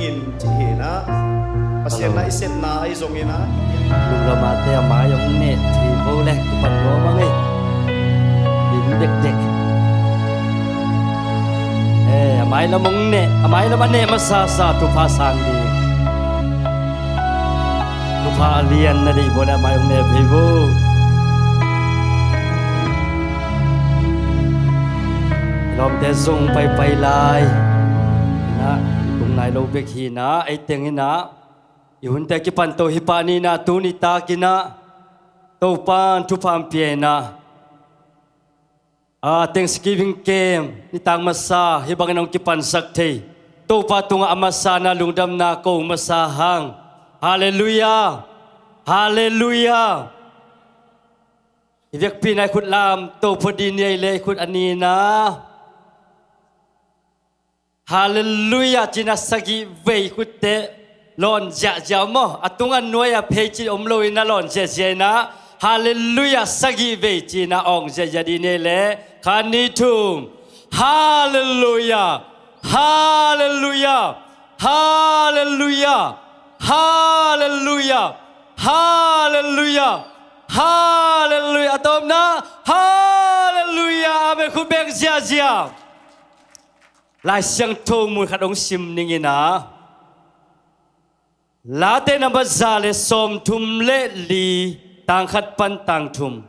in chi na pasien na iset na ai zong ina lung lama te ma yong ne thi bo le pat lo ma ngai dim dek dek mai la mong ne mai la man ne ma sa sa tu pha sang di tu pha lian na di bo la mai yong ne phi bo lom te zong pai lai na tung nai lo bek hi na ai teng ina ihun te ki pan to hi pa ni na tu ni ta ki na to pan tu pam pie na Thanksgiving game ni tang masa hi bang nong ki pan sak thei to pa tunga amasa na lungdam na ko masa hang hallelujah hallelujah ivek pi nai khut lam to phodi nei le khut ani na hallelujah china sagi vei khut te lon ja ja mo atunga noya phechi omloi na lon je je na hallelujah sagi vei china ong je ja di ne le khani thum hallelujah hallelujah hallelujah hallelujah hallelujah hallelujah atom na hallelujah amen khu bek ja ja lai siang thô mùi khát ống sim ninh ina lá tê nằm bát già lệ xôm thum lệ lì tang khát pan tang thum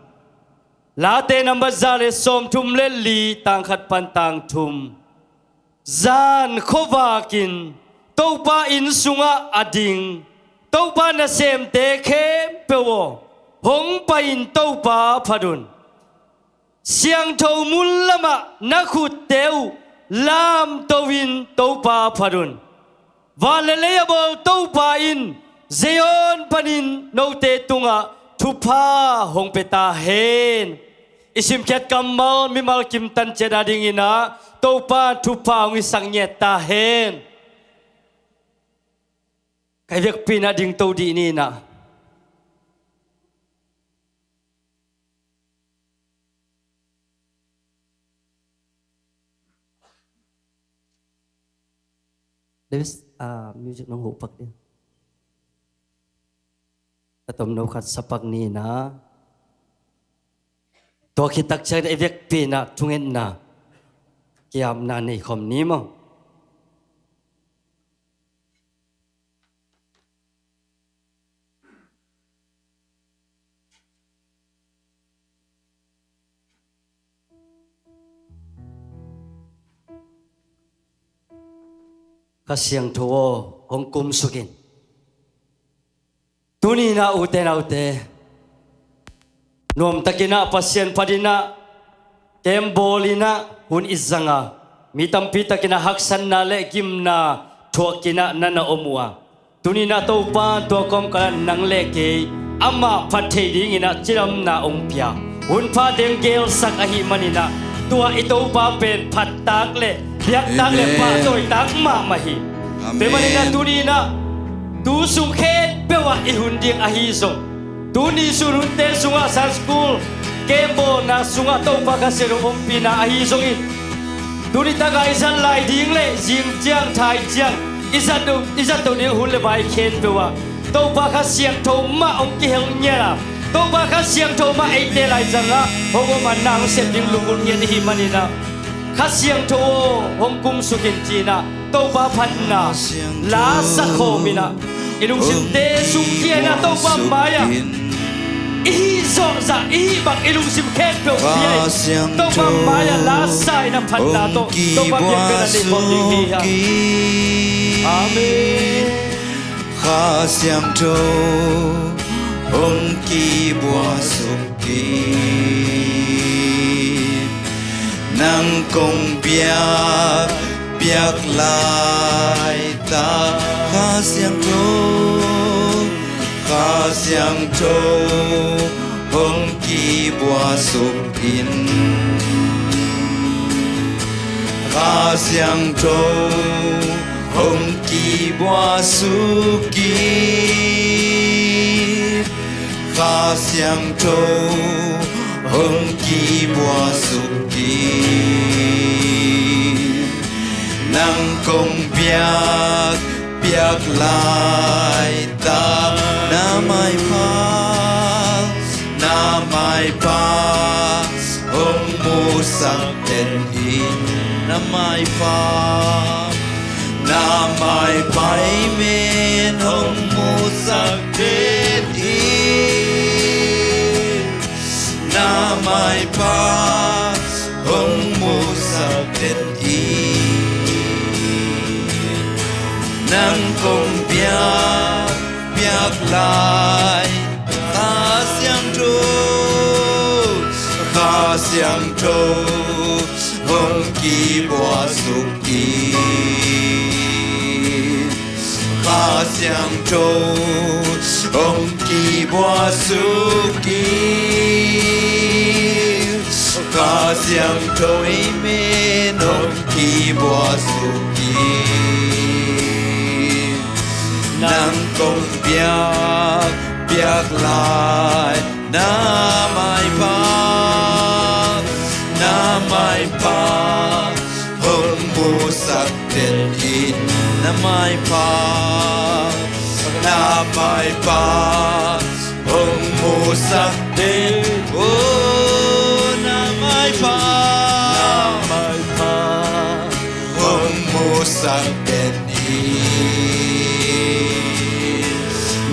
lá tê nằm bát già lệ xôm thum lệ lì tang khát pan tang thum gian khô va kin tâu pa in sunga ading tâu pa na sem te khe pewo hong pa in tâu pa phadun siang thô mul lama na khut teu lam towin topa pharun valeleyable topa in zeon panin note tunga thupa hongpeta hen isim khet kamal mimal kim tan cheda dingina topa thupa ngi sangnyet ta hen kai vek pina ding to di ni na Davis music nong hu pak dia atom no khat sapak ni na to khitak chai evek pi na thungen na kiam na nei khom ni mo kasiang tuo hong kum sukin tuni na ute nom takina pasien padina kembolina hun izanga mitampi takina haksan na le gimna thuakina nana omua tuni na topa to kom kan nang le ke ama phathei ding ina chiram na ompia hun pha deng gel sak ahi manina tua ito pa pen phat tak le biak tak le pa toy tak ma mahi pe manina tuni na tu sung khet pe wa ihun ding ahi zo tuni surun te sunga sa school kembo na sunga to pa ka seru ompi na ahi zo in tuni ta ga isan lai ding le jing chiang thai chiang izat to ni hun le bai khen pe wa to pa ka siang tho ma ong ki hel nya to ba kha siang tho ma ai te lai zanga hogo man nang se ding lungun nge hi manina kha siang tho hong kum sukin china to ba phan na la sa kho mina ilung sin te sung kia na to ba maya i zo za i bak ilung sim khet pe pia to ba maya la sai na phan na to ba pia pe na ni bom ding hi ha amen kha siang tho hong ki bua suk ki nang kong biak lai ta kha siang tho hong ki bua suk in kha siang tho hong ki bua suk in kha siang tho hong ki bua suk ki nang kong biak bạc lại ta na mai pa hong mu sắc đèn in na mai pa men hong mu sắc đèn in na mai pa hong mu sắc đèn in nang công biak lại khá xiang trâu hong kỳ bùa sục kỳ khá xiang trâu hong kỳ bùa sục kỳ khá xiang trâu men hong kỳ bùa sục kỳ nang công biak lại na mai pa hong mu sắc đèn in na mai pa hong mu sắc đèn na mai pa hong mu sắc đèn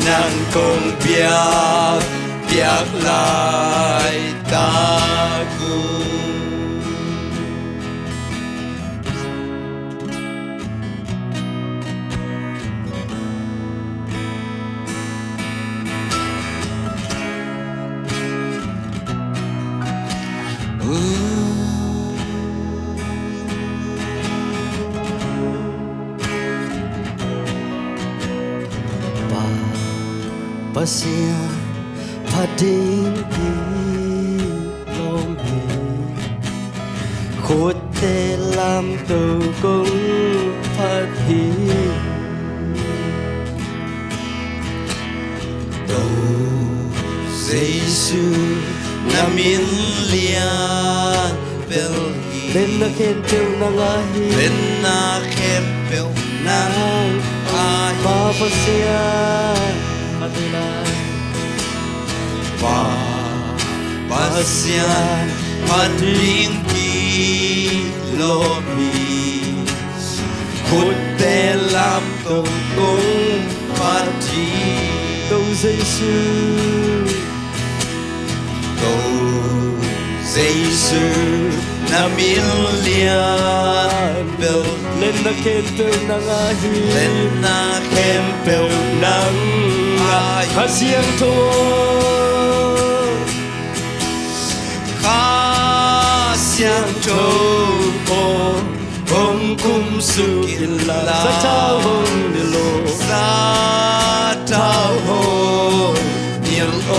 nang công biak lại ta cùng Pasya pading di lomi khốt tê làm tu công phát hi Cầu Giêsu na min lian bel hi lên na khen trêu na ngahi bên na khem bel na ai pa pasya Pasyan pading kilomi khut te lam tông công pati cầu Giêsu na min lian bel lên na khen trêu na ngahi lên na khem bel nang ai khá xiang trâu hong kum su kila sa trao hong nilo sa trao hong nil o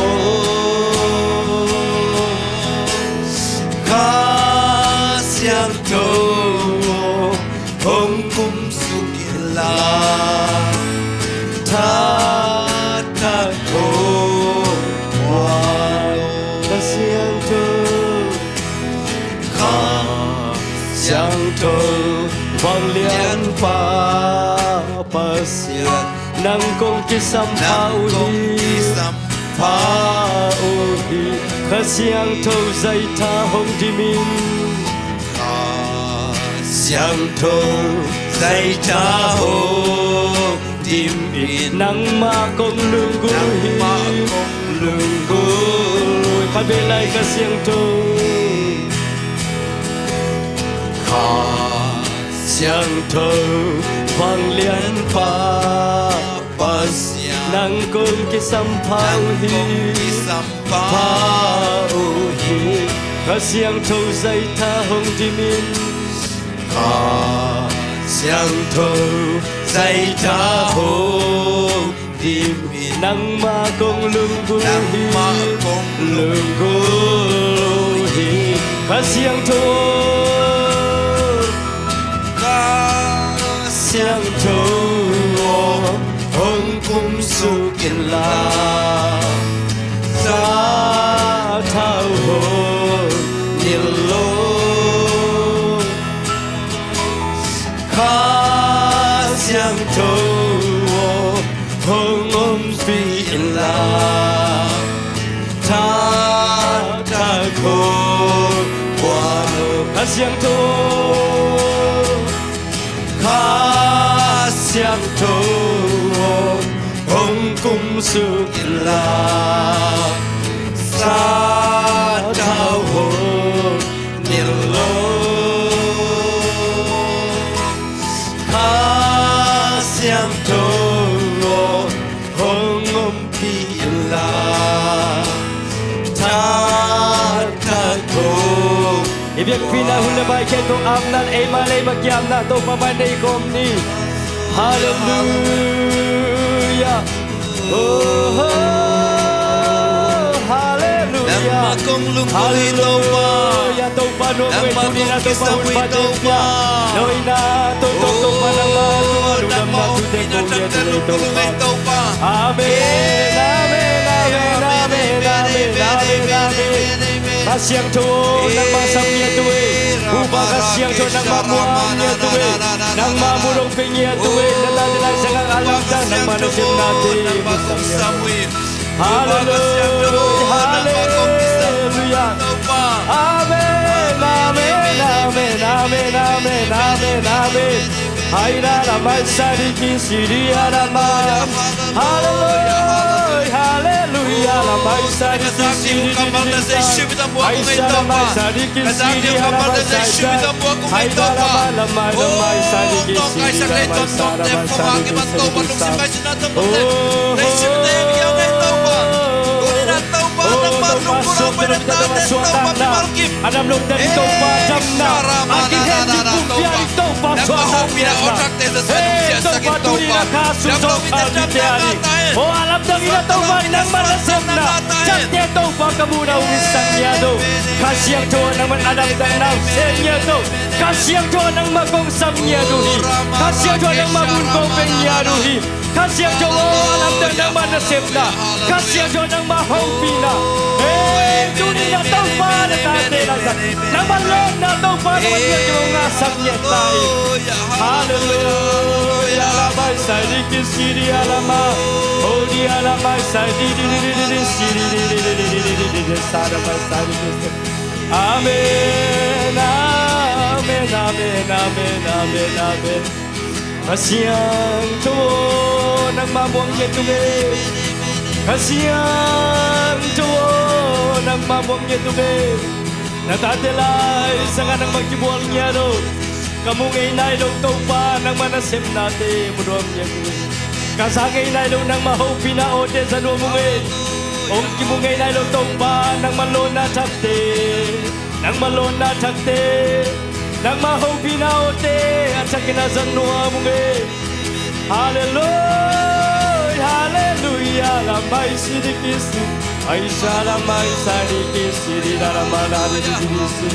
khá xiang trâu hong kum su kila ta thô hoa khá xiang xiang trâu vang lian pa pasya nang kong kisam pa uhi khá xiang trâu dây tha hong dimin xiang trâu dây tha hong dimin nang ma kong lương gu hi lương gu khá bê lại khá xiang trâu xiang trâu vang lian pa pasya nang kong kisam pa uhi khá xiang trâu dây tha hong dimin xiang trâu dây tha hong dimin nang ma kong lương gu hi khá xiang trâu xiang trâu hong kum su kin la sa thao hong nil lo khá xiang trâu เสียงโทข้าเสียงโทองค์กุมสุกิลาสาธาโหนิโลข้าเสียงโทองค์พิลาIbig pinahulabay kay kong amnan ay malay magyam na to pamanay kom ni Hallelujah Oh Hallelujah Nama kong lungkoy ito pa Hallelujah to pa no kwe Nama tuni na to kong pa kisawi ito ulpatin pa niya Noy na to to pa ng mga tumalunam na tude kong yan ito pa Amen Amen Amen Amen Amen Amen Amen Kasyang to ng masam niya tuwi Upang kasyang to ng mamuang niya tuwi Nang mamulong niya tuwi Nalalala sa kang alamdan ng manusim natin Hallelujah Hallelujah Amen Amen Amen Amen Amen Amen Amen Hayra ramay sariki siri arama Hallelujah Hallelujah ramay sariki siri Hayra ramay sariki siri arama Hayra ramay sariki siri Adam log dari topa jamna Akin hendi kumpiari topa suara topa turina kasu topa ditiari Oh alam dangina topa inang manasemna Sakti topa kamuna urisang yado Kasyang tuwa nang manadam danau senya to Kasyang tuwa nang magong samyaduhi Kasyang tuwa nang mabunkong penyaduhi Kasyang tuwa alam danang manasemna Kasyang tuwa nang mahawpina Dunia topa na tate Nang malong na topa na magyagawang asam niya tayo Hallelujah Alamay sa rikis siri alama Oh di alamay sa di siri Saramay sa rikis Amen Amen Amen Amen Amen Amen Kasyang tuwo Nang mamuang niya tumig Kasyang tuwo Nang mamuang niya tumig Natatelay sa nga nang magkibuang niya no Kamungay na ilong topa Nang manasim natin Munuam niya tumig Kasangay na ilong nang mahopi na ode sa lumungin Ong kimungay na ilong topa Nang malon na chakte Nang malon na chakte Nang mahopi na ode At sa kinasan nuamungin Hallelujah Hallelujah Lamay sirikisi Aisha lamay sarikisi Daramanari sirikisi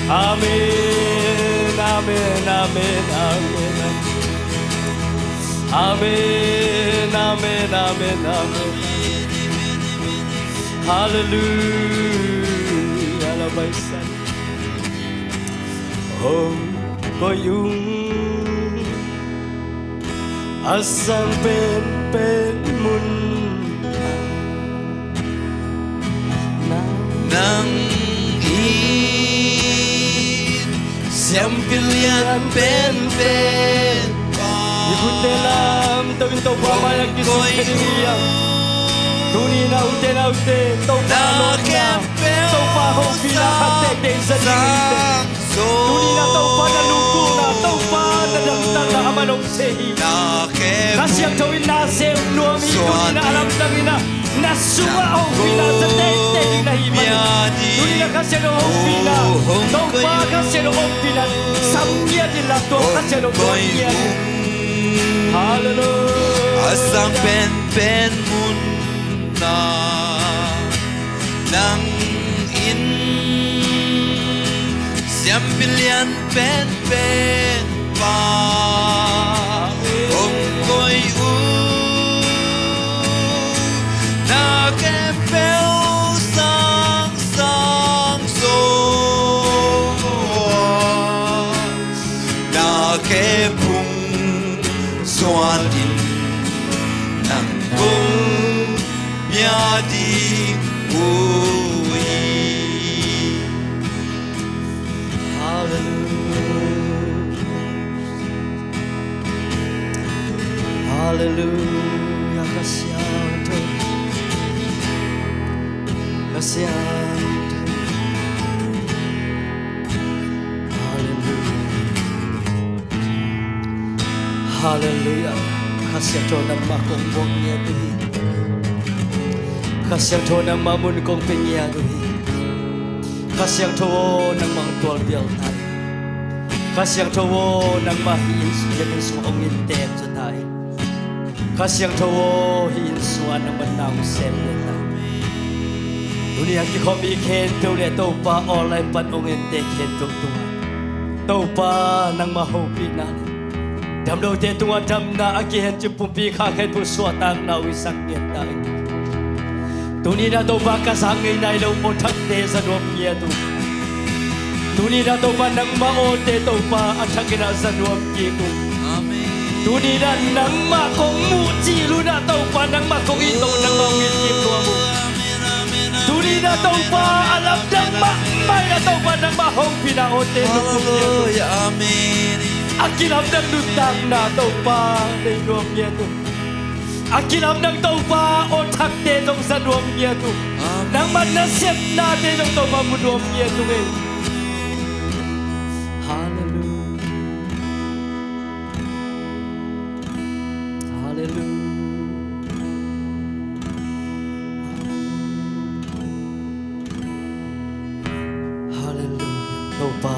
Amen Amen Amen Amen Amen Amen Amen Amen Hallelujah Lamay sarikisi Oh koyong Asang pen mun Nang in Siyang pilihan pen Ikut dalam tawin to pamayag kisip kaniyang Tuni na ute Tau pa lona Tau pa hong pinakatek sa dingin Tuni na tau pa naluko na Tau pa nadamdang na amanong sehi Kasyang tawin nasem nuami Tuni na alam tangin na Nasuma hong pina sa tete na himan Tuni na kasyang hong pina Tau pa kasyang hong pina Samya nila to kasyang hong pina Hallelujah Asang pen muna Nang in Siyang pilihan pen pa Kung ko'y nakepel sang so Nakepung Soan in Nang kong Miadi Uwi Hallelujah, kasihan Tuhan, kasihan Tuhan. Hallelujah, Hallelujah. Kasihan Tuhan ang makumbong niya Tuhan, kasihan Tuhan ang mamun kong pingya Tuhan, kasihan Tuhan ang mga tuwal tayo, kasihan Tuhan ang mahiin suyanin sa ongin tem sa tayo, kasihan Tuhan hiin suwan ang manang sem na tayo. Dunia kikom iken tuloy ito pa olay pan ongin te ken tunga, ito pa nang mahupi natin. Damdaw te tunga dam na agihan jempumpi kakay puswatang na wisak niyan tayo. Tuni na to ba kasangay na ilaw mo takte sa nuwam niya to. Tuni na to ba nang maote to pa at hagina sa nuwam niya to. Tuni na nang makong mujilu na to pa nang makong ito nang mawin niya to mo. Tuni na to pa alam nang makmay na to pa nang mahong pinaote to po niya to. Akilam ng lutang na to pa na nuwam niya to. Akilam ng taupa o takte tong sa nuwam niya to. Nang manasip natin ang taupa mo nuwam niya to eh. Hallelujah. Hallelujah. Hallelujah. Taupa.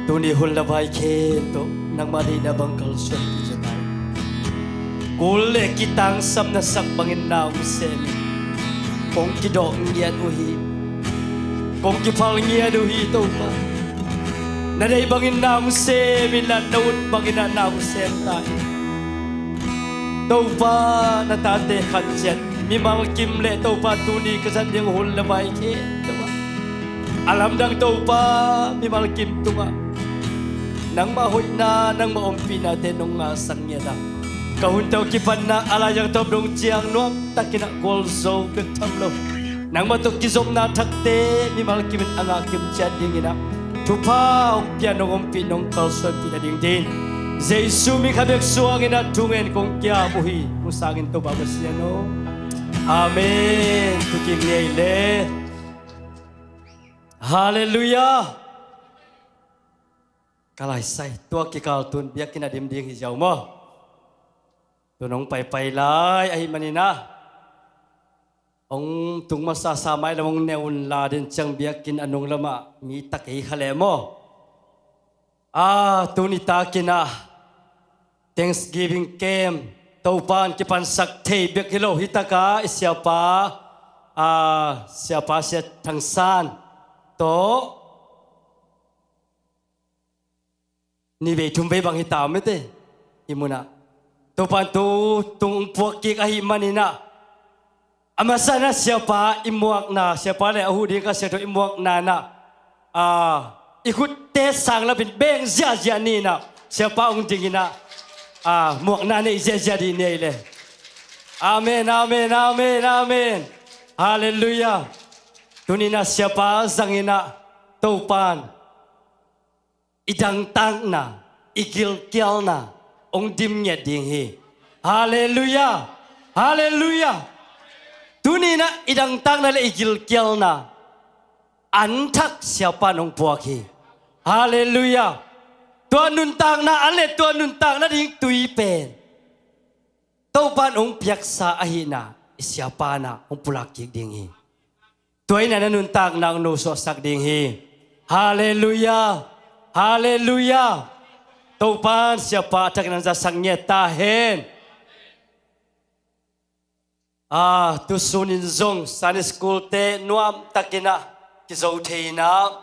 Tunihul na ba'y kento nang malina bang kalsyon sa tayo. Kule kitang sam na sakbangin na useli. Kung kidong niyan uhi. Kung kipal niyan uhi ito pa. Naday bangin na useli. Minanawad bangin na useli tayo. Ito pa natate kanjan. Mimal kimle ito pa tuni kasan yung hul na baike. Alam nang ito pa mimal kim ito nga. Nang mahoy na nang maumpi natin nung sangya na. Kahuntaw kipan na alayang tobrong siyang nuam takina golso betamlo nang matok kisom na takte ni malkimin ang akim jading ina tupa ang pianong pinong kalso pinading din zay sumi kabek suang ina tungen kong kya muhi musangin to babas niya no. Amen. Tukimiyele. Hallelujah. Kalaysay tuwa kikaltun biyak kinadimding hijaw mo. Tunong paypaylay ay manina. Ang tung masasamay lamang neunla din siyang biyakin anong lama. Mitak ay halemo. Tunita kina. Thanksgiving camp. Taupan kipansak tay biyakilo. Hita ka siapa siya tangsan. To. Nibe tumbay bang hitamit eh. Imuna. Tupan tu tung puakik ahi manina. Amasana siapa imuak na siapa le ahudi ka siapa imuak na. Ikut tes sang labin beng zia ni na siapa ung tingina. Muak na ni zia di ni le. Amen amen amen amen. Hallelujah. Tunina siapa zangina tupan. Idang tang na igil kial na. Ong dimnya dinghi. Hallelujah. Hallelujah. Tunina idang tang na igil kial na. Antak siapa nong puaki. Hallelujah. Tuan nuntang na ale tuan nuntang na ding tuipen. Taupan ong piaksa ahina. Siapa na ong pulaki dinghi. Tuay na nuntang na ang nusosak dinghi. Hallelujah. Hallelujah. Taupan siapa tak nan sasangnya tahen. Tusunin zong Sunday school te nuam takina kizau teina.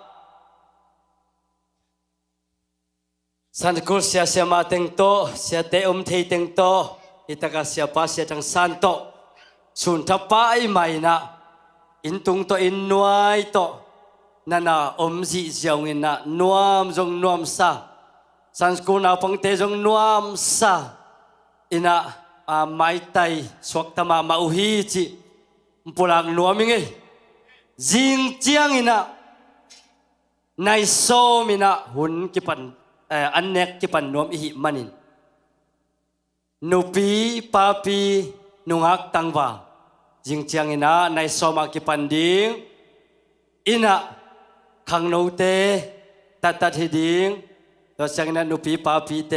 Sunday school siya mateng to siya te te teng to itaka siapa siya tang santo sun tapai mai na intung to inuai to nana si jiang ina nuam zong nuam sa. Sanskul na pang tejong nuam sa ina mai tay swak tama mauhi chi pulang nuaming eh jing chiang ina nai so mina hun kipan anek kipan nuam ihi manin นุปีปาปีนุงักตังวาจิงเจียงอินะในสมากิปันดิงอินะขังโนเตตัดตัดหิดิงตัวเจียงอินะนุปีปาปีเต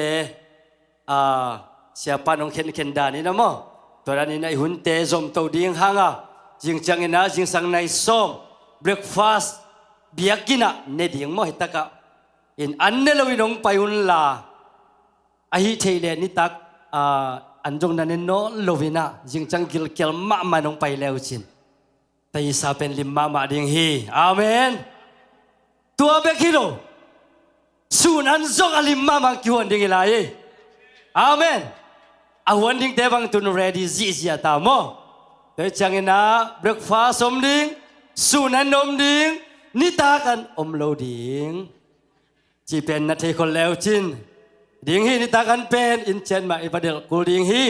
siapa nong ken ken dani namo torani na hun te zom to ding hanga jing chang ina jing sang nai som breakfast biakina ne ding mo hitaka in annelo winong payun la ahi theile ni tak anjong na no lovina jing chang gil kel ma ma nong pai leu chin tai sa pen lim ma ma ding hi amen tua bekilo sun an zong alim ma ma kiwon ding ilai amen awan ding tebang tun ready zizia tamo te changina breakfast om ding sunan om ding nitakan om lo ding chi pen na the kon leo chin ding hi nitakan pen in chen ma ibadel kul ding hi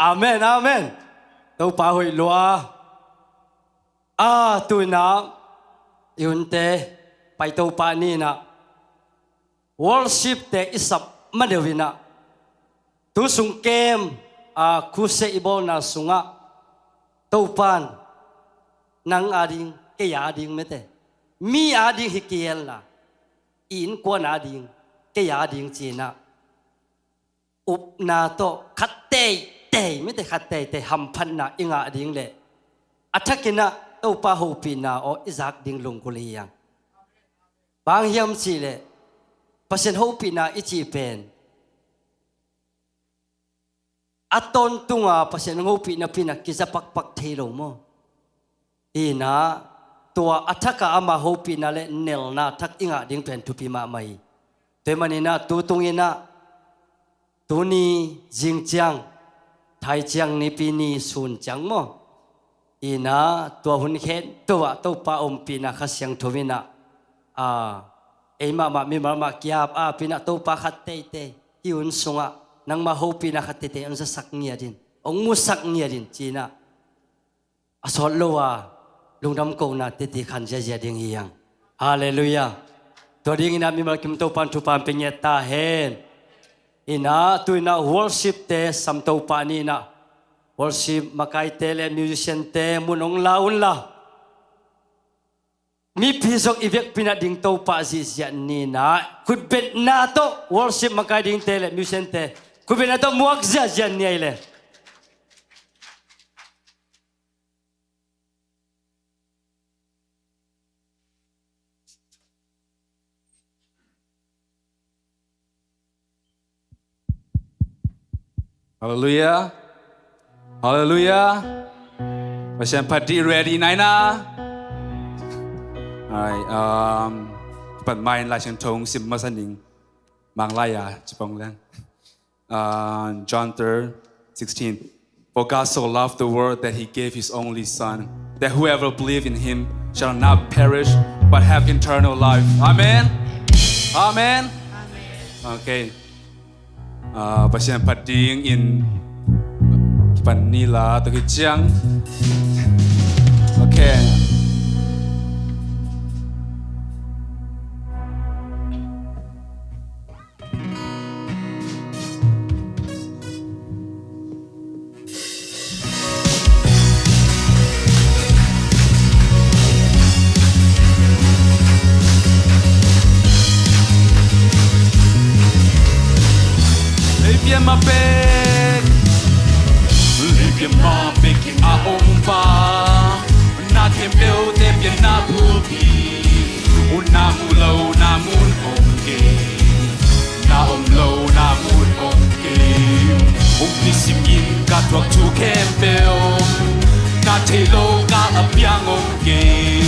amen amen to pa hoi lua tu na yun te pai to pa ni na worship te isap madewina tu sung kem kuse ibo na sunga topan nang ading kaya ading mete mi ading hikiel na in kwan ading kaya ading china up na to khatte te mete khatte te hampan na inga ading le athakina topa hopina o izak ding lungkuliyang bang hiam chi le pasen hopina ichi pen aton tunga pasen hopina pina kizapak pak thelo mo ina tua athaka ama hopina le nel na thak inga ding pen tupi ma mai te manina tu tungina tuni jingchiang thai chiang ni pini sun chang mo ina tua hun khen tua to pa om pina khasyang thowina ema ma mi ma kiap pina to pa khatte te hiun sunga nang ma ho pina khatte te ang sa sak ngia din ong mu sak ngia din china asol lowa lungdam ko na te ti khan ja ja ding hiang hallelujah to ding ina mi ma kim to pan tu pan penyeta hen ina tu ina worship te sam to pa ni na worship makai tele musician te munong laun la mi pisok ivek pina ding to pa zizia ni na kut bet na to worship makai ding tele musician te kut bet na to muak zia zia ni ile Hallelujah Hallelujah ประชันพัดดี ready ไหนนะAlright, but mine like Chong Sim Masaning Manglaya Chiponglang. John 3:16. For God so loved the world that he gave his only son, that whoever believes in him shall not perish but have eternal life. Amen. Amen. Okay. Pasien pading in Panila to Kichang. Okay. Live my bed, live my bed, I own bar. Not him build if you're not movie. Unamulo, namun okay. Naumlo, namun okay. Umpisimyin katwag to Campbell. Natelo ka apyang okay.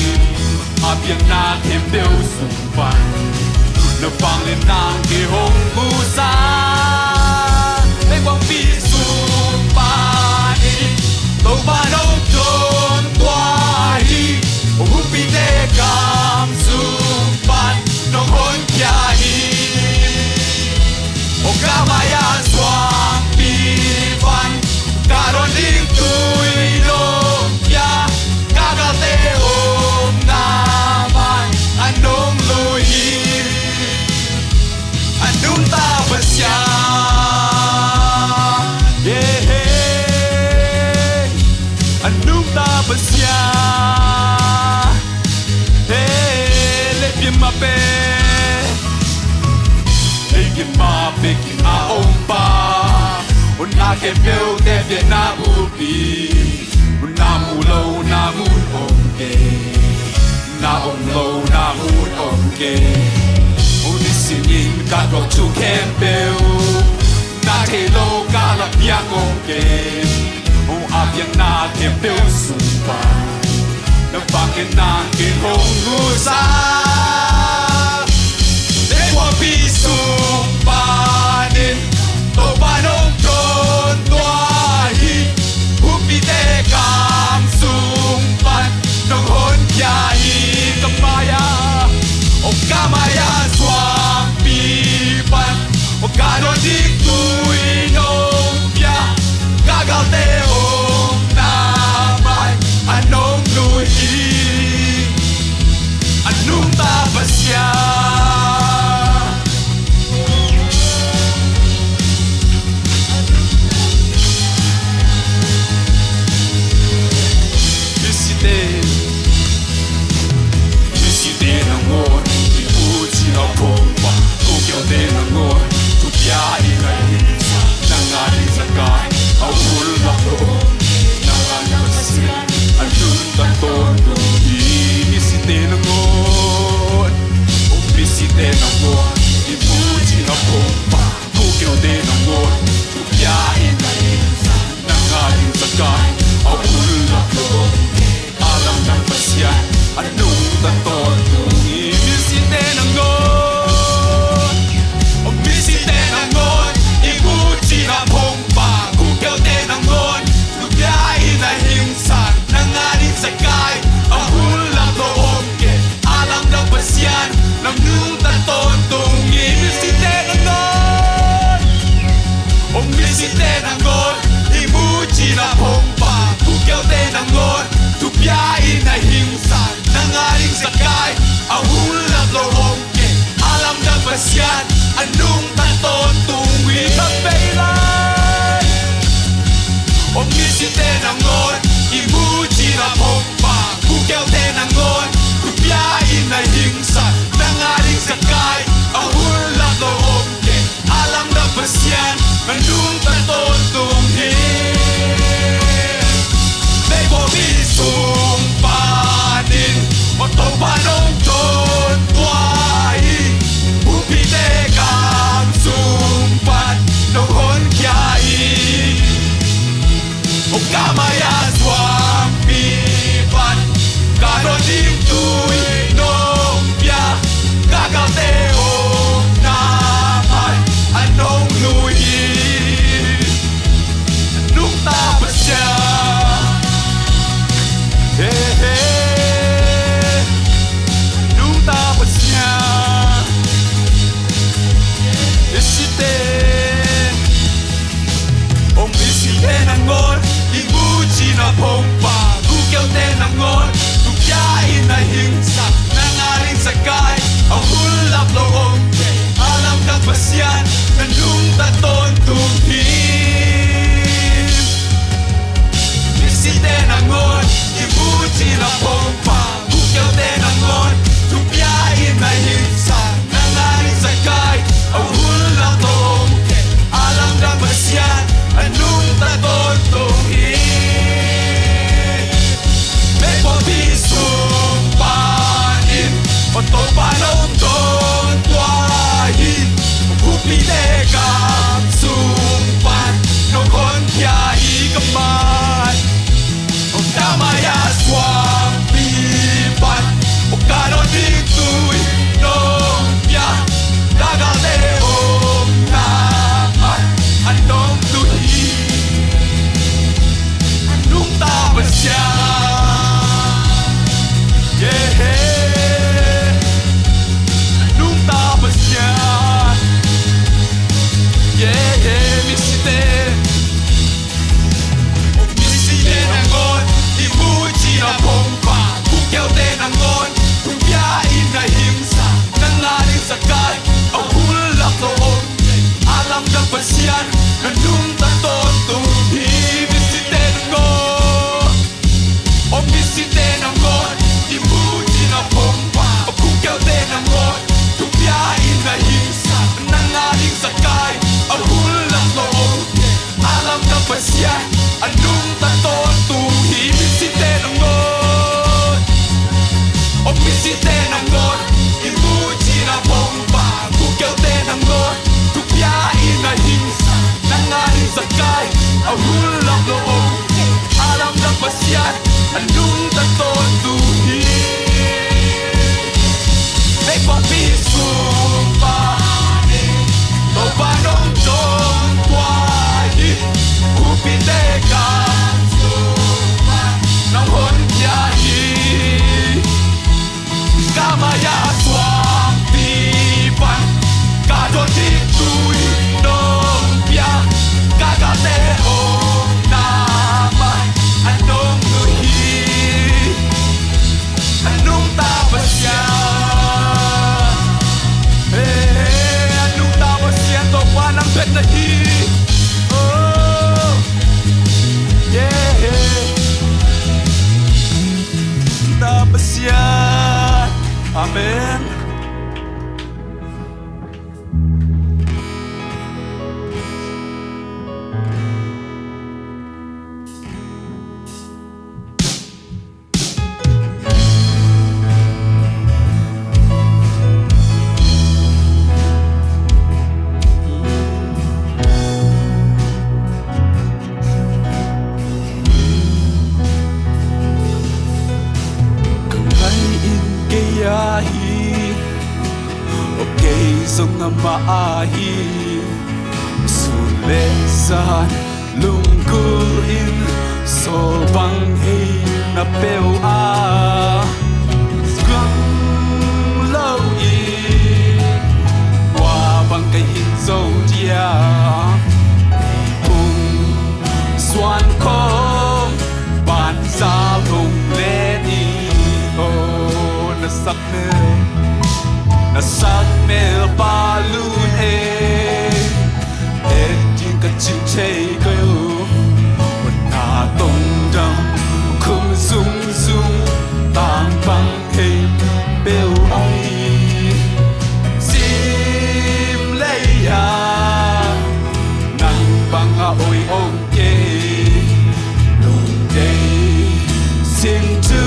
Apyang na Campbell sumpan. Napangin ng gihong busa. Quang phi xuống ba đi tàu ba đâu trốn qua đi hút phi tê cảm xuống ban nông hôn kia đi ca maya xoang phi văn ca đón điên tuổi lông kia ca tê ôm na man anh đông lùi anh đúng ta vẫn xa ke peu te pe na upi na mu lo na mu om ke na om lo na mu om ke uni singin ka go to campeu na ke lo ka la piang om ke o apiang na ke peu sumpa na pakin na ke hong lusa de wa pi sumpanin to panong tron tua hi upi te kam sumpan nong hon kya hi kamaya o kamaya swang pi pan o kano dik tui nong pya gagal te ong namay anong lui anong tapasya anong taton tungi kapailan om misi tenangon imuji na pompa kukel tenangon kupiain na hingsa nangaling sakay ang hulak lo omke alam na pasyan anong taton tungi Bebo bisung panin oto panong ton tuai upi te kam sumpan nong hon kiai o kamaya swam pipan karo ding tui nong pya gagal te ong namay anong lui anong tapos siya nung tapos niya isite om isite nangon imuji na pompa kukel te nangon tukyain na hingsa nangaring sakay ang hulap lo omke alam kang pasyan nung taton tumhin isite nangon imuji na pompa kukel te nangon tukyain na hingsa nangaring sakay ang hulak lo omke alam kang pasyan anong taton tungin may pabisong panin o to panong ton tuahin upi te ka Anong taton tuhi May papisumpa Tau panong chong tuahi Upitekan Nang hon kiahi Kamaya swang tipan Kadon titui nong pia Kakate ong naman Anong nuhi Anong tapas yan Anong tapas yan To panang bet na hi Oh Yeah Tapas yan Amen Song nga maahi Sulesan lungkuin Sobang hei na pewa Skang lâu in Wabang kay hinso dia Kung Xuan kong Ban sa lung leni Oh nasak Nasak mel balloon Edin ka chim chei kayo Na tong dam kum sung sung Tang bang hei bêu ai Sim lei ya Nang bang a oi ong ye Nung day Sing to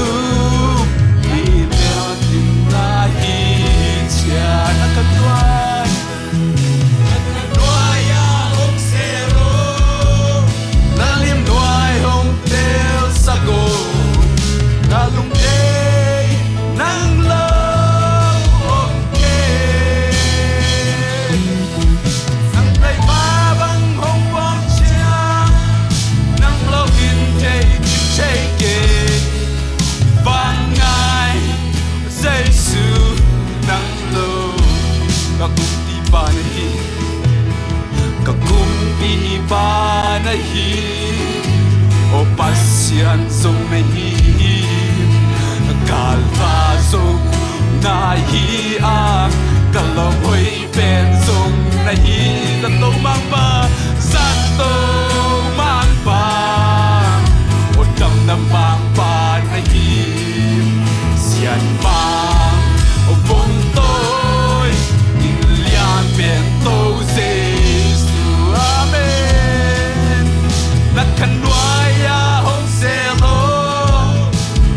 Nakadway ahong sero Nalim nuay hong tel sago Nalung day nang law okay Nang tay babang hong bom siyang Nang law in day take it Bangay say su nang law Kakumpi pa nahi Kakumpi pa nahi O pasyan song nahi Kalva song nahi Kalau hoy pen song nahi Sato mang pa Sato mang pa O dam na mang pa nahi Siyan mang O buntoy Bento Jesu Amen Nakanwaya hong selo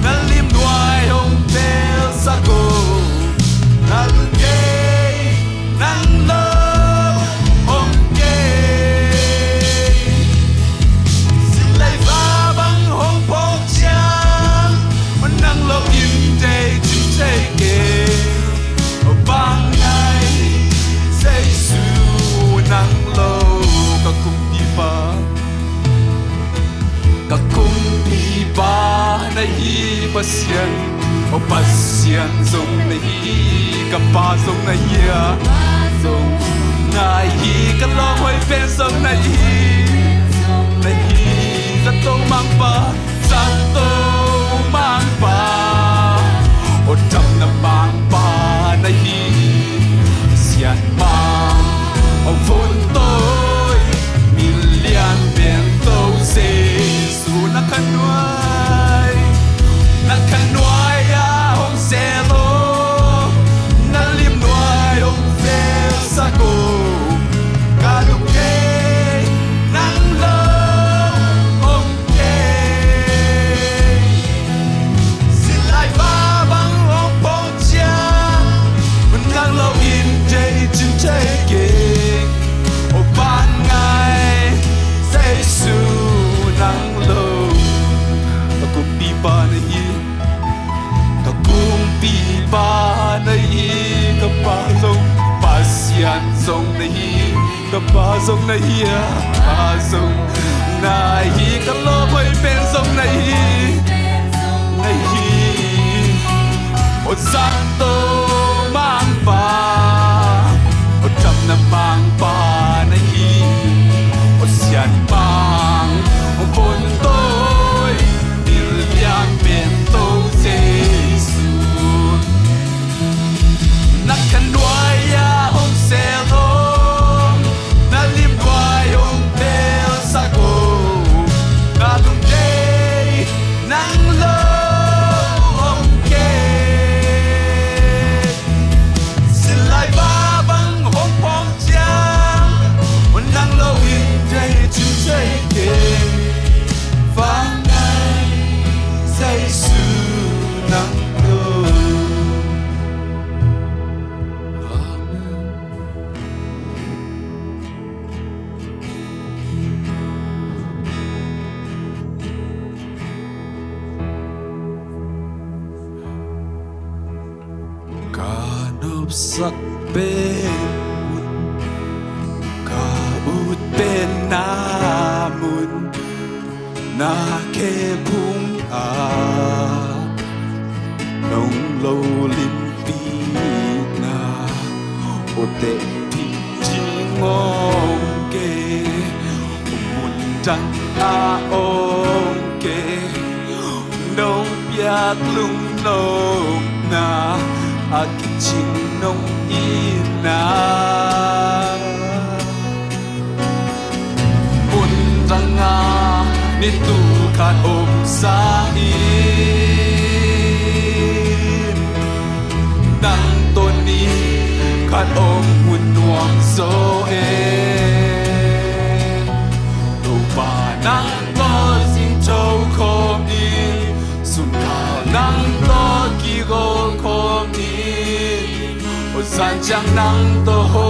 Nalim nuay hong tel sago Nalungay nang love hong gay Sila'y babang hong pok siyang Manang lo in day to take it Bangay say su nang lo kakumpi pa nahi pasyan o pasyan song nahi kapasong nahi song nahi kalong hoy pen song nahi sa to mang pa o dam na mang pa nahi siyan mang o phun tôi million bento Jesu nakanway ahong selo nalim nuay hong fel sago kalungay ya sung na hi ka lo phoi pen song na hi o san to mang pa o trăm na mang pa na hi o sian mang o pon tôi il yang pen to Jesus na kan doi ya hong sel hong na lim doi hong tel sa ko na lung day nang lo hong ke silai ba bang hong pom chiang nang lo in day chim say ke vang ai say su nang lo Kanop sak ben ka ut ben namun na ke phung a nong lo lim pi na o te pi chi ngong ke mun tan a ong ke nong piak lung nong na akiching nong ina bun ranga ni tu khat om sa in nang to ni khat om hun nuang so e tu pa nang to sing chou khom in sun ka nang to ki go khom san chang nang to ho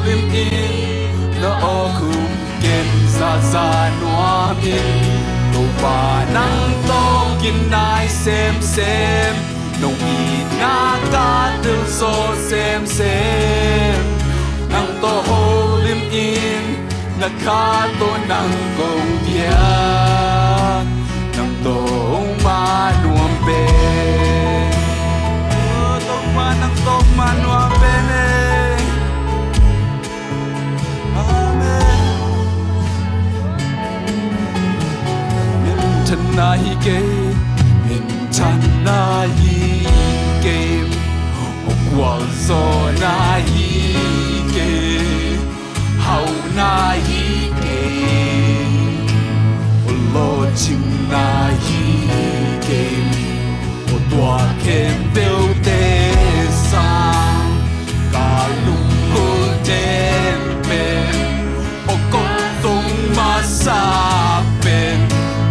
lim in no o kum ken sa sa noa min to pa nang to kin nai sem sem no i na ka tu so sem sem nang to ho lim in na ka to nang kong dia nang to ma nuam pe nang tok manwa bene amen min tan na hi ke min tan na hi ke o kwal so na hi ke hau na hi ke o lo ching na hi ke o tua kem teu te sang ka lung ko ten pen o ko tong ma sa pen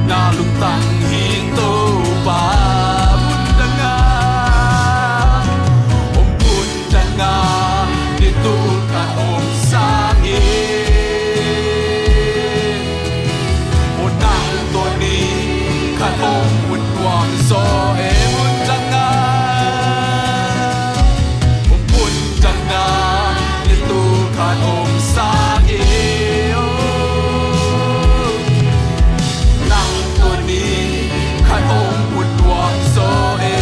na lung tang hi to ba bun danga bun danga ni tu ka om sang e o nang to ni ka om bun wang so e bun danga om sang e nang to ni khan om bun wang so e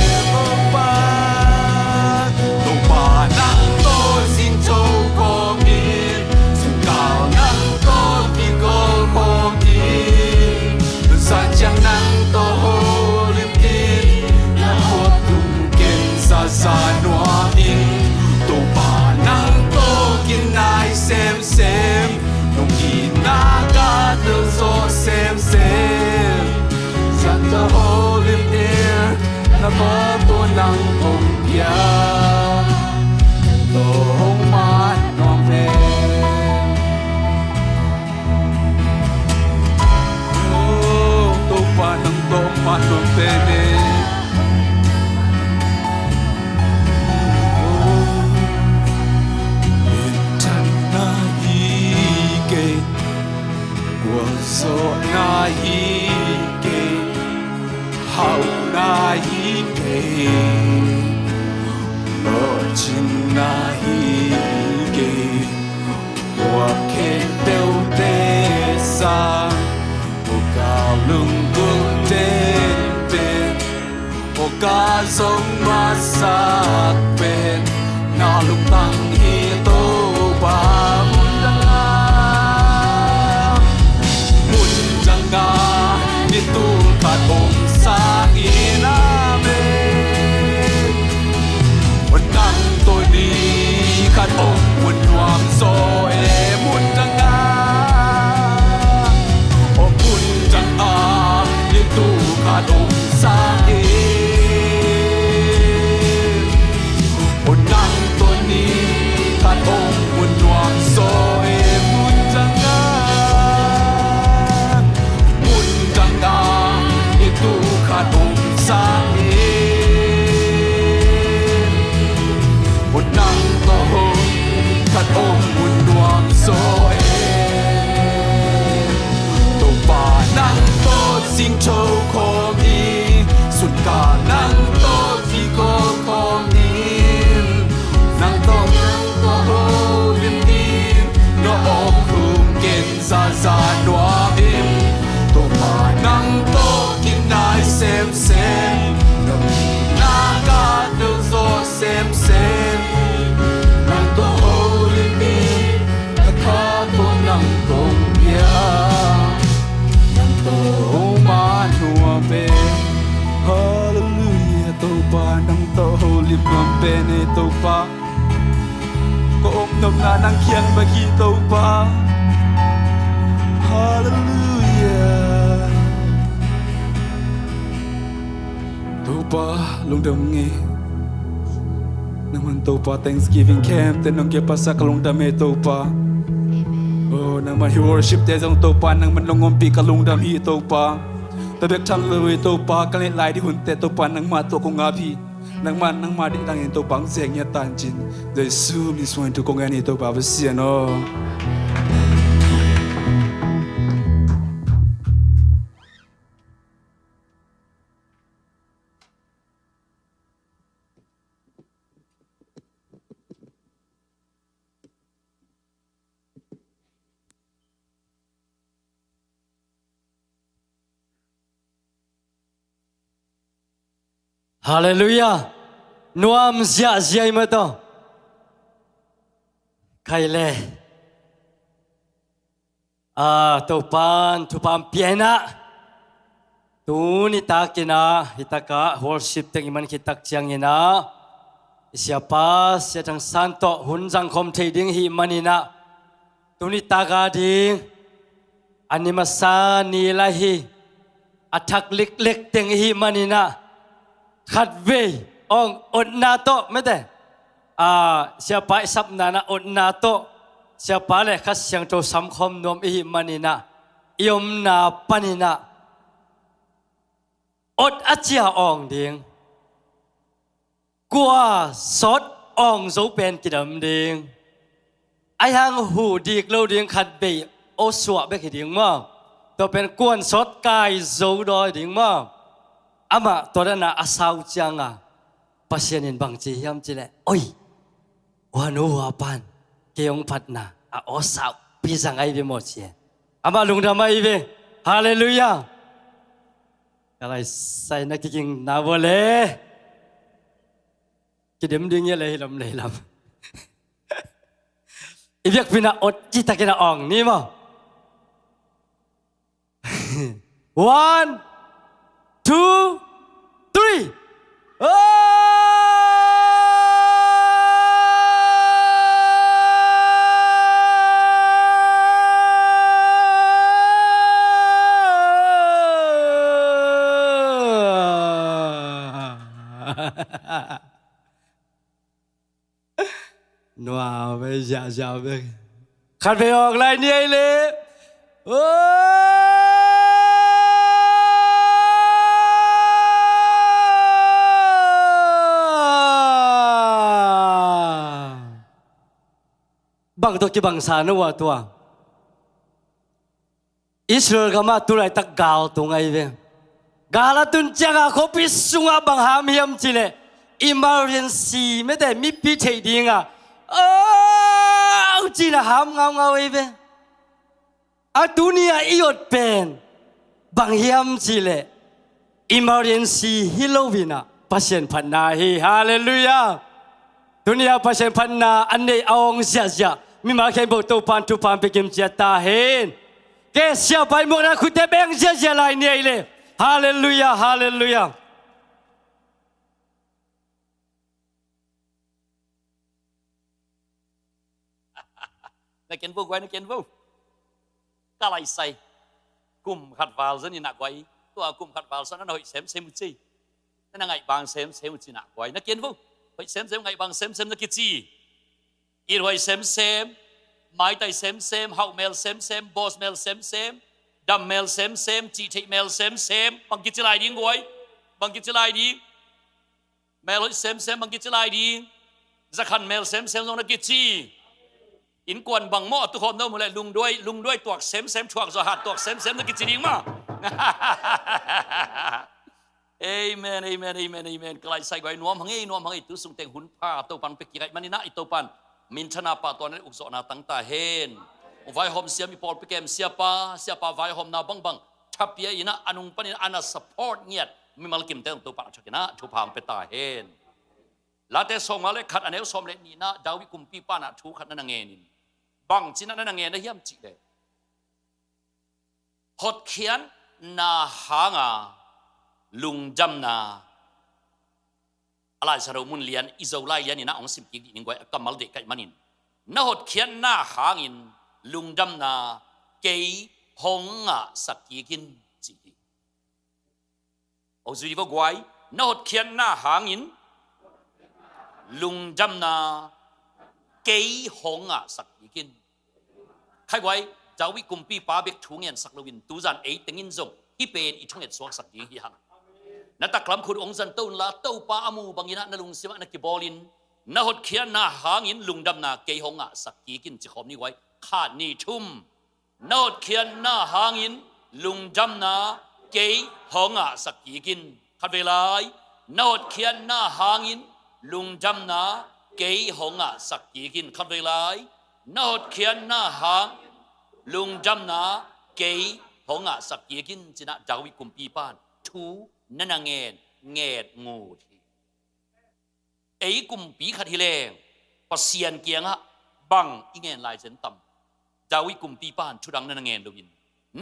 pa to pa nang to sin cho kom in sun kao nang to ki gol kom in san chang nang to ho lim in na ho tum ken sa sa noa in to pa nang to kin nai sem sem nong i na ka tu so sem sem san to ho lim in na ko to nang om ya to hong ma nong pe to pa nang to ma nong pe ne so na hi ke hau na hi ke lo chin na hi ke wa ke teu te กาทรงมาสักเป็นนาลุกตังฮีโตบามุนจังงามุนจังงานิตูขัดองสาอีนาเมวันนั่งตัวดีขัดองมุนวามโซเอมุนจังงาโอมุนจังอานิตูขัดองสาอีวันนั่งตัวนี้ขัดองมุนวามโซเอมุนจังงามุนจังอานิตูขัดองสาอีวันนั่งตัวขัดองมุนวามโซเอตัวป่านั่งโตสิงโชโคมีสุดกานั่งโตที่โกโคมีนั่งโตโฮลิมดีโนโอคุมเกนซาซาโนอาบิมตัวป่านั่งโตกินได้เซมเซมนากาดูโซเซมเซมนั่งโตโฮลิมดีและข้าตัวนั่งตรงเบียนั่งโตมาหัวเปฮาเลลูยาตัวป่านั่งโตโฮลิมนวมเปเนตัวป่าก็อมนมนานั่งเคียงบะคีตัวป่าฮาเลลูยาตัวป่าลงดำเงnaman topa Thanksgiving camp tenong ke pasak kalung dame topa oh naman he worship te jong topa nang man longom pi kalung dam hi topa tabek thang le topa kalit lai di hun te topa nang ma to ko nga pi nang ma di dang en topa ang seng ya tan jin the su mi swan to ko nga ni topa ba sia no Hallelujah. Nuam zia zia ma to. Kai le. To pan tu pan piena. Tu ni ta kina hitaka worship teng iman kitak chiang ina. Siapa siatang santo hunjang kom thei ding hi manina. Tu ni ta ga ding. Animasa ni lahi. Athak lik lik teng hi manina. Khát về ông ổn na to mấy thế siapa isap nana ổn na to siapa le khát siang to sam khom nom ihi manina iom na panina ốt achia ong ding qua sót ong dấu pen kidam ding ai hang hu dik lâu ding khát về ô sủa bé cái ding mà to pen quan sót cài dấu đôi ding mà ama toda na asaw changa pasyanin bang chi hiam chile oi wanu wapan keong patna a osaw pisang ai be mo chie ama lungdam ai be hallelujah kalai sai na kiking na bole kidem ding ye le lam ibyak pina ot kita kina ong ni mo 1 2 3 Wow, bây giờ bây khát về học lại như ấy lệ bằng tôi cái bằng xa nữa à tua Israel kama tu lại tak gal tu ngay về gala tun chaga kopi sunga bằng ham hiam chile emergency mấy thế mi pi chạy đi nga chỉ là ham ngao ngao ấy về dunia iot pen bằng hiam chile emergency Halloween pasien phanna hi hallelujah dunia pasien phanna ane aong sia mi ma khen bo to pan tu pan pe kim sia ta hen ke sia bai mo na khu te beng sia lai nei le hallelujah hallelujah Này kiến vô quay này kiến vô cả lại say cùng khát vào dân như nạ quay tôi cùng khát vào sao nó hội xem một chi nó ngày bằng xem một chi nạ quay nó kiến vô hội xem ngày bằng xem nó cái chi ít hội xem máy tay xem hậu mail xem boss mail xem đầm mail xem chị thị mail xem bằng cái lại đi quay bằng cái lại đi mail hội xem bằng cái lại đi ra khăn mail xem xong nó cái chiอินกวนบังหม้อทุกคนโน้มเลยลุงด้วยตัวเซมชวกจะหัดตัวเซมนักกิจจริงมั้งเอเมนกลายใส่ไว้นวมหังไอ้ตัวสุงเตงหุ่นผ้าตัวปันไปกี่ไก่มันนี่นะไอ้ตัวปันมินชนะป่าตัวนั้นอุกษนาตั้งตาเห็นไว้หอมเสียมีปอลไปเกมเสียป่าไว้หอมนาบังทับเปียอินะอนุปนิอานาสปอร์ตเงียดมีมาลกิมเตงตัวปันชักนะชูพามไปตาเห็นลาเตส่งมาเลยขัดอันนี้ส่งเลยนี่นะดาวิกุมปีป้านะชูขัดนั่นเองบังจีนั่นเองได้ย่ำจีเลยหดเขียนนาหางาลุงจำนาอะไรสารมุนเลียนอิโซไลเลียนนี่นะองสิบกินิงไว้กำมัลเด็กไก่มันนินนาหดเขียนนาหางินลุงจำนาเกยหงาสักกิกินจีโอ้สุดที่ว่าไว้นาหดเขียนนาหางินลุงจำนาเกยหงาสักกินใครไว้เจ้าวิกุมปีป้าเบกชูเงินสักลวินตูจันเอติงินจงฮิเป็นอีช่องเอ็ดสวงสักยิงฮิฮังนัตตะคลำคุณองค์จันตูนละเต้าป้าอามูบางยินะนลุงสิมะนักกิบอลินนหดเขียนนาหางินลุงดำนาเกยหงาสักกินจิขอมนี้ไว้ขาดนี่ชุ่มนหดเขียนนาหางินลุงดำนาเกยหงาสักกินขัดเวลานหดเขียนนาหางินลุงดำนาเกยหงาสักกินขัดเวลานหดเขียนนาหางลุงจำนาเกยหงาสักกินจินะจาวิกุมปีป้านทูนั่นเงดงูทีไอ้กุมปีขัดฮิเลงปะเซียนเกียงะบังอีเงินลายเส้นต่ำจาวิกุมปีป้านชุดังนั่นเงินดูวิน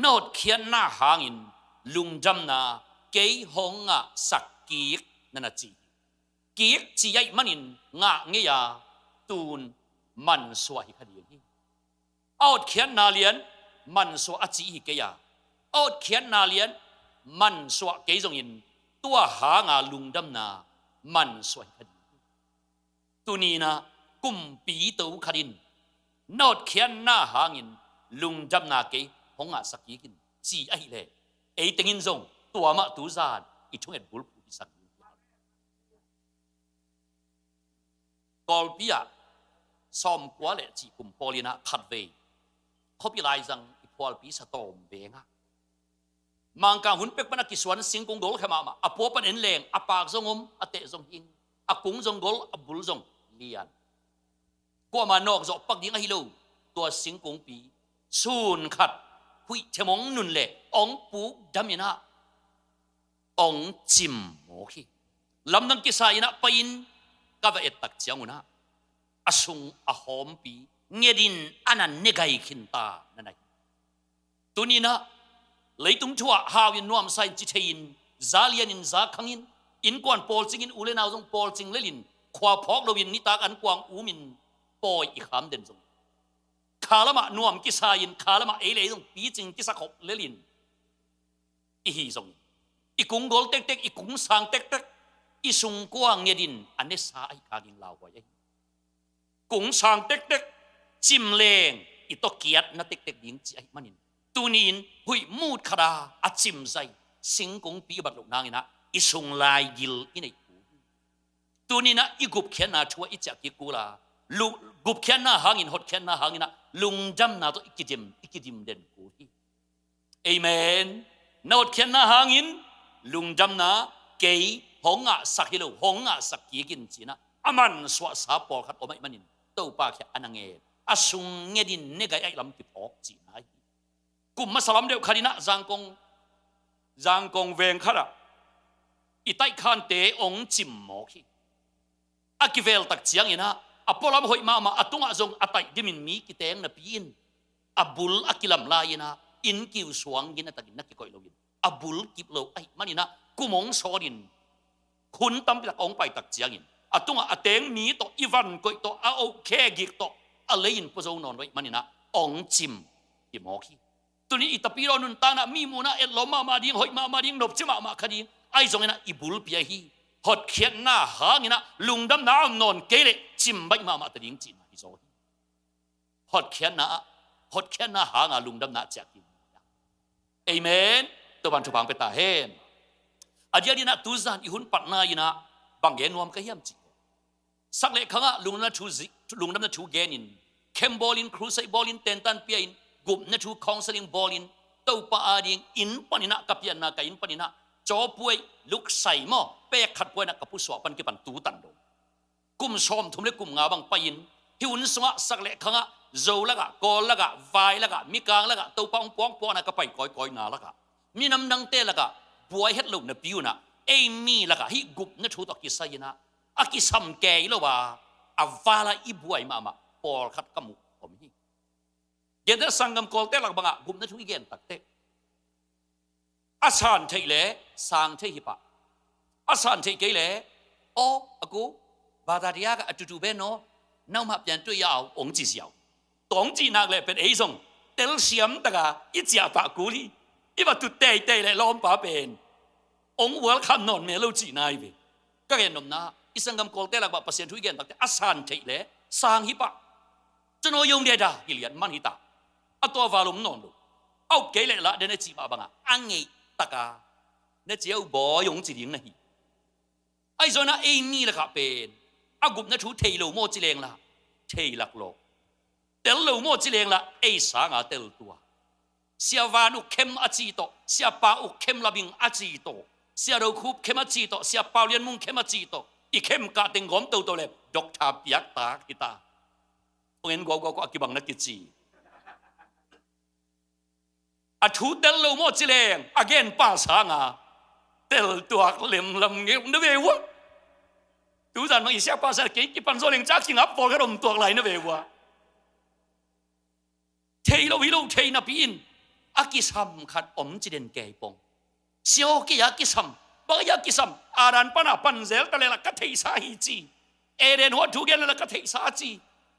นหดเขียนนาหางินลุงจำนาเกยหงาสักกินั่นจีกิจีใหญ่มันินงะเงียตูนมันสวยขดีนี้เอาเขียนนาเลียนมันสวยอจีฮิกยาเอาเขียนนาเลียนมันสวยเกยจงยินตัวหางาลุงดำนามันสวยขดีตัวนี้นะกุมปีตูขดินนอดเขียนหน้าหางินลุงดำนาเกยหงอาสักยิกินจีไอเล่ไอติงินจงตัวมะตูซานอีช่วงเอ็ดบุลผูดิสักกอลปีอะซ้อมกว่าเลยจีกุมพอลีนะขัดเวเขาพิไลจังอีพอลปีสะตอมเวงะมังกรหุ่นเป็กปนักกิสวนสิงกงโกลเข้ามาอปัวปันเอ็นแรงอปากจงอมอเตะจงหิงอกุ้งจงโกลอบุลจงเลียนกว่ามานอกจอกปักยิงฮิโลตัวสิงกงปีสูนขัดหุยเทมงนุนเล่องปูดำยนะองจิมโมขีลำนังกิสายนะไปอินกบเอตักเจียงนะอสุงอหอมปีเงียดินอันนั้นเนกายขินตานั่นไงตัวนี้นะเลยตุ้มชัวฮาวินนวมไซจิเทียนซาเลียนินซาคังอินอินกวนปอลจิงอินอุเลนาวจงปอลจิงเลลินขวาพอกโลวินนิตากันกวางอูมินปอยอีกคำเด่นจงขาละมะนวมกิสายินขาละมะเอเลจงปีจิงกิสาขบเลลินอีฮีจงอีกุงโกลเต็กเต็กอีกุงสางเต็กเต็กอีสุงกวางเงียดินอันนี้สาไอคากินลาวไว้กุงสางเต็กเต็กจิมเลงอีตอเกียดนัดเต็กเต็กยิงจีไอมันนินตูนีนหุยมูดคาราอาจิมใจสิงกงปีบัดลูกนางนะอีสุงลายยิลอินไอตูนีนะอีกุบเขียนนาชัวอีจากกิกูลาลุกุบเขียนนาหางินหดเขียนนาหางินนะลุงจำนาตัวอีกจิมเด่นกูที่เอเมนนาหดเขียนนาหางินลุงจำนาเกยหงะสักฮิโลหงะสักกีกินจีนะอามันสวะสาปอขัดอไม่มันนินเต้าปากแค่อันนังเออาสุงเงดินเนกไอลำติพอกจีนะกุมมาสลัมเดียวคดีนะจางกงเวงขะละ อีไตคันเตองจิมหมอขี้อากิเวลตักเจียงอินะอพอลามหอยมาอตุงอาจงอไตดิมินมีกิเตงนะปีนอบุลอากิลัมลายนะอินกิวสวงกินนะตักินนักกิโกยโลกินอบุลกิบโลไอมันนี่นะกุมงโซดินคุณตั้มไปตักองไปตักเจียงอินอตุงอาเตงมีโตอีวันกอยโตอาโอเคกิกโตอาเลยินพโซนอนไว้มันนี่นะองจิมกิหมอขี้ตัวนี้อิตาปีรอนุนตานะมีมูนะเอ็ดลมมาดิ้งหอยมาดิ้งนบจิมาคดีไอจงนะอิบุลเปียฮีหดเขียนหน้าหางนะลุงดำน้ำนอนเกลจิมใบมาตะดิ้งจินอิโซหดเขียนหน้าหางลุงดำน้ำจากกินเอเมนตัวบันทุบังไปตาเฮนอาเดียนี่นะตุซานอิหุนปัตนาอินะบางเย็นวมก็เยี่ยมจิสักเล็กข้างลุงดำน้ำชูเกนินเคมบอลินครูไซบอลินเตนตันเปียอินกุบนะชูคองสลิงบอลินเต้าปาอาดิงอินปนินะกับเปียนนากับอินปนินะจอป่วยลุกใส่หม้อเป๊กขัดป่วยนักกับผู้สอบปันกิปันตูตันโดกุมชอมทุ่มเล็กกุมงาบังไปยินหิวนสงะสักเล็กข้างโจละกะกอละกะไฟละกะมีกลางละกะเต้าปองปองปอนักกับไปก้อยนาละกะมีน้ำดังเตละกะป่วยเฮ็ดลุกนะปิวนะเอมีละกะฮิกุบนะชูตอกิไซนะอากิซัมเกยละว่าอาวาละอีบวยมาปอขัดกมุผมฮิเดี๋ยวสังกมกอลเตละบังกุบนะชูอีเกนตักเตอาสานเทเลสังเทหิปะอาสานเทเกเลโออากูบาดาริยากะจุเบโนน้ำมาเปลี่ยนตัวยาวองจีเสียวตองจีนักเลยเป็นไอ้ทรงเตลเสียมตะกะอีเจียปากกูลีอีว่าตุเตยเลยล้อมป่าเป็นองวัวคำนอนเมลูจีนายเวก็เห็นนมนะอีสังกมกอลเตละบักเปอร์เซ็นต์ทุกอย่างตักเตอาสานเทเลสังหิปะจนโอยงเดียดากิเลียนมันหิตาอัตัววาลุมนอนดูเอาเกเลละเดนจีบาบังอ่ะอังเงตะกาเนี่ยเจ้าบ่อยงจีเลียงนะฮีไอ้ส่วนนั้นเอมี่ละครับเป็นอากุบนั่นชูเทโลโมจิเลงละเทลักโลเตลโลโมจิเลงละไอ้สางาเตลตัวเสียวานุเข้มอาจีโตเสียปาอุเข้มลาบิงอาจีโตเสียเราคูบเข้มอาจีโตเสียปาเลียนมุงเข้มอาจีโตอีเข้มกาเต็งหอมโตโตเลยดอกทาปียกตาคิตาเงินก็อากิบังนักกิจีอาชูเตลโลโมจิเลงอาเกนป้าสางาเตลตัวเล็มลำเงี้ยนึกเวะดูสันมันอีเสียป้าสางกิปันโซเลงจากกิงอับฟอลกระดมตัวไหลนึกเวะเทโลวิโลเทนับอินอากิซัมขัดอมจิเดนเกยปงเสียวกิยากิซัมบางยากิซัมอารันปนาปันเซลตะเลละกัทเทสาฮิจีเอเรนหัวทุเกนละกัทเทสาจี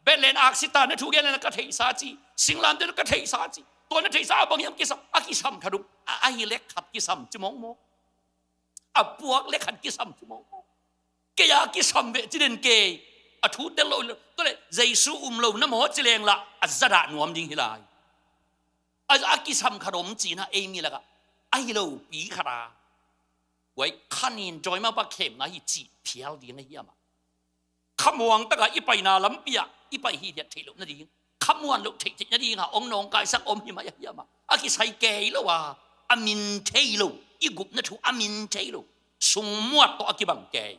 เบลเลนอักซิตานะทุเกนละกัทเทสาจีสิงลันเดละกัทเทสาจีตัวนั้นเทสาบางยามกิซัมอากิซัมขัดุอาฮิเล็กขัดกิซัมจิมองโมอาพวกเล็กขัดกิซัมจิมองโมเกยากิซัมเวจิเดนเกยอาทูเดลโลตัวเลยเจซูโลน้ำหมอจิเลงละอัจฉริยะนวมดิงฮิลายอากิซัมขนมจีนะเอมีละกะไอโลปีขราไว้ขันินจอยมาปะเข็มนะฮิจีเพียวดีนะเฮียมาขมวงตะกะอีไปนาลำเปียอีไปฮีเดียเทลุนะดีขมวนลุเทตินะดีฮะองนองกายสักอมหิมะเฮียมาอากิไซเกยละว่าอามินเทลุอีกุบนะทูอามินเทลุสุงมวดต่ออากิบังเกย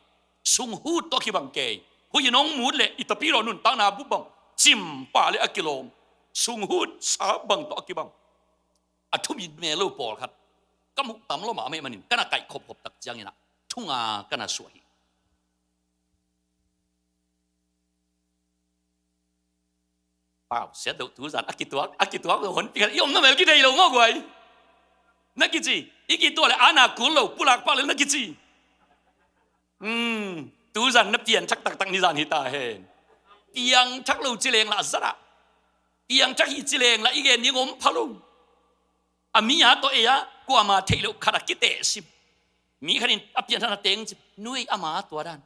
สุงฮูดต่ออากิบังเกยผู้ยิน้องมูดเลยอิตาปีรอนุนตั้งนาบุบังจิมป่าเลยอากิโลมสุงฮูดสาบังต่ออากิบังอาทุบินเมลูปอลครับก็มุกตำล้อหมาไม่มันนินก็น่าไก่ขบตักจังนะทุ่งอาก็น่าสวยเปล่าเสียดถูสันอากิตัวก็หนปีกันยอมนั่นแหละกี่เดียวงอกไว้นักกิจีอีกี่ตัวเลยอาณากุลเราปุรักปาเลยนักกิจีตูสันนับเตียนชักตักนิสันหิตาเห็นเตียงชักเราจิเลงละสัระเตียงชักหิจิเลงละอีเกนนิงมพะลุอามียาตัวเอยะกูอามาเทลุขนาดกิเตสิมีขนินอภิญญาเตงนุ้ยอามาตัวด้าน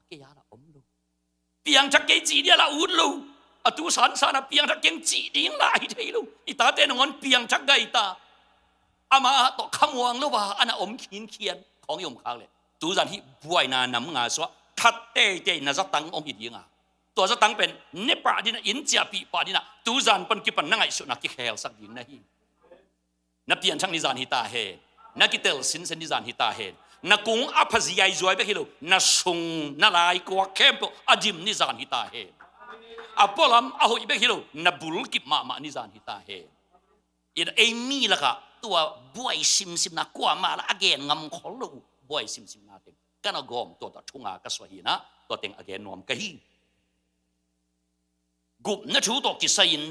เกียร์ละอมลูเตียงชักเกจีเดียละอุดลูอตุสันสานเปียงชักเกงจีดิ้งละไอเทลุอิตาเตนงอนเปียงชักไกตาอามาต่อขมวงลูว่าอันน่ะอมขีนเขียนของยมข้างเลยตูสันที่บวยนานำงาสวะทัดเตเจน่ะจะตั้งองค์ดีงาตัวจะตั้งเป็นเนปาดินะอินเจียปีปาดินะตูสันเป็นกิปันนั่งไอสุนักกิเฮลสักดินนะฮีนับเปลี่ยนช่างนิจานหิตาเฮนักกิเตลสินเซนิจานหิตาเฮนักกุงอภัสยายจอยไปฮิโลนักซุงนักลายกว่าเข้มโตอจิมนิจานหิตาเฮอพอลำอหอยไปฮิโลนับบุลกิบมานิจานหิตาเฮอินเอมี่ละค่ะตัวบวยซิมนักกว่ามาละอเกนงำขอลูบ บ่อยซิมนาเต็งกันเอากอมตัวทุ่งากระสวยนะตัวเต็งอเกนนวมกะฮีกุบนัชูตัวกิสัยน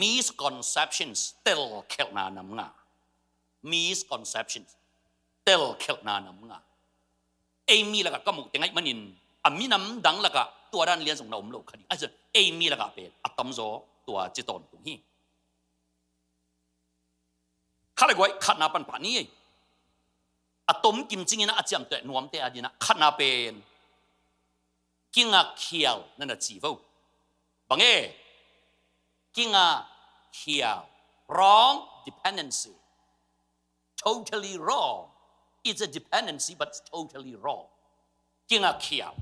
misconceptions เตลเคลนานำงา misconceptions เตลเคลนานำงาเอมีละก็มุกเต็งไอ้มันนินอามีน้ำดังละก็ตัวด้านเลี้ยงส่งเราอมโลกคดีไอ้ส่วนเอมีละก็เป็นอัตมโซตัวจิตตนตรงนี้ข้าเลยว่าขัดนาปันป่านี้อะตอมกิมจริงนะอาจารย์แต่นวมแต่อดีนะขัดนาเป็นกิงาเขียวนั่นน่ะจีบบังกิงาเขียว wrong dependency totally wrong it's a dependency but it's totally wrong กิงาเขียว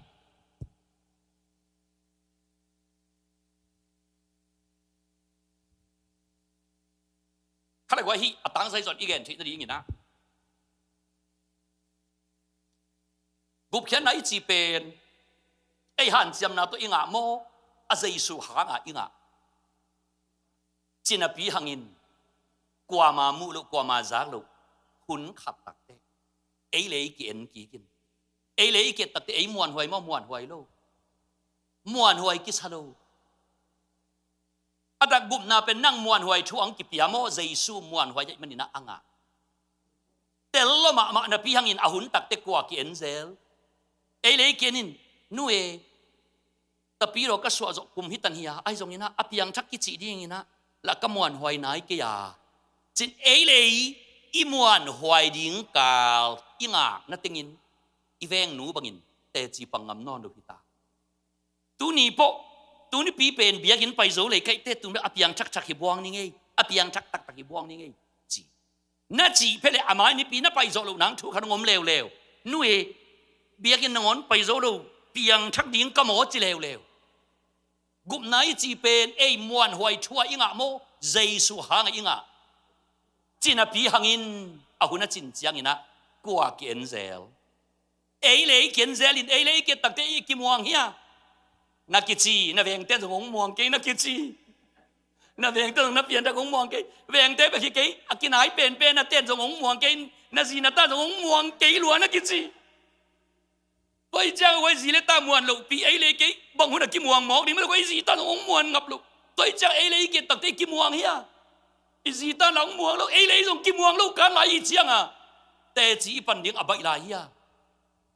ข้าเลยว่าฮีอัตังใส่ส่วนอีกอย่างที่จะดีอย่างนี้นะกุบเขียนไหนจีเป็นไอ้หันจำนาตัวอิงะโมอาศัยสุหางะอิงะจินปีหังอินกว่ามามุลุกว่ามาจากลุหุนขับตักเตไอ้เลยกินกี่กินไอ้เลยกินตักเตไอ้มวนหวยมวนหวยโลมวนหวยกิสโลอาดักกุบนาเป็นนั่งมวนหวยช่วงกิปิยาโมใจสู้มวนหวยมันนี่นะอ่างะแต่ละมานาปีหังอินอาหุนตักเตกว่ากินเซลไอ้เลยกินนู่เอแต่ปีเราก็สวดกุมหิตันเฮียไอ้ตรงนี้นะอภิยังชักกิจิดีอย่างนี้นะแล้วก็มวนหวยไหนกี่ยาจิตไอ้เลยอีมวนหวยดิ้งกาลอีงานั่นติงินอีเวงหนูบังินแต่จีปังงำนอนดูพิตาตูนี่โปตูนี่ปีเป็นเบียกินไปโซเลยใครเตะตูนี่อภิยังชักหิบวงนี่ไงอภิยังชักตักหิบวงนี่ไงจีน่าจีเพลอามานี่ปีน่าไปโซลูนังทุกขนมเลวนู่เอเบียกินนอนไปโซลูเปียงชักดิ้งก็หมอจีเลวกุมไหนจีเป็นไอ้มวนหวยชั่วอิงะโมใจสุหางอิงะจีน่ะปีหังอินอาหุนจินจียงอินะกว่าเกียนเซลไอ้เลยเกียนเซลินไอ้เลยเกียนตักเตอีกิมวงเฮียนักกิจีน่ะเวงเต้นสงงมวงเกนักกิจีน่ะเวงเต้นน่ะเปลี่ยนตะงงมวงเกเวงเต้ไปขี้เกอากินหายเป็นน่ะเต้นสงงมวงเกน่ะสีน่ะตาสงงมวงเกหลวนักกิจีไว้เจ้าไว้สีเลตามวนลูกปีไอ้เลยกี่บังหุ่นกิมวงหมอกนี่ไม่ไว้สีตาหงมวนงับลูกตัวเจ้าไอ้เลยกี่ตักเตกิมวงเฮียอีสีตาหลังมวงลูกไอ้เลยส่งกิมวงลูกกันไหลเชียงอ่ะแต่จีปันดิ้งอบัยไหลอ่ะ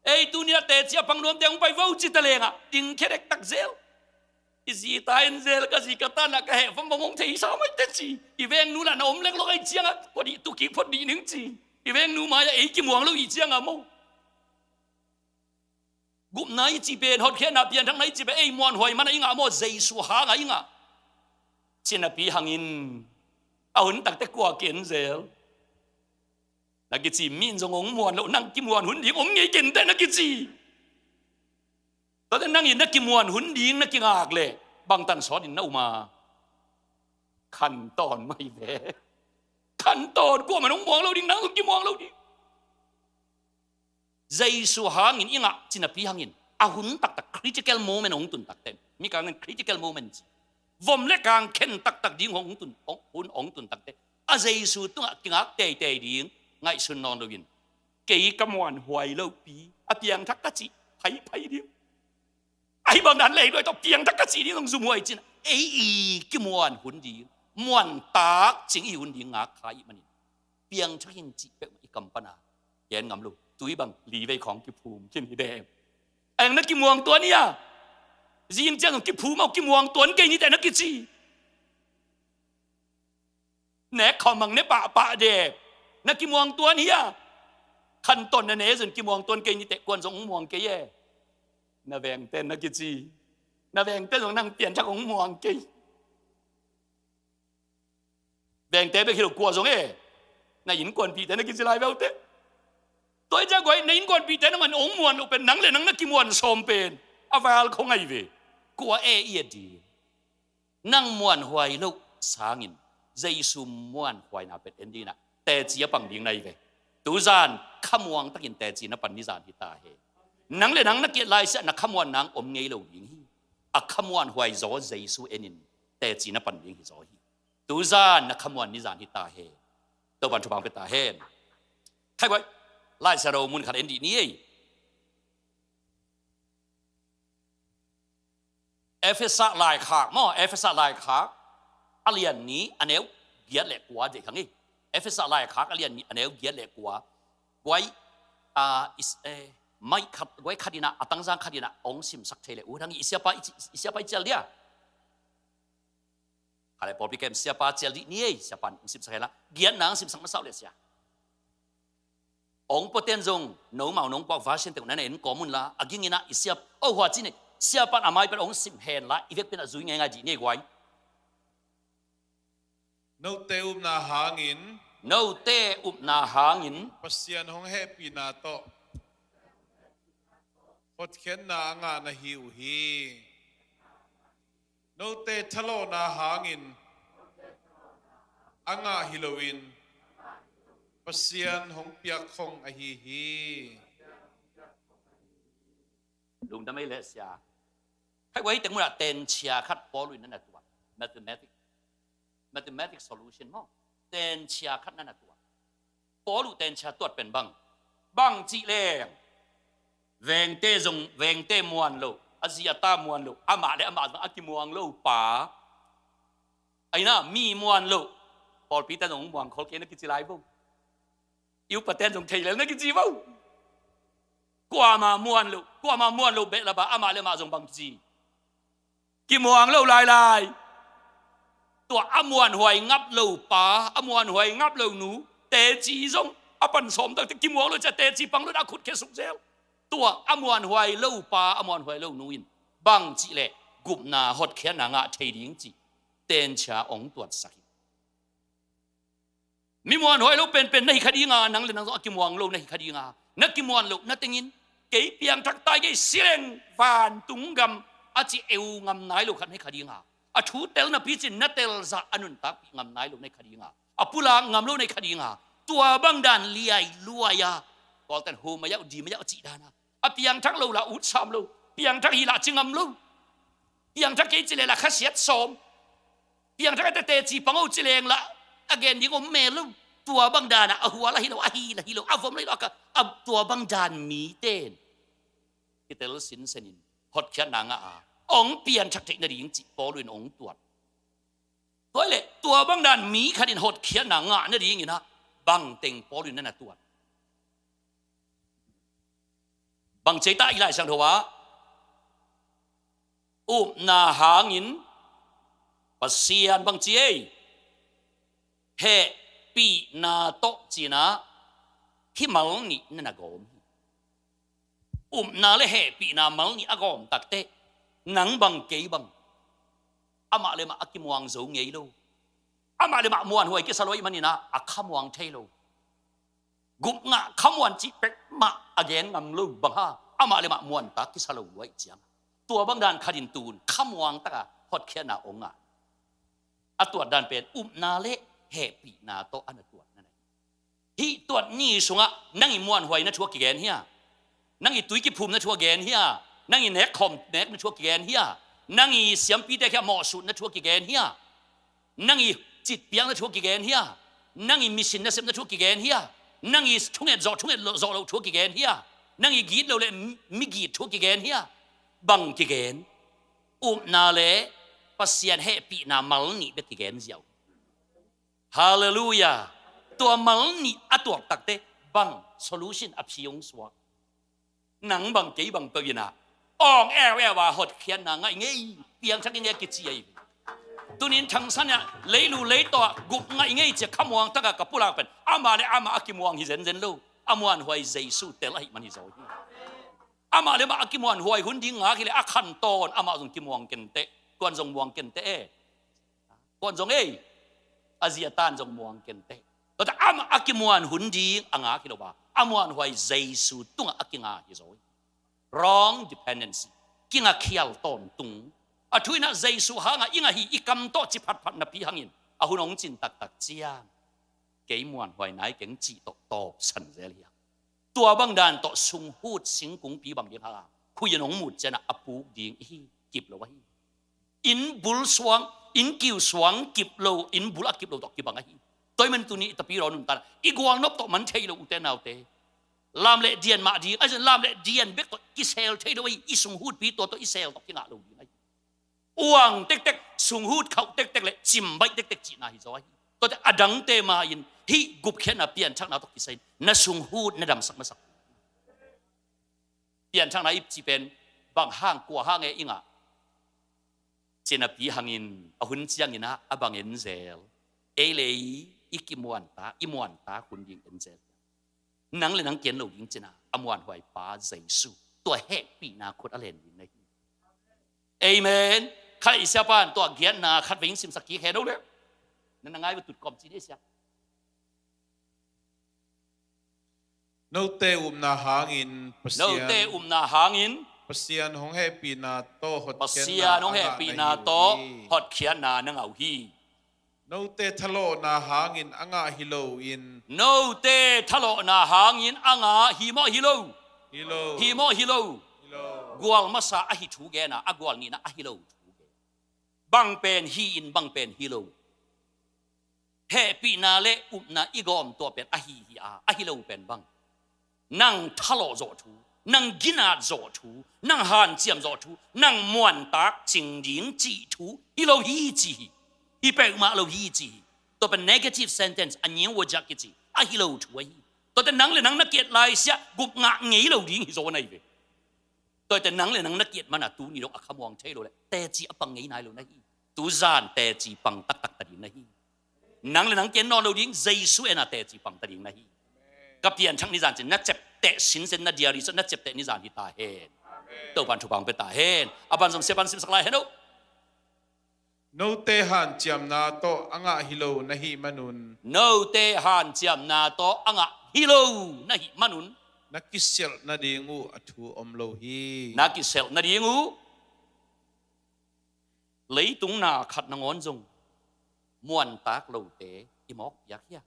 ไอ้ตัวเนี้ยแต่จีปังรวมเดียงไปว้าวจิตเลงอ่ะดิ้งแค่เด็กตักเซลอีสีตาเอ็นเซลก็สีกระตันละก็แห่ฟังบังงเทียสาวไม่เต็มจีอีเวงนู้นละน้องเล็กลูกไอ้เชียงอ่ะพอดีตุกี้พอดีหนึ่งจีอีเวงนู้นมาไอ้กิมวงลูกอีเชียงอ่ะโมกุมไหนจีเป็นหดเขียนนับเพียนทั้งไหนจีเป็นไอ้มวนหวยมันไอ้งาโมใจสุหางไอ้งาเช่นปีหังอินเอาหุ่นตักแต่กว่าเกินเซลนักกิจีมีนจงงมวนแล้วนั่งกิมวนหุ่นดิ้งอมไงกินแต่นักกิจีตอนนั้นนั่งอินนักกิมวนหุ่นดิ้งนักกิงากเลยบางตันสอนอินน่ามาขั้นตอนไม่แพ้ขั้นตอนกว่ามันงมองเราดิ้งนั่งกิมองเราดิ้งใจสุหางอินอิงะจินปีหังอินอาหุนตัก critical moment ของตุนตักเต็มมีการนั้น critical moment วมเล็กกางเข็นตักดิ้งของตุนของตุนตักเต็มอาใจสุตุงกิงะเตยดิ้งไงสุนนอนเราอินเกี่ยกมวนหวยเราปีอาเปียงทักกะจิไผ่เดียวไอ้บางนั้นเลยด้วยต้องเปียงทักกะจินี่ต้องซุ่มหวยจินไอ้อีกิมวนหุ่นดีมวนตากจิงอีหุ่นดีงาขายมันเปียงชักยิงจิเป็นอีกำปนาเย็นงำลูกตุยบังหลีไปของกิภูมิกินแดงไอ้นักกิมวงตัวนี้จีนเจ้าของกิภูมิเอากิมวงตัวนี้นี่แต่นักกิจีแหนขอมังเนปะเดบนักกิมวงตัวนี้ขันต้นนั่นเองส่วนกิมวงตัวนี้นี่แต่กวนสงมวงเกยน่าแวงเต้นนักกิจีน่าแวงเต้นของนั่งเปลี่ยนจากของมวงเกยแวงเต้ไปคิดว่ากลัวสงน่าหินกวนปีแต่นักกิจีลายแววเต้ตัวเจ้าก๋วยในก่อนปีแต่นั้นมันองมวนเป็นหนังเลยหนังนักกิมวนสมเป็นอาวาลของไอเวกลัวเอียดีนั่งมวนหวยลูกสางินใจซุมมวนหวยน่าเป็นเอ็นดีนะแต่จีปังดิ้งในเวตูจานขมวงตะกินแต่จีน่ะปันนิจานที่ตาเฮหนังเลยหนังนักเกียรติลายเสนักขมวนหนังอมเงยเหลวดิ้งฮีอักขมวนหวยโจใจซูเอ็นินแต่จีน่ะปันดิ้งฮีโจฮีตูจานนักขมวนนิจานที่ตาเฮตัวบันทุบังเป็นตาเฮใครไว้ ไล่สระมุนขัดเอ็นดีนี้เอฟเฟซัสไล่ขากมั่วเอฟเฟซัสไล่ขากอเลียนนี้อันเนี้ยเกียร์เหล็กกว่าเด็กครั้งนี้เอฟเฟซัสไล่ขากอเลียนนี้อันเนี้ยเกียร์เหล็กกว่าไว้ไม่ขัดไว้ขัดนะตั้งใจขัดนะองค์สิมสักเทเลอูทั้งนี้siapa ijal dia kalau problem siapa ijal ni siapa sim sakit lah gian nang sim sak masalah sia ông poten zong nấu màu nấu bọc vá trên tầng này nên có mun la agin ina siapa oh hoa chi này siapa amai per ông sim hen la ivek pen azui ngai ji ni guai nâu te na hangin nâu te na hangin pasian hong happy na to hot khen na nga na hiu hi nâu te thalo na hangin anga Halloween pasian hong piak hong a hi hi lùng đam mê lệ xia hay quay tiếng là tên chia khát bó lùiนั่นแหละตัว mathematics solution มั้งtên chia khátนั่นแหละตัวบอลลูtên chia ตัวเป็นบังจีเล่เวงเตจงเวงเตมวนโลอาเซียตามวนโลอามาเดอามาอากิมวงโลป่าไอ้น่ะมีมวนโลพอปีแต่จงมวงเขาเกี่ยนกิจไลบุอิวประเทศจงเทเลยนักกิจบุกว่ามามวนโลกว่ามามวนโลเบะละบาอามาเลมาจงบังจีกิมวงโลลายตัวอมวนหวยงับโลป่าอมวนหวยงับโลหนูเตจีจงอปันสมตั้งแต่กิมวงโลจะเตจีปังโลอาขุดแค่สุกเซลตัวอมวนหวยเล่าป่าอมวนหวยเล่านูอินบังจีเล่กุบนาฮดแค่นางะเทดิงจีเตนชาองตัวสักมีมวนหวยเล่าเป็นในคดีงานังเลยนังต้องกิมวงเล่าในคดีงานักกิมวงเล่านักติงินเกี่ยเปียงทักตายเกี่ยเสียงฟานตุงกำอาจีเอวงำนายเล่าขันในคดีงาอาชูเตลนับพิจินนัเตลซาอนุนตักงำนายเล่าในคดีงาอาปุลางำเล่าในคดีงาตัวบังดันเลียลัวยาก็แต่โฮมายาดีมายาจีดานะเปียงทักเราละอุดซ้ำเราเปียงทักฮีละจึงงำเราเปียงทักเกจิเลละขัดเสียดสมเปียงทักเตจีปังอุจิเลงละอเกนยิงอมเมลุตัวบังดานะหัวละฮิโลอะฮีละฮิโลอะฟอมเลยละก็ตัวบังดานมีเต้นกิเตลสินเซนินฮอดแค่นางอาองเปียงทักเทคนาดียิงจิปอลุนองตัวตัวเลยตัวบังดานมีขัดินฮอดแค่นางอาเนี่ยดีอย่างนี้นะบังเต็งปอลุนนั่นน่ะตัวบังเจตาอีไลสังทว่านาหางินปัสเซียนบังเจเฮปีนาโตจีนะที่มัลนี่นั่นนะกอมนาเลเฮปีนามัลนี่อากอมตักเตนังบังเกบังอามาเลมาอากิมวังโจงเงยโลอามาเลมามวนหวยกิสลอยมันนี่นะอาขมวังเทโลกุมงะขมวันจิเป็กมาอเกนงำลูบังฮาอามาเลมามวนตักกิสลอยไว้เจียงตัวบังดานคดินตูนขมวังตะกะฮอดแค่นาองะอตัวดานเป็นนาเลเฮปีนาโตอันตัวนั่นเองที่ตัวนี้สงะนั่งอีมวนหวยนะชัวกิเกนเฮียนั่งอีตุยกิภูมินะชัวเกนเฮียนั่งอีเน็กคอมเน็กนะชัวกิเกนเฮียนั่งอีเสียมปีเตแค่หมอสุดนะชัวกิเกนเฮียนั่งอีจิตเปียงนะชัวกิเกนเฮียนั่งอีมิสินนะเซมนะชัวกิเกนเฮียนั่งอีทุ่งเอ็ดจอทุ่งเอ็ดจอเราชัวกิเกนเฮียนั่งอีกีดเราเลยมิกีดชัวกิเกนเฮียบังกิเกนนาเลปัสเซียนเฮปีนามัลนี่เบกิเกนเจียวฮาเลลูยาตัวมัลนี่อัตัวตักเตบังโซลูชันอัพชิยงสวะหนังบังเกยบังตัวยินะอ่องแอวว่าหดเขียนหนังไงเงี้ยเปียงชักเงี้ยกิจยัยตัวนี้ทั้งสันเนี่ยเลยรู้เลยตัวกุบไงเงี้ยจะขมวงตะกะกับผู้ลาเป็นอามาเลยอามาอักิมวงฮิเซนเซนลูอามวนหวยเจสุเตลให้มันฮิโซอามาเลยมาอักิมวงหวยหุ่นดิ้งหาคิเลยอักขันตอนอามาส่งกิมวงเกนเตกวนส่งวงเกนเตกวนส่งอาเซียตันจงมวงเกนเตแต่อามอักิมวนหุ่นดีอ่างคิดว่าอามวนหวยเจสุตุงอักิงาฮิโซ wrong dependency กิงาเขียลตอนตุงอาทุยนะเจสุหางอิงาฮีอิกัมโตจิพัดพัดนับพิหังอินอาหุนองจินตักตักเจียงเกี่ยมวนหวยไหนเก่งจีโตโตสันเจริญตัวบังดานโตสุงหูดสิงกุงปีบังเดียงฮาคุยนองมุดเจนะอปูดิงฮีกิบละวะฮีอินบุลสวงอินกิวสวงกิบโลอินบุลกิบโลตอกกิบังฮีตัวมันตัวนี้ตะปีรอนุนตาอีกวางนบตอกมันเทโลอุเตนเอาเต ลามเละเดียนมาดีไอ้ฉันลามเละเดียนเบกตัวอิสราเอลเทด้วยอิสุงฮูดปีตัวอิสราเอลตกที่งาลูดีไงอ้วงเต็กๆสุงฮูดเขาเต็กๆเลยจิมใบเต็กๆจีน่าฮิจอยตัวอดังเตมาอินที่กุบเขียนเปลี่ยนช่างนาตกที่ใส่น่าสุงฮูดน่าดำสักมาสักเปลี่ยนช่างนาอิบจีเป็นบางห้างกว่าห้างเองอ่ะเจนปีหางอินเอาหุ่นเจียงอินะอบางเอ็นเซลเอเลยอีกิมวนตาคุณยิงเอ็นเซลนังเลยนังเกียนเรายิงจีน่าอมวนหวยป้าใจสู้ตัวแหกปีนาคนอะไรนี่ในเอเมนใครเสียบ้านตัวเกียนนาขัดวิ่งสิมสกีแค่นู้นเลยนั่นง่ายว่าตุดกอมจีนี่เสีย no te na hangin เราเตะนาหางอิน pasian hong happy na to hot ปัสยาน้องแฮปีนาโตฮอดเขียนนานังเอาฮี no te thalo na hangin anga hilo in โนเตทะโลนาหางอินอ่างาฮีโมฮิโล hilo กวลมาซาอหิทูเกนะอกวลนี่นะอหิโลทูเกบังเป็นฮีอินบังเป็นฮิโลเฮปีนาเลนาอีกอมตัวเป็นอหิฮีอาอหิโลเป็นบังนั่งทะโลโจทูนั่งกินาโจทูนั่งหันเจียมโจทูนั่งมวนตักจิงยิงจีทูฮิโลฮีจีฮีเปกมาโลฮีจีตัวเป็น negative sentence อันนี้ว่าจักจีอหิโลทูไอตัวแต่นั่งเลยนั่งนักเกียรติลายเสียกุบงะงี้โลดิ้งฮิโซนไอเวตัวแต่นั่งเลยนั่งนักเกียรติมันอะตูนี่เราอักขมวงเทโลเลยแต่จีอปังงี้นายโลนะฮีตูจานแต่จีปังตักตัดินะฮีนั่งเลยนั่งเกียรตินอนโลดิ้งใจสู้เอ็นะแต่จีปังตัดินะฮีกับเปลี่ยนช่างนิจานจะนักเจ็บแต่สินเซนนัดเดียริสนักเจ็บแต่นิจานที่ตาเห็นตัวบันทุบังเป็นตาเห็นอบันสมเสบันสิมสักลายเห็นดู no te han chiam na to anga hilo na hi manun โนเตหันเจียมนาโตอ่างะฮิโลนะฮิมานุน nakisel na dingu athu omlo hi นากิเซลนาดีงูlấy tung na khát na ngon dùng muôn tác lâu tế i móc yak ya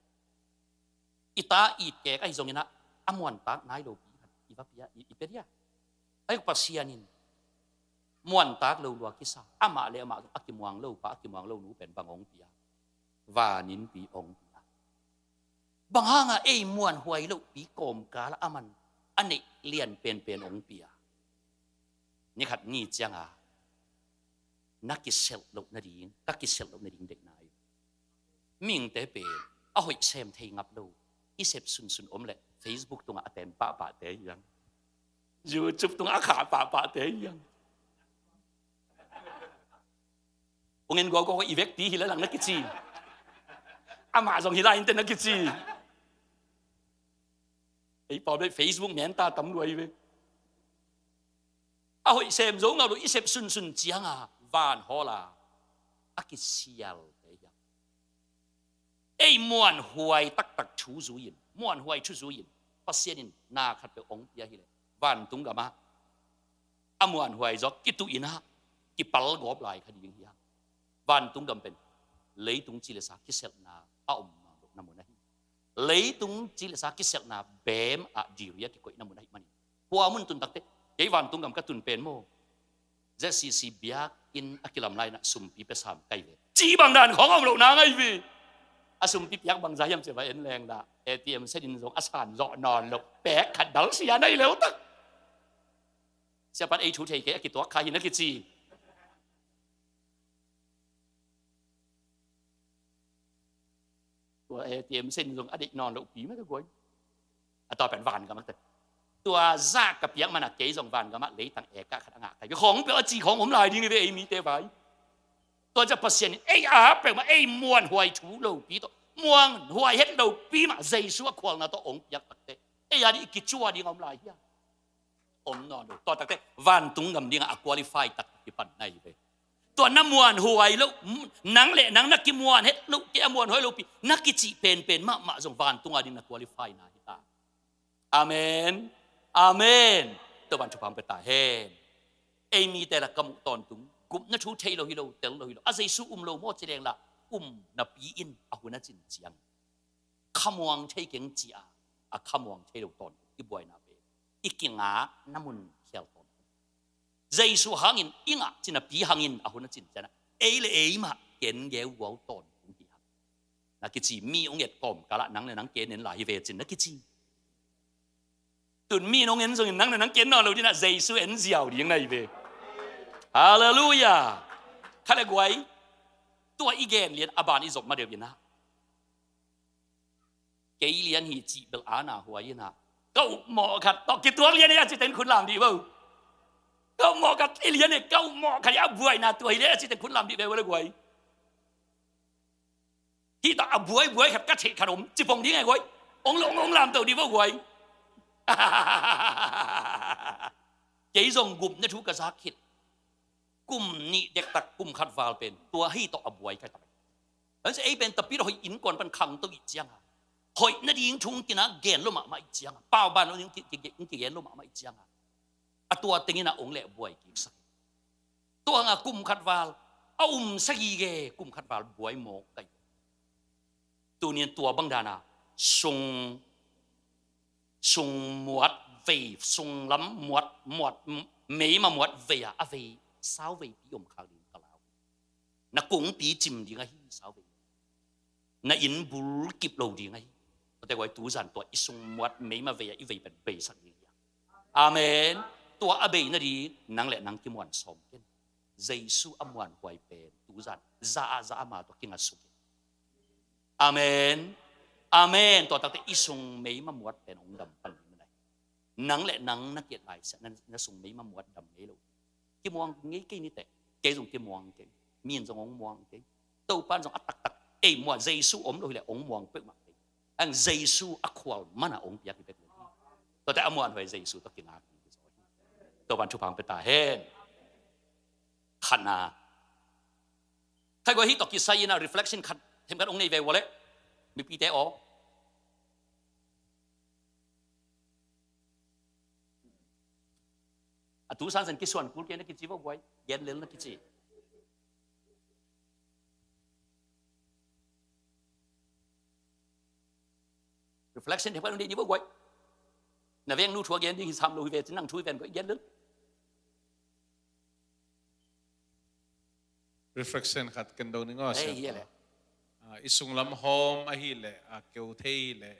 ita it ke kai dùng na amuan tác nai lâu pi i va pia i peria ai pasianin muôn tác lâu lua kisa ama le ama akimuang lâu pa akimuang lâu nu pen bangong pia và nín pi ong pia bang hanga ei muan huai lâu pi kom ka la aman ani lian pen ong pia ni khat ni changaนักกิเซลลบนาดีนักกิเซลลบนาดีเด็กนายมิงเตเปเอาหอยเซมเทงับดูอีเซฟสุนอมเลย Facebook ตรงอาเต็มปะเตยยัง YouTube ตรงอาขาปะเตยยังองเงินก็อีเวกตีหิแล้วหลังนักกิจีอามาส่งหิลาอินเตอร์นักกิจีไอ้ปอบได้ Facebook แม่นตาตำรวจเว้ยเอาหอยเซมโจงเอาดูอีเซฟสุนเจียงอ่ะvan hola akisial ya ei muan huai tak chu zuin muan huai chu zuin pasienin na khat pe ong pia hi le van tung ga ma amuan huai zo kitu ina ki pal gop lai khadi ding hi van tung gam pen lei tung chi le sa kisel na a om na mo na hi lei tung chi le sa kisel na bem a diria ki ko na mo na hi mani huwa mun tun takte ei van tung gam ka tun pen mo JCC biak in akilam lai na sumpi pe sam kai ve chi bang dan khong om lo na ngai vi a sumpi piak bang zayam che va en leng da ATM se din zong asan zo non lo pe khat dal sia nai leu tak sia pan ei thu thei ke ki to kha hin na ki chiตัว ATM เส้นซงอดีตนอนlo pi ma ka goi a to pen van ka mak ตัวซากกับเปียกมันอะเกยส่งวันก็มาเลยตั้งเอกขัดงะใครของเปียกจีของผมลายดิ้งเลยไอ้มีเตไว้ตัวจะเปอร์เซ็นต์ไอ้อาเปมาไอ้มวนหวยถูโลปีตัวมวนหวยเฮ็ดโลปีมาใจสัวควงนะตัวองค์เปียกตักเตไอ้ยาดิกิจัวดิ้งอมลายเฮียอมนอนดูตัวตักเตวันตุงกำดิ้งอะควอลิฟายตักที่ปันในไปตัวน้ำมวนหวยแล้วนังเละนังนักกิมวนเฮ็ดลูกเกี่ยมวนหวยโลปีนักกิจีเป็นมาส่งวันตุงอะดิ้งอะควอลิฟายนะฮิตาอาเมนอาเมนตัวบันชุพังเป็นตาเฮนเอมีแต่ละกำตอนตุงกุมนัชูเทโลฮิโลเตลโลฮิโลอาศัยสู้โลโมเจเรงละนับปีอินอาหุนจินเจียงขมวงเทเก่งจีอาขมวงเทโลตอนอีบวยนาเบอีกิงาน้ำมุนเขียวตอนใจสู้หางินอิงะจินปีหางินอาหุนจินเจนะเอเลเอมาเก่งเยววตอนตุงที่หักนักกิจีมีองเอ็ดกอมกะละนังเลยนังเกณฑ์เน้นหลายเวจินนักกิจี ตุนมีน้องเอ็นส่งนังนังเก็นนอนเราที่น่ะเจสุเอ็นเจียวดียังไงเว้ฮาเลลูยาข้าเลยกวยตัวอีเกนเรียนอบานอีจบมาเดียวนะเกยเรียนหีจีเบลอานาหัวยินะก็หมอขัดตอกกี่ตัวเรียนเนี่ยจะเป็นคุณลามดีบ่ก็หมอขัดเรียนเนี่ยก็หมอขัดอับวยนะตัวเรียนจะเป็นคุณลามดีไปเลยกวยที่ต่อบวยขัดกระเฉดขนมจีบงดีไงกวยองลามตัวดีบ่กวยเกี่ยงกลุ่มนี่ทุกกระซักขิดกลุ่มนี้เด็กตักกลุ่มขัดวาลเป็นตัวให้ต่ออบวยกันต่อไปแล้วจะไอ้เป็นตะปีเราอินก่อนเป็นขังตัวอีกจังหอยนั่นยิงทุ่งกินนะเกณฑ์ลงมาอีกจังเป้าบ้านเรายิงเกณฑ์ลงมาอีกจังตัวติงน่ะองเล่บวยกี่สักตัวงะกลุ่มขัดวาลเอาสักยี่เกกลุ่มขัดวาลบวยหมกกันตัวนี้ตัวบังดานะทรงหมวดเวทรงล้ำหมวดไม่มาหมวดเวียเวสาวเวปีอมขาลินกล่าวนักกงปีจิมดีไงสาวเวนักอินบุลกิบเราดีไงแต่ว่าตัวจันตัวอิทรงหมวดไม่มาเวียอีเวเป็นเบสักอย่างอาเมนตัวอาเบนั่นดีนังแหละนังกิมวันสมกันเจสุอมวันหวยเป็นตัวจันจะมาตัวกินสุกอาเมนอาเมนตัวตั้งแต่อิทรงไม่มาหมวดเป็นองค์ดำปันนี่ไงนังแหละนังนักเกียรติหลายเสนั้นนักทรงไม่มาหมวดดำไม่รู้กิมวงงี้กี่นี่แต่เกยส่งกิมวงเกยมีนส่งองมวงเกยตัวปั้นส่งอัตตักเอ้หมวดเจสุอมเราเลยองมวงเปิดมาเกยอันเจสุอัควอลมันอะองพิยากิเป็นเลยตัวแต่อมวงไว้เจสุต้องกินอาคีตัวปั้นชุพังเป็นตาเฮนขันนาถ้าว่าที่ตกิจไซน่ะ reflection ขัดเห็นกันองค์ในเววเลยมีปีเตอตุสันสันกิส่วนกูเกณฑ์นักกิจว่าไว้เย็นเลยนักกิจreflection เห็นกันองค์ในนี้ว่าไว้นาเวงนู่ทัวเกณฑ์ที่ทำเราเวทนั่งช่วยกันก็เย็นเลย reflection ขัดกันโดนนึงก็เสียisung lam hom ahile a keu theile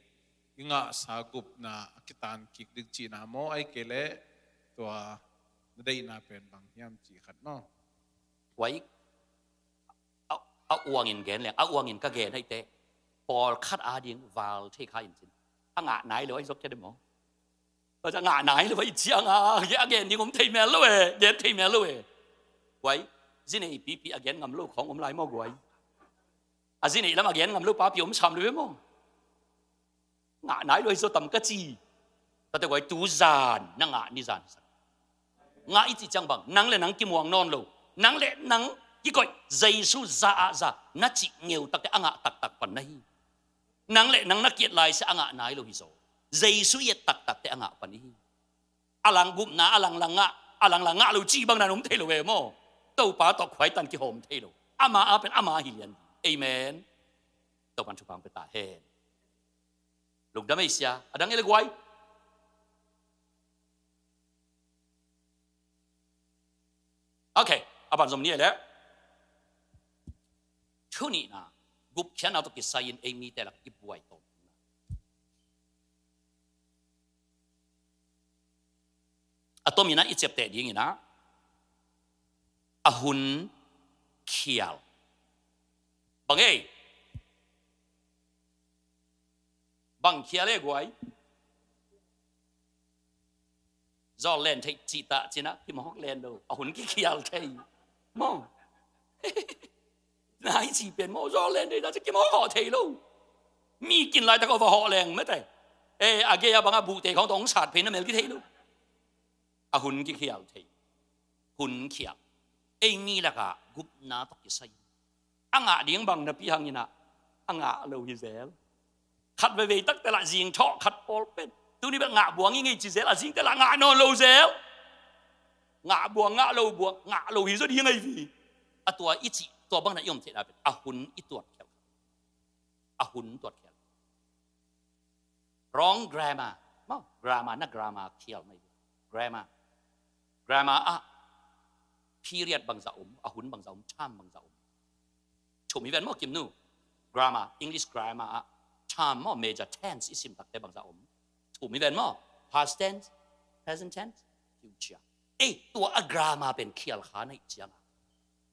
inga sagup na kitan kik dik chi na mo ai kele to dei na pen bang yam chi khat noไว้เอาอวงอินเกนเลยเอาอวงอินก็เกนให้เตะปอลคัดอาดิงวาลที่ข้าอินสินอ่างะไหนเลยไอ้ซกแค่ได้หมอเราจะงะไหนเลยไอ้เจียงอ่ะแกเกนที่ผมทีแมนเลยเด็ดทีแมนเลยไว้ที่นี่ปีอเกนงำลูกของผมลายมอกไว้อาซินี่แล้วมาเขียนงำลูกป้าพี่ผมทำเลยมั้งงะไหนเลยโซตัมกะจีแต่ว่าตูจานนั่งงะนี่จานงะอีจิจังบังนั่งเลยนั่งกิมวงนอนลูนั่งเลยนั่งกี่ก่อยใจสู้ซานัดจิเงียวตักแต่อ่างะตักปันนี่นั่งเลยนั่งนักเกียรติลายเสียอ่างะไหนลูฮิโซใจสู้ยัดตักแต่อ่างะปันนี่อลังกุมนาอลังลังงะลูจีบังนั่นผมเทโลเวมั้งตัวป้าตอกไข่ตันกี่หอมเทโลอามาเป็นอามาฮิเลียนเอเมนตัวปันชุพังเป็นตาเฮนลูกดำไม่เสียอดังเอลกวยโอเคอาบันสมนี้แหละช่วงนี้นะกุบเขียนเอาตัวกิจไซน์เอมีแต่ละกิบไว้ตรงอะตัวมีนะอิเจ็บแต่ดีงี้นะอาหุนเขียวบังเอ้บังเขียเล็กไว้จอเล่นที่จีตาจีนะที่มองเล่นดูเอาหุ่นกี่เขียวที่มองนายจีเป็นมองจอเล่นได้นะจะกี่มองห่อที่ลูมีกินอะไรแต่ก็ว่าห่อแรงไม่ได้อาเกียบังอาบุเตของตองศาสตร์เพนนั่นเองกี่ที่ลูเอาหุ่นกี่เขียวที่หุ่นเขียวมีละกะกุบนาตกิใส่อ่างะเดียงบังนะพี่ฮังนี่นะอ่างะเราฮิเซลขัดไปเวตักแต่ละจิงชอขัดปอลเป็นตัวนี้เป็นงะบวงงี้จิเซลอะจิงแต่ละงะนอนเราเซลงะบวงงะเราฮิโซดียังไงพี่อะตัวอิจิตัวบังนะยมเทนะเป็นอะหุนอิตัวเขียวอะหุนตัวเขียวร้องกรามามั้งกรามานักกรามาเขียวไม่กรามาอะperiod บางจะอาหุนบางจะชามบางจะชมอีเวนต์มั่วกิมนู grammar English grammar ชามมั่ว major tense อิสิมตักแต่บางจะถูกอีเวนต์มั่ว past tense present tense future ตัวอักรามาเป็นเขียลขาในเจียง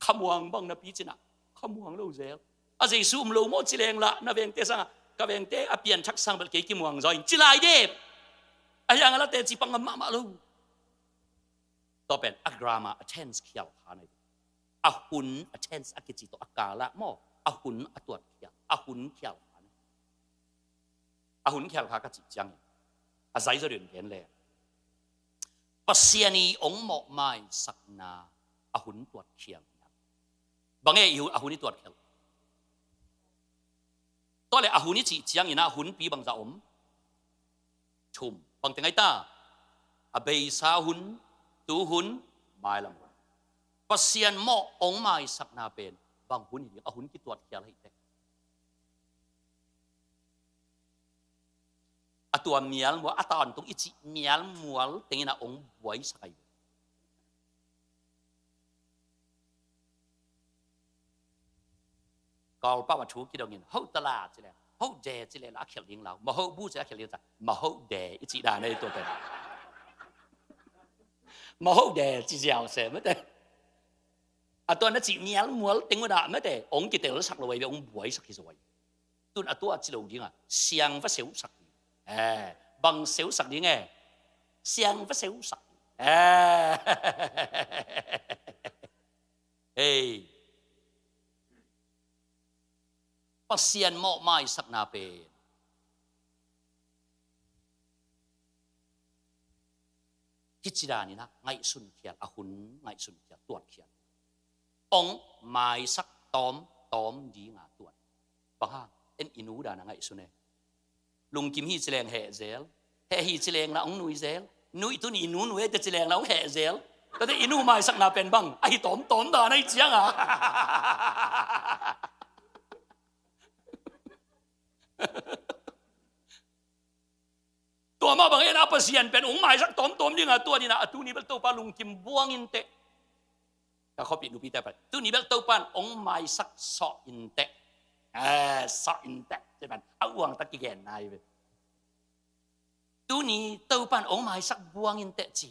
ขมวงบังนะพี่จินะขมวงเราเซลอาศัยซูมโลโมจิเลงละนะเวงเตสังกะเวงเตอเปียนทักสังเบลเกกิมวงจอยจิลายเดบอายังละเตจิปังมะมะลูต่อเป็นอักรามา tense เขียลขาในอาหุน tense อกิจิโตอากาละมออาหุนอตัวเขียอาหุนเขียลขาอาหุนเขียลขากะจิจังอาศัยจะเรียนเห็นเลยปัสยานีองหมอกไม้สักนาอาหุนตัวเขียลบางเอ๋อยู่อาหุนนี่ตัวเขียลตัวเลยอาหุนนี่จิจังอีน่าอาหุนปีบางจะอมชุมบางแต่ไงตาอาเบยสาหุนตูหุนไม่ละมุนปัสยานหมอกองไม้สักนาเป็นบางหุนนี่อาหุนที่ตัวเขียลให้เด็กตัวเมียลมัวตอนตรงอิจิเมียลมัวแต่งนะองบวยสักก็ป้าว่าชูกี่ดอกเงินเขาตลาดสิเลยเขาเดสิเลยละเขียนเลี้ยงเรามาเขาบูชาเขียนเลี้ยงจ้ะมาเขาเดอิจิดาในตัวเป็นมาเขาเดจิเจียวเสไม่ได้ตัวนั้นจิเมียลมัวแต่งว่าไม่ได้องกิเตลสักเลยองบวยสักกี่สวยตัวจิโลยิงเสียงว่าเสียวสักbằng xíu sặc đi nghe xiang với xíu sặc pasien mọ mai sặc na pe kichira ni na ngai sun khiat ahun ngai sun khiat tuat khiat ong mai sak tom di nga tuat bang ha en inu da na ngai sun neลุงกิมฮีจิเลงแห่เซลแห่ฮีจิเลงละองนุยเซลนุยตัวนี้นูเอจะจิเลงแล้วแห่เซลแต่ที่อินูมาสักนาเป็นบังไอ้ตอมด่าในเจียงตัวมาบางเอ็นอัปเซียนเป็นองค์หมายสักตอมยังไงตัวนี้นะตัวนี้เป็นตัวปลาลุงกิมบวงอินเตะแต่เขาปิดดูปีแต่ไปตัวนี้เป็นตัวปลาองค์หมายสักสออินเตะสออินเตะใช่ไหมเอาวางตะกี้แกนนายไปตัวนี้ตัวปันองค์หมายสักบวงอินเตจี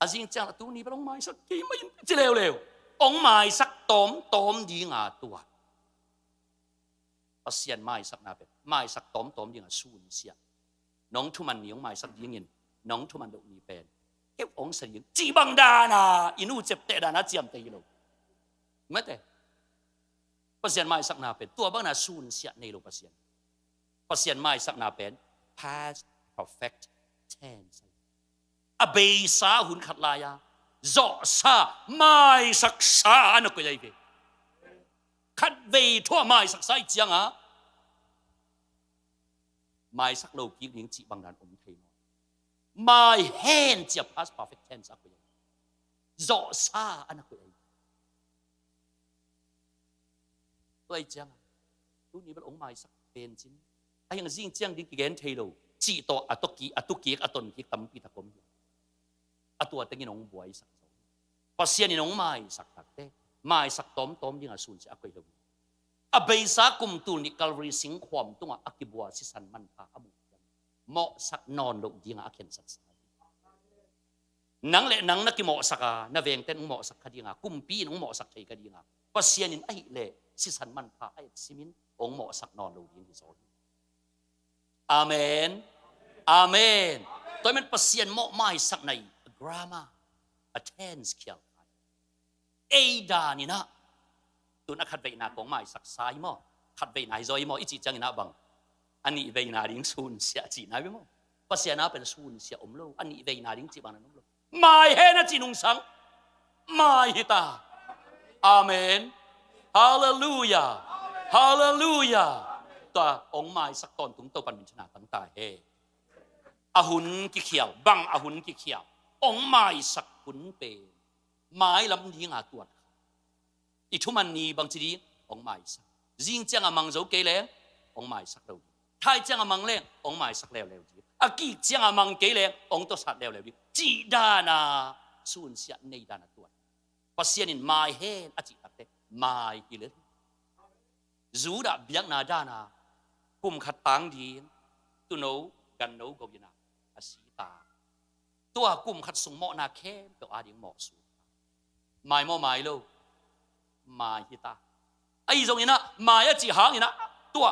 อาจริงจังตัวนี้เป็นองค์หมายสักกี่ไม่จะเร็วองค์หมายสักตอมดีงาตัวอาเซียนหมายสักนาเป็นหมายสักตอมดีงาสูญเสียน้องทุมันมีองค์หมายสักยิงเงินน้องทุมันดอกนี้เป็นเก็บองค์เสียงจีบังดานาอินูเจ็บเตะดานาเจียมเตยโลไม่แต่pasien mai sak na pen tua bang na sun sia nei lo pasien mai sak na pen past perfect tense abe sa hun khat la ya zo sa mai sak sa na ko yai ve khat ve thua mai sak sai chiang a mai sak lo ki ning chi bang dan om thei no mai hen chia past perfect tense a ko yai zo sa ana ko yaiตัวจังตัวนี้เป็นองค์หมายสักเป็นชิ้นไอ้ยังยิ่งเจียงดิ้งกิเกนเทโลจีโตอัตุกีอัตุนกิตั้มปีตะกมอัตัวตั้งยินองค์บวยสักพอเสียนี่องค์หมายสักตักเต้หมายสักตอมยังสูญเสียอักยลอเบยสากุมตุนิกัลรีสิงความตัวอักิบัวสิสันมันพาอมุเหมาะสักนอนลงยิงอักเข็นสักนังเละนังนักกิเหมาะสักนาเวงเต้นเหมาะสักคดีงากุมปีนองเหมาะสักไทยคดีงาพอเสียนี่ไอ้เละสิสันมันพาไอ้ซิมินองเหมาะสักนอนลงยิงที่สองอาเมนอาเมนตัวมันเปอร์เซียนเหมาะไม่สักใน grammar a tense เขียวเอดานี่นะตัวนักขัดเวนาของไม่สักสายมั้งขัดเวนาจอยมั้งอีจิจังนะบังอันนี้เวนาดิ้งซูนเสียจีน่ามั้งเปอร์เซียนน่าเป็นซูนเสียโลอันนี้เวนาดิ้งจีบังนั่นโลไม่เห็นจีนุงสังไม่ฮิตาอาเมนฮาเลลูยาฮาเลลูยาตัวองค์ไม้สักตอนถุงตัวปันมิชนาตั้งตาเฮอาหุนกิเขียวบังอาหุนกิเขียวองค์ไม้สักหุนเป็นไม้ลำที่งาตัวอีทุมันนีบางทีดีองค์ไม้สักยิ่งเจ้ามังโจเกล้งองค์ไม้สักเราไทยเจ้ามังเล้งองค์ไม้สักแล้วดีอากีเจ้ามังเกล้งองค์ตัวสัตว์แล้วดีจีดานาสูญเสียในดานาตัวปัสเซียนินไม้เฮนอจิตเตไม่กิเลสจูดาเบียงนาดานากุมขัดตังดีตุโนก กันโนกกินะอาศีตาตัวกุมขัดสงเหมาะนาเข้มตัวอาดิงเหมาะสูไม่โมไม่โลไม่ฮิตาไอ้ตรงนี้นะไม่อะจีหางนี่นะตัว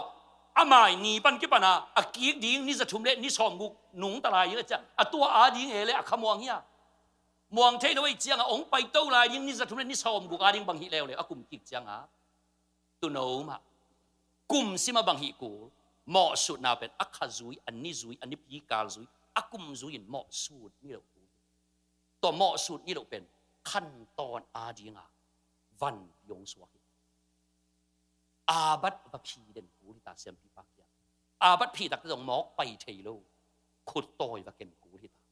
อาไม่นี่ปันกี่ปันนะอากีกดิ้งนี่จะทุ่มเล่นี่ชอมกุกหนุ่งตะไลเลยจ้ะตัวอาดิ้งเอเลยขมวงเฮียมวงเทด้วยเจียงองไปเต้าลายดิ้งนี่จะทุ่มเล่นี่ชอมกุกอาดิ้งบังฮิเลวเลยกุมกิกเจียงตัวโน้มกุมสิมาบังฮิกูเหมาะสุดน่าเป็นอักขจุยอันนี้จุยอันนี้พีกาลจุยอักุมจุยเหมาะสุดนี่เราตัวเหมาะสุดนี่เราเป็นขั้นตอนอาดีงาวันยงสวาอาบัดวพีเด่นกูที่ตาเสียมพีปากยาอาบัดพีตักต้องหมอกไปเทโลขุดโตยวะเกนกูที่ตา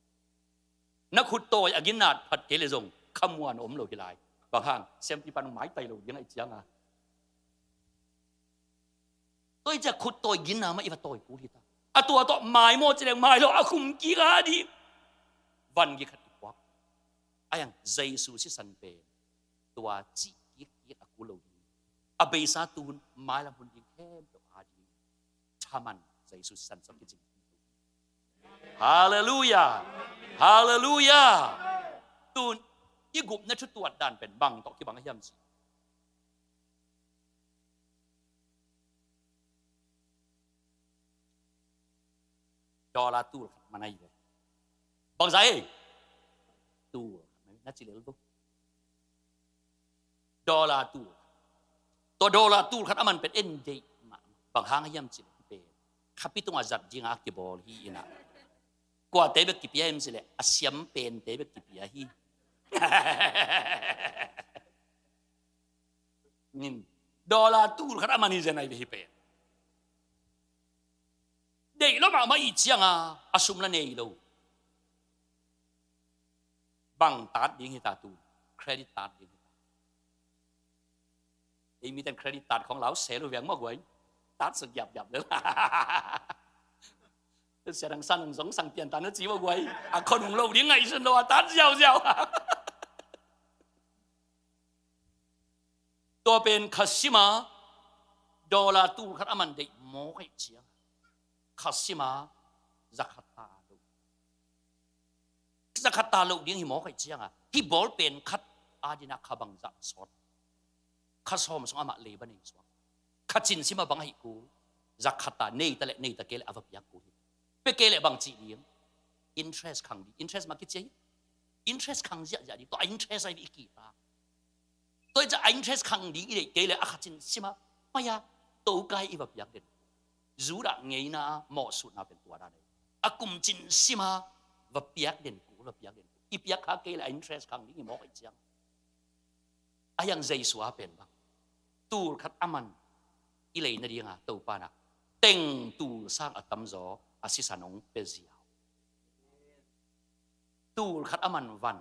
นักขุดโตยอากินนาดผัดเกลซงขมวนอมโลกิไลบางครั้งเสียมพีปันไม้ไตโลยังไงเจียงอ่ะตัวจะขุดโตยกินนาไม่อีว่าโตยกูที่ตาอะตัวต่อไม้โมจะเรียงไม้โลอาคุมกีกาดีวันกีขัดอีกวักไอ้ยังเจสุสิสันเปตัวจีกิกกิกอากูโลดีอาเบซาตูนไม้ละหุ่นยิงแค่ตัวอาดีชามันเจสุสิสันสักจริงฮาเลลูยาฮาเลลูยาตูนยี่กุบนัชุดตัวด่านเป็นบังต่อที่บังให้ยำสิดอลลาร์ตูมันอะไรเลยบางใจตูน่าจะเลี้ยงลูกดอลลาร์ตูตัวดอลลาร์ตูขัดมันเป็นเอ็นเดย์บางครั้งให้ยำสิเลยเป็นขับพิตุงอาจัดจิงอากิบอลฮีนะกว่าเตะเบกิพิยามสิเลยอาเซียมเป็นเตะเบกิพิยาฮีนี่ดอลลาร์ตูขัดมันนี่จะไหนเบฮิเป็นเด็กเรามาอีเจียงอาสุมละเนยเราบังตัดยิงให้ตาตูเครดิตตัดยิงไอ้มีแต่เครดิตตัดของเราเสียรู้แหวงมากกว่าตัดสุดหยับเลยเสียดังสั้นสองสั่งเปลี่ยนตัดนั่นจีว่าไว้คนของเราเลี้ยงไงฉันเราตัดเจ้าตัวเป็นคาสิมาดอลลาร์ตูขัดมันเด็กโม่ให้เจียงคาสิมาจักรตาลูจักรตาลูเลี้ยงหิมะใครเจียงที่บอลเป็นคัดอาดินักขบังจับสดข้าสมสงอามาเลบันเองสวะข้าจินสิมาบังให้กูจักรตาเนยตะเละเนยตะเกลอวบยักกูเปเกลบังจีเลี้ยง interest ขังดี interest มาคิดเจีย interest ขังเจียจะดีตัว interest ไอ้กี่ตาตัวจะ interest ขังดีอีเกลข้าจินสิมาไม่ยาตัวไกลอวบยักเด่นจูระเงี้ยนะเหมาะสุดนะเป็นตัวนั้นอากุมจินสิมาว่าเปียกเด่นกูว่าเปียกเด่นกูอีเปียกข้าเกลอินเทรสครั้งนี้เหมาะไอ้เจียงอายังใจสัวเป็นบ้างตูร์ขัดอามันอีเลยนาดีงาตัวปานะเต็งตูร์สร้างอัตมโซอาศิสานงเปเซียตูร์ขัดอามันวัน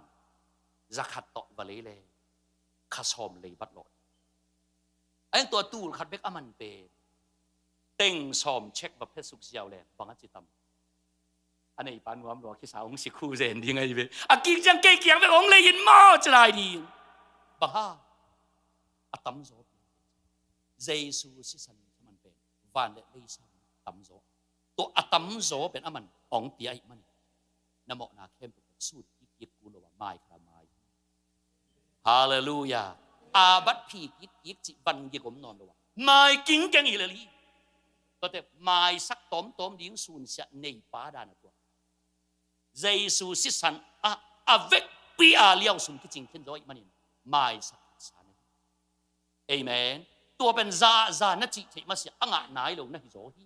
จะขัดต่อวะเลยเลยข้าชมเลยบัดลอยไอ้ตัวตูร์ขัดเบกอามันเป็นเต็งชอมเช็คแบบเพชรสุกเสียวเลยบางอาจิตำอันนี้ปานวมรอคิดสาวองสิคู่เรนดีไงเว้ยอากิงจังเกี่ยงไปองเลยยินมอจะได้ดีบางฮาอัตมโซเจสุสิสันมันเป็นวันเลเลยสันตัมโซตัวอัตมโซเป็นอามันองเปียมันนโมนาเข้มเป็นสูตรยิกกูโลว่าไม่ครับไม่ฮาเลลูยาอาบัดพียิกจิบันยิกผมนอนโลว่าไม่กิ้งแกงอีเลยก็แต่ไม่สักต้มดิ้งสูญเสียในป่าดานตัวเจสุสิสันเวกปีอาเลี้ยวสุนที่จริงขึ้นร้อยมันไม่สักสานเอเมนตัวเป็นซาณจิที่มาเสียอ่างไหนลงนั่นฮิโซฮี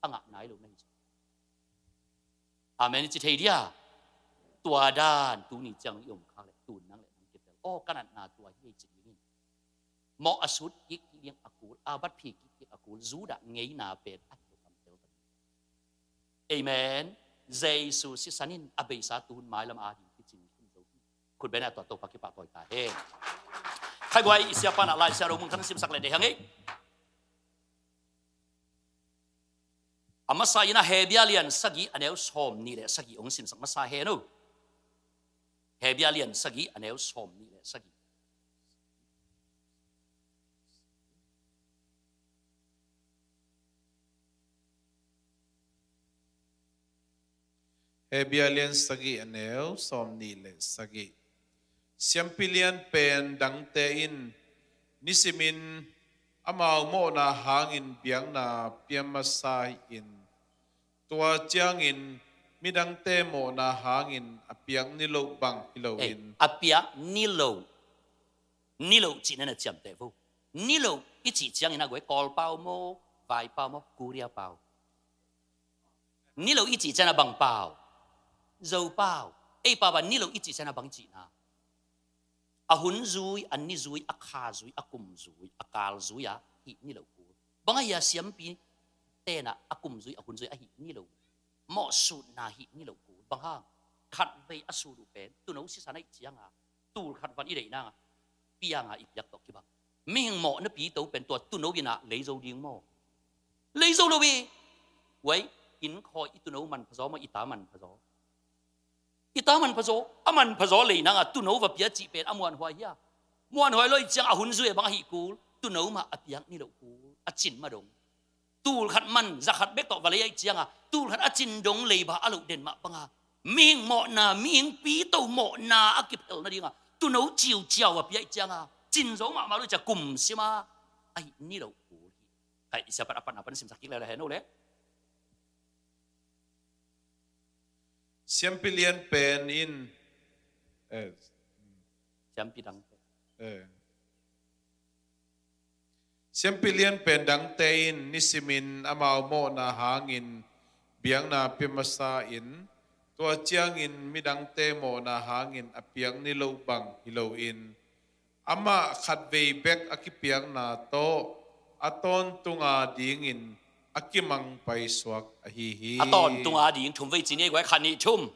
อ่างไหนลงนั่นฮิโซอาเมนจิตเฮียตัวด้านตัวนี้จังยมข้างเลยตัวนั่งเลยนั่งเก็บแต่โอ้ขนาดนาตัวที่จริงนี่เหมาะสุดยิกเลี้ยงอากูลอาบัดพีกอากูลจูดะเงยนาเป็นอัตโตตัมเตลตันเอเมนเจสุสิสันินอเบสาตูนหมายลำอาดีที่จริงขึ้นโจคุณเป็นตัวโตปักกิปะตัวตาเฮใครไว้อิสยาปานะลายเสียรู้มึงทั้งสิบสักเลยเดี๋ยวงี้อามาสายนะเฮเบียเลียนสกีอันเอลสอมนี่แหละสกีองค์สิมสักมาสาเฮนูเฮเบียเลียนสกีอันเอลสอมนี่แหละสกี Hebialian sagi anel som ni le sagi Siampilian pen dang te in nisimin amau mo na hangin biang na piamasay in tua chiang in midang te mo na hangin apiang nilo bang hilowin apia nilo chỉ nên là chậm tệ vô nilo ít chỉ chẳng là cái col bao mô vài bao mô curia bao nilo ít chỉ chẳng là bằng bao dầu bao ấy bao và nilo ít chỉ chẳng là bằng chỉ na hun zui an ni zui akha zui akum zui akal zui ya hi nilo ku bang ya siam pi te na akum zui ahun zui hi nilo mo su na hi nilo ku bang ha khat ve asu du pen tu no si sanai chiang a tu khat van i dei na piang a ipyak to ki bang ming mo na pi to pen to tu no bi na lei zo ding mo lei zo lo bi wei in khoi i tu no man phazo ma ita man phazo ita man phazo aman phazo lei na tu no va pia chi pen amwan hoi ya muan hoi loi chiang ahun zui bang hi ku tu no ma apiang ni lo ku a chin ma dong tu khat man za khat bek to va lei chiang a tu khat a chin dong lei ba alu den ma panga ming mo na ming pi to mo na akip el na dinga tu no chiu chiao a pia chiang a chin zo ma lo cha kum sima ai ni lo ku kai isa pa apa sim sakik la he no le Siampilian pen in champi dang Siampilian pen dang te in nisimin amau mo na hangin biang na pimasa in tua chiang in midang te mo na hangin apiang nilo bang hilow in ama khatwei bek akipiang na to aton tunga dingin akimang paiswak ahihi aton tunga ding thum vei chini goi khani thum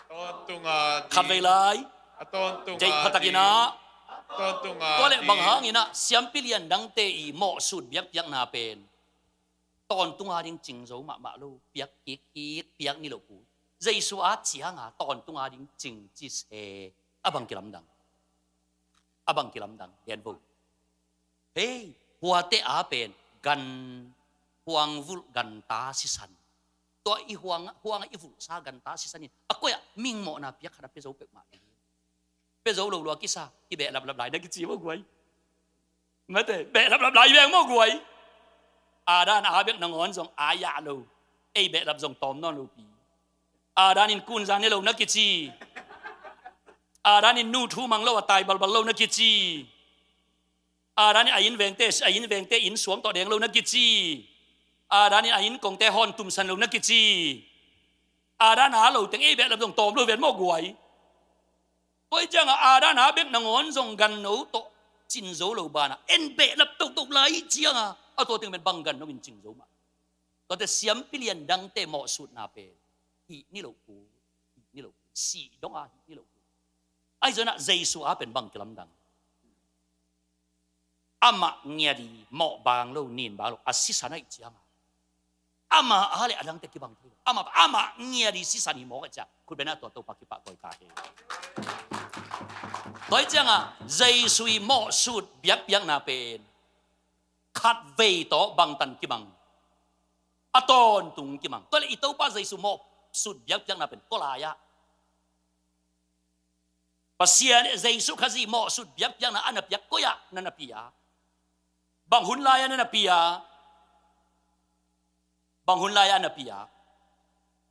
aton tunga khat vei lai aton tunga jai khatakina aton tunga to le bang hangina siampilian dang te i mo sut biak biak na pen ton tunga ding ching zo ma lo biak ki biak ni lo ku jai su a chiang a ton tunga ding ching chi se abang kilam dang yen vu hey hua te a pen gan huang vul gan ta si san to i huang i vul sa gan ta si san akoya ming mo na piak khada pe zo pe ma pe zo lo lo ki sa ki be lap lai na ki chi mo guai ma te be lap lai beng mo guai a dan a bek nang on zong a ya lo ei be lap zong tom non lo pi a dan in kun zan ne lo na ki chi a dan in nu thu mang lo tai bal lo na ki chi a dan in a in veng te in suam to deng lo na ki chi a dan in a in kong te hon tum san lo na ki chi a dan a lo teng ei be lap zong tom lo ven mo guai tôi chăng à đã nã biết nang on zong gan nấu to chin zo lo ba na en be lap tok tok lai chiang à tôi tiếng bên bang gan nó bên chin zo mà tôi te siam pilian dang te mo sut na pe hi ni lo ku si dong a hi ni lo ku ai zo na jesu a pen bang kelam dang ama nghe đi mo bang lo nin ba lo assisa na chiang ama ale adang te ki bang the ama nghe đi si san hi mo ka cha ku be na to pa ki pa koi ka he tôi chăng à dây suy mọ sụt biếc biếc na pen khát về to bằng tần ki bằng aton tung ki bằng tôi lại itau pa dây su mọ sụt biếc biếc na pen có lại ya pasien dây su khazi mọ sụt biếc biếc na ana biếc có ya na pia bằng hun lai na pia bằng hun lai na pia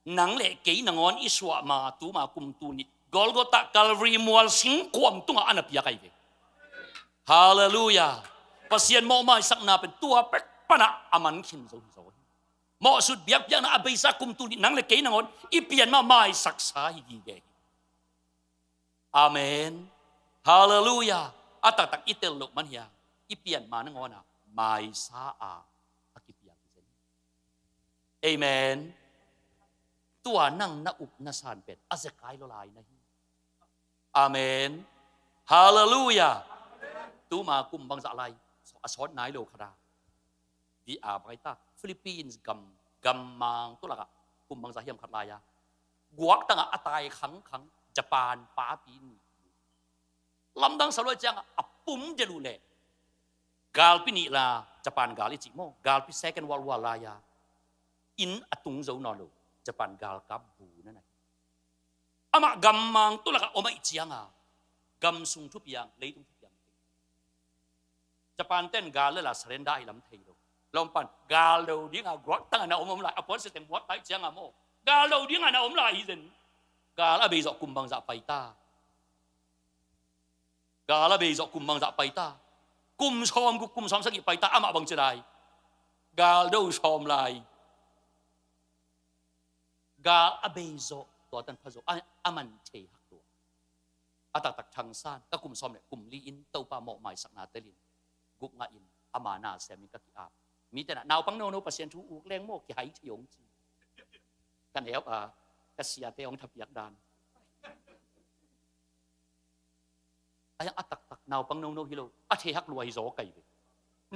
nang le kei nang on iswa ma tu ma kum tu ni Golgotha Calvary mual sing kwam tunga anap ya kai ve hallelujah pasien mo mai sak na pen tua pek pana aman khin zo mo sut biak biak na abai sa kum tu nang le ke nangon ipian ma mai sak sa hi gi ge amen hallelujah atak tak itel lok man hiya ipian ma nangon mai sa a akipiak amen tua nang na up na san pet azekai lo lai na hi amen hallelujah tu ma kum bang za lai asot nai lo khada vi a bai ta Philippines gam mang tu la kum bang za hiam khat lai ya guak tanga atai khang Japan pa pi ni lam dang saloi chang apum je lu le gal pi ni la Japan gal chi mo gal pi second world war la ya in atung zo no lo Japan gal kap bu na ama gammang tulaka oma ichianga gam sung thu piang leitung thu piang Japan ten gal la surrender ilam thailo lom pan gal do ding a grot ta na om lai apon system what tai chiang amo gal do ding na om lai zen gal a be zo kumbang za paita gal a be zo kumbang za paita kum som sagi paita ama bang chadai gal do som lai gal a be zo to tan phazo aman the hak to atak tak thang san ka kum som le kum li in to pa mo mai sak na telin gup nga in amana semin ka ki ap mi te na naw pang no pasien thu uk leng mo ki hai thiong chi kan help ka sia te ong thapiak dan ay atak tak naw pang no hilo a the hak luai zo kai be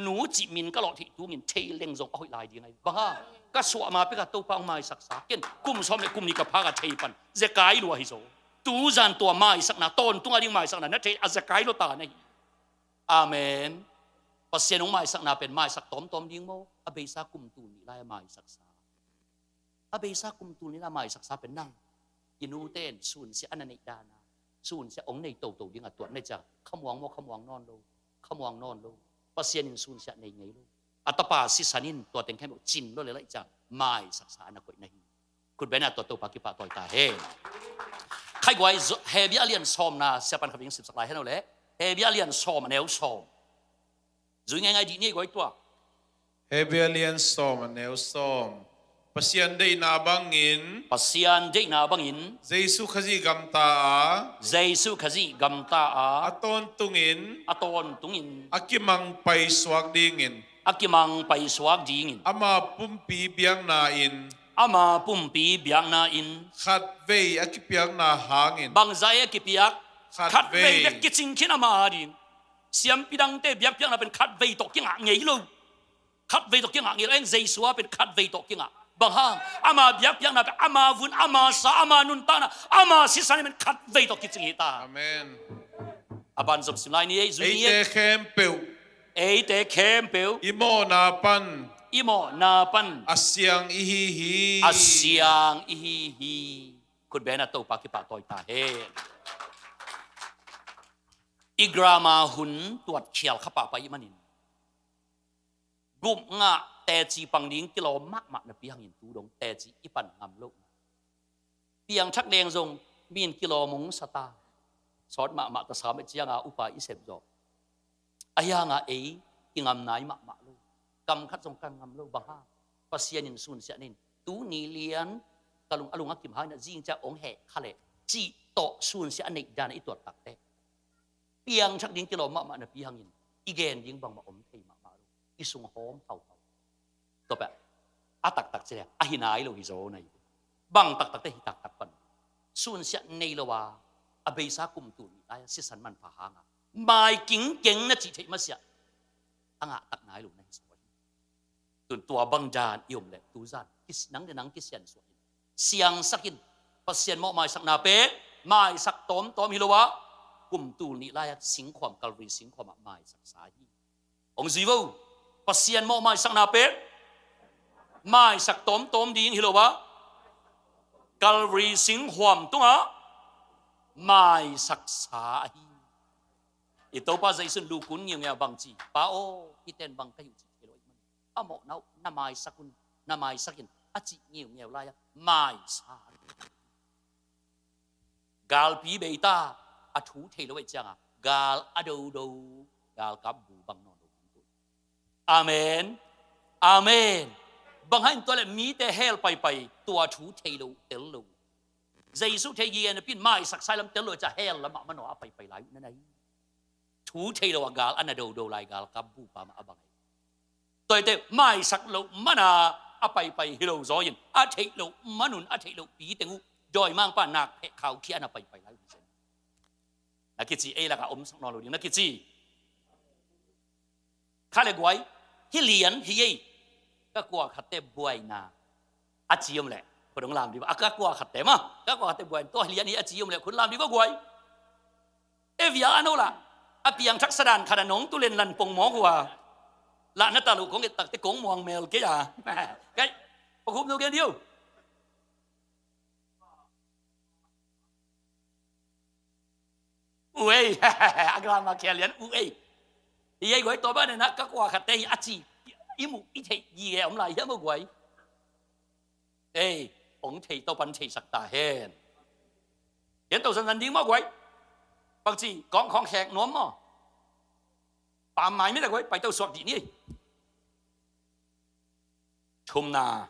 nu chi min ka lo thi tu ngin thei leng zong a hoi lai di ngai ba ka so ma pe ka to pa ong mai sak sa ken kum som le kum ni ka pha ka thei pan ze kai luai zo tu zan to mai sak na ton tu ngai mai sak na thei a ze kai lo ta nei amen pasien ong mai sak na pen mai sak tom ding mo abei sa kum tu ni lai mai sak sa abei sa kum tu ni la mai sak sa pen nang inu ten sun sia an nei dana sun sia ong nei to ding a tuan nei cha kham wang non lo pasien in sun sia nei ngei lo atapa si sanin to teng khem chin lo le lai cha mai sak sa na koi nei kun bena to pa ki pa toi ta he khai gwai he bi alian som na sia pan khabing sip sak lai he no le he bi alian som aneu som rồi ngay đi nghe gọi tua Hebelian som aneu som pasian dei na bangin Jesu khazi gamta a aton tungin akimang pai swak dingin ama pumpi biang na in khat vei akipiang na hangin bang zai akipiak khat vei kiching kina ma din siam pidang te biak piang na pen khat vei to kinga ngei lo khat vei to kinga ngei eng Jesu a pen khat vei to kinga bang hang ama biak piang na ama vun ama sa ama nun ta na ama si san pen khat vei to kiching hita amen aban zum sim lai ni ei zui ei te khem peu imo na pan asyang ihi kut bena to pa ki pa toy ta he igrama hun tuat khial khapa pa imanin gup nga te chi pang ding kilo mak na piang in tu dong te chi ipan ngam lo piang thak leng zong min kilo mung sata sot ma ta sa me chianga upa isep jo aya nga ei ingam nai ma lo kam khat zong kan ngam lo ba ha pasien in sun sia nin tu ni lian kalung alung akim ha na jing cha ong he khale chi to sun sia nei dan i tuat tak te piang thak ding kilo ma na piang in igen ding bang ma om thei ma lo isung hom thau to ba atak tak che a hinai lo hi zo nai bang tak te hi tak pan sun sia nei lo wa a be sa kum tu ni ai si san man pha hanga mai king keng na chi thei ma sia anga tak nai lo nai so tun tua bang jan iom le tu zan kis nang de nang kisian so siang sakin pasien mo mai sak na pe mai sak tom hi lo wa kum tu ni lai sing khom kalri sing khom mai sak sa hi ong zivo pasien mo mai sak na pe mai sak tom ding hi lo wa kalri sing khom tunga mai sak sa hi ito pa Jason lukun nhiều nghe bang chi pa o iten bang kayu chi kilo man amo nau na mai sakun na mai sakin achi nhiều nghe lai mai sa gal pi beita a thu thei lo chang gal ado gal kap bu bang non amen bang hain to le mi te hel pai tua thu thei lo tel lo Jesu thei yen pin mai sak sai lam tel lo cha hel la ma no a pai lai na nai thu thei lo gal ana do lai gal kap bu pa ma abang toi te mai sak lo mana a pai hi lo zo yin a thei lo manun a thei lo pi tengu doi mang pa nak phe khau khi ana pai lai na kichi e la ka om sang no lo ding na kichi khale gwai hi lian hi ye ka kwa khatte buai na a chiom le ko dong lam di ba ka kwa khatte ma ka kwa khatte buai to lian hi a chiom le kun lam di ko gwai e via ano la a piang thak sadan khana nong tu len lan pong mo kwa la na ta lu ko nge tak te kong muang mel ke ya cái pa khum no ke diu uei agrama kelian uei ye goi to ba ne na ka kwa khate achi imu i thei yi om lai ya mo goi ê ông thầy tao bắn thầy sắc ta hen hiện tàu dân dân đi mà quay bằng gì con không hẹn nó mà bà mày mới là quay phải tàu soạt đi đi chum na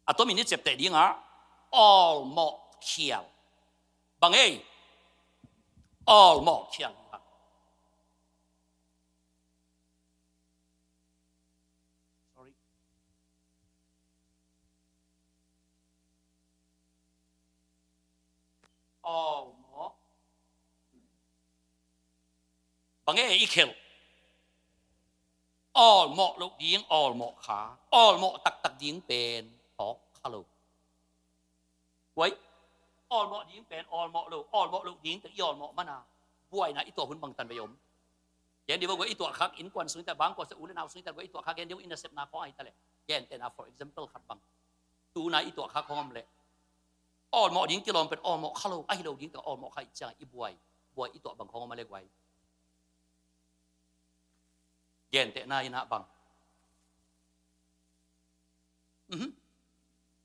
à tôi mình đi chụp tệ đi ngã all mọ kiều bằng ấy all mọ kiều mọ bằng nghe ý kêu mọ lục điên mọ khá mọ tắc tắc điên bền ó khá lục vậy mọ điên bền mọ lục điên tự mọ mà nào buổi này ít tuổi hun bằng tần bày ốm hiện đi vào với ít tuổi khác in quan xuống tại bang có sẽ uống nào xuống tại với ít tuổi khác hiện đi intercept na có ai ta lệ hiện tại na for example khác bằng tu na ít tuổi khác không lệ mọ điên cái lòngเป็นmọ khá lục ai lục điênแต่mọ khá chẳng ít buổi ít tuổi bằng không mà lệ vậy hiện tại nay na bằng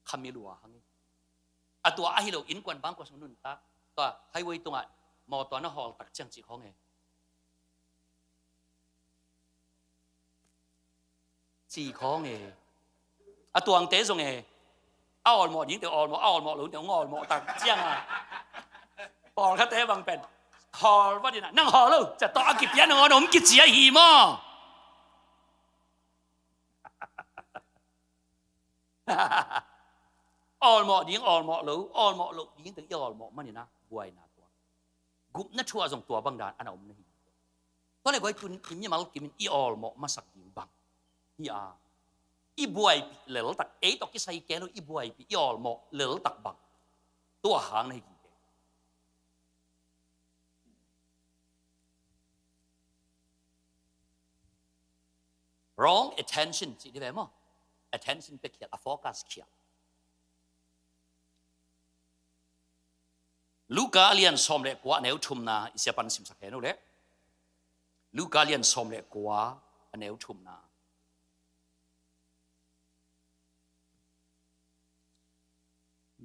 คำมีหลัวฮังอะตัวไอ้เราอินกวนบางกว่าสนุนตาตัวไฮเวย์ตรงอ่ะมอตัวน่ะหอลตักจังจีของไงจีของไงอะตัวอังเตส่งไงเอาหมอยิงเดี๋ยวเอาหมอหลุดเดี๋ยวงอหมอตักจังอ่ะปอลคัตเต้บางเป็นหอลว่าดีนะนั่งหอลเลยจะต่ออากิบยันงอหนุ่มกิจเสียหีมอmọ điếng mọ lấu điếng từ mọ mà nè buổi na tua gục nát chua dòng tua băng đàn anh ông này có lẽ gọiคุณกินยี่มากินmọ mà sắc điếng băng buổi lỡ tắc ấy tóc cái say kén nó buổi mọ lỡ tắc băng tua hàng này wrong attention chị đi về mà attention bị kiệt focus kiệt Luka lian som le kwa neu thum na isia pan sim sak henu le Luka lian som le kwa neu thum na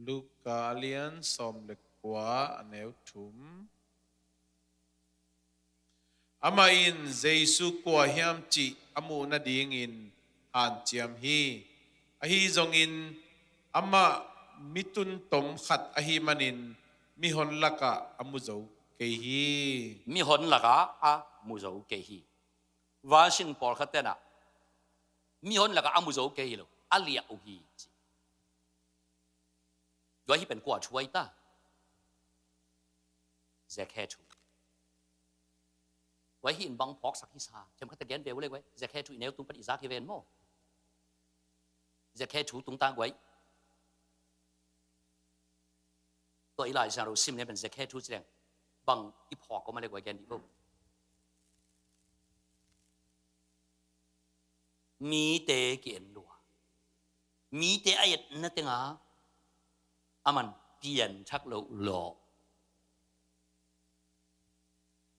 Luka lian som le kwa neu thum ama in Jesu kwa hiam chi amu na ding in han chiam hi a hi zong in ama mitun tom khat a hi manin mi hon laka amuzo ke hi mi hon laka amuzo ke hi wa sin por khatena mi hon laka amuzo ke hi lo alia u hi do hi pen kwa chuai ta zakatu wa hi in bang phok sak hi sa chem khat gen be le wai zakatu neu tum pat izak hi ven mo zakatu tung tang waiตัวอีหลายชาเราซิมเนี่ยเป็นเซเคทุสแดงบังอีพอก็มาเลยกว่าแกนดีพวกมีเตเกียนดัวมีเตไอ้นั่นเต็งอามันเปลี่ยนชักเราหล่อ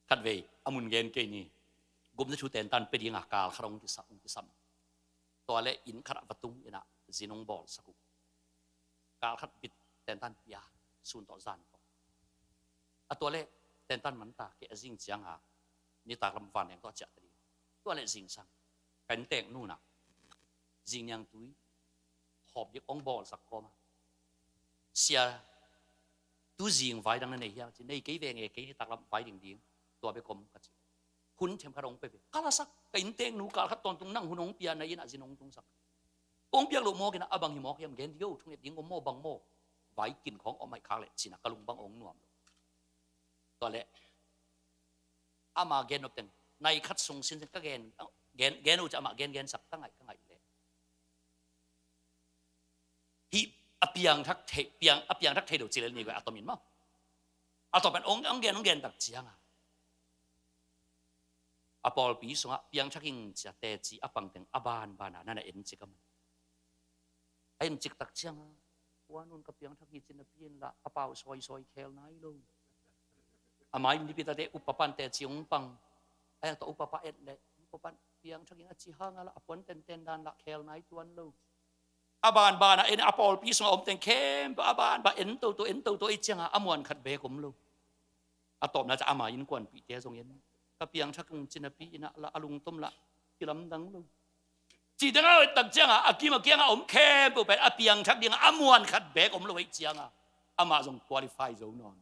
ขัดเวอามุนเกนเกนี่กุมจะชูเตนตันเป็นยังอากาศขรองที่ซ้ำตัวเละอินขระประตูนี่นะจีนงบอลสักุกาลขัดปิดเตนตันยาส่วนต่อจานตัวเล็กเต้นตันมันตาเกอจิงจังนี่ตากลำฟันอย่างตัวจัดดีตัวเล็กจิงสังกันเต่งนู่นน่ะจิงยังตุยหอบยึกองบอลสักกอมาเสียตัวจิงไฟดังนั้นเนี่ยจีในกี่เวงกี่ที่ตากลำไฟดิ่งตัวไปคมกันคุณเทมขรองไปกาลสักกันเต่งนู่นกาลขัดตอนตรงนั่งหุ่นองเปียในยินอาจินองตรงสักองเปียลูกโมกินะบังหิมอกยังเกนเดียวทุ่งเด็กยิงอมโมบังโมไว้กินของออกมาค้างเลยสินะกะลุงบังองหน่วมตัวเละอามาเกนนกเต็งในคัดทรงสินก็เกนอุจะมาเกนสักตั้งไงเลยฮิอเปียงทักเทเปียงอเปียงทักเทเดี๋ยวจีเลนี่ก็อัตมินมั้งอัตเป็นองเกนตักเจียงอปอลปีสงะเปียงทักยิงจะเตจีอปังเต็งอบานบานานั่นเอ็นจิกมันเอ็นจิกตักเจียงว่านุ่นกับเปียงทักยิงจินเปียนละอเปาซอยแคลไนลง อามาอินดิพิตาเตอุปปันเตจิงปังไอ้ตัวอุปปันเอ็ดเลยอุปปันเพียงชักยังจีห้างละอปนเต็นเต็นดันละเคลไนตัวนลูอาบานบานเอ็นอปอลพีสงอมเต็นเข้มอาบานบาเอ็นตัวเอ็นตัวไอ้เจียงอามวนขัดเบกมลูอาตบน่าจะอามาอินกวนปีเตะทรงเย็นก็เพียงชักจินปีนะละอลุงต้มละที่ลำดังลูจีดังเอาตักเจียงอากิมาเกียงอมเข้มปุ๊บเป็นอาเพียงชักยังอามวนขัดเบกมลูไอ้เจียงอามาทรงคุริฟายโซนอน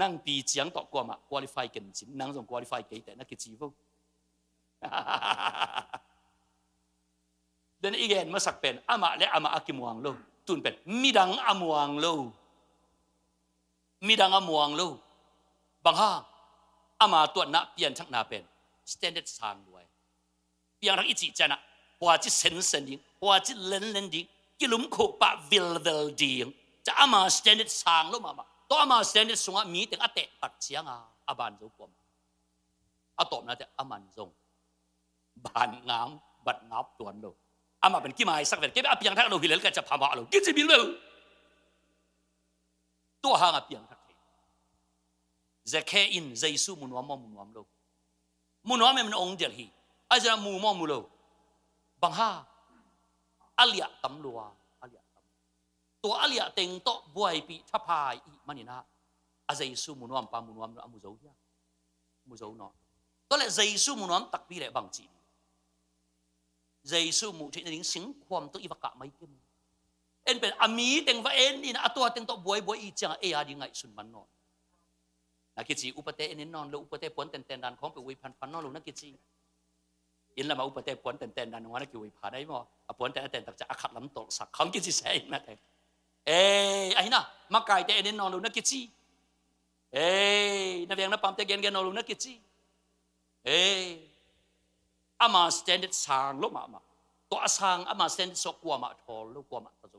นั่งปีเจียงต่อกว่ามาคุริฟายกันจินนั่งทรงคุริฟายกี่แต่นักกิจจีฟูเดินอีกเห็นมาสักเป็นอามาและอามาอากิมวงโลตุนเป็นมีดังอามวงโลมีดังอามวงโลบางห้างอามาตัวนักเปลี่ยนชักนาเป็น standard สางด้วยเปลี่ยนทักอีจีเจนะว่าจิเซนเซนดิ้งว่าจิเลนเลนดิ้งกิลุมโคปะวิลดิ้งจะอามา standard สางโลมาตัวอามา standard สงมีแต่อาเตะตัดเสียงอาบานโจกวมอาตบนะแต่อามันทรงบานงามบัดงับตัวโลอามาเป็นกี่ไม้สักเป็นกี่อาเปียงทักเราหิเลลกันจะพามาเรากี่จะบิลเลตัวห่างอาเปียงทักจะแค่อินจะยิสูมุนวามมุนวามโลมุนวามมันองเดียร์ฮีอาจจะมูมอมุโลบางห่าอาเลียตำลัวอาเลียตำตัวอาเลียเต็งโตบวยปีทัพพายอีมันนี่นะอาจะยิสูมุนวามปามุนวามอามุโจยามุโจนอตัวเลยจะยิสูมุนวามตักปีเลยบางจีเยซูมุที่นั่งสิงความตัวอีวกะไม่เต็มเอ็นเป็นอามีเต็งว่าเอ็นนี่นะตัวเต็งตัวบวยอีจังเอียดีไงสุนมันนอนนักกิจอุปเตเอ็นนอนแล้วอุปเตปนเต็นเต็นดันของไปวิพันนอนแล้วนักกิจอินละมาอุปเตปนเต็นดันว่านักกิจวิพาได้มั้งปนเต็นเต็นตักจะอาขัดลำตกสักของกิจเสียนะแต่ไอ้น่ะมาไก่แต่เอ็นนอนแล้วนักกิจนักเรียนนักปั๊มแต่เกณฑ์นอนแล้วนักกิจอามาสแตนด์สางลบมาตัวสางอามาสแตนด์สกว่ามาทอลกว่ามาตะโจ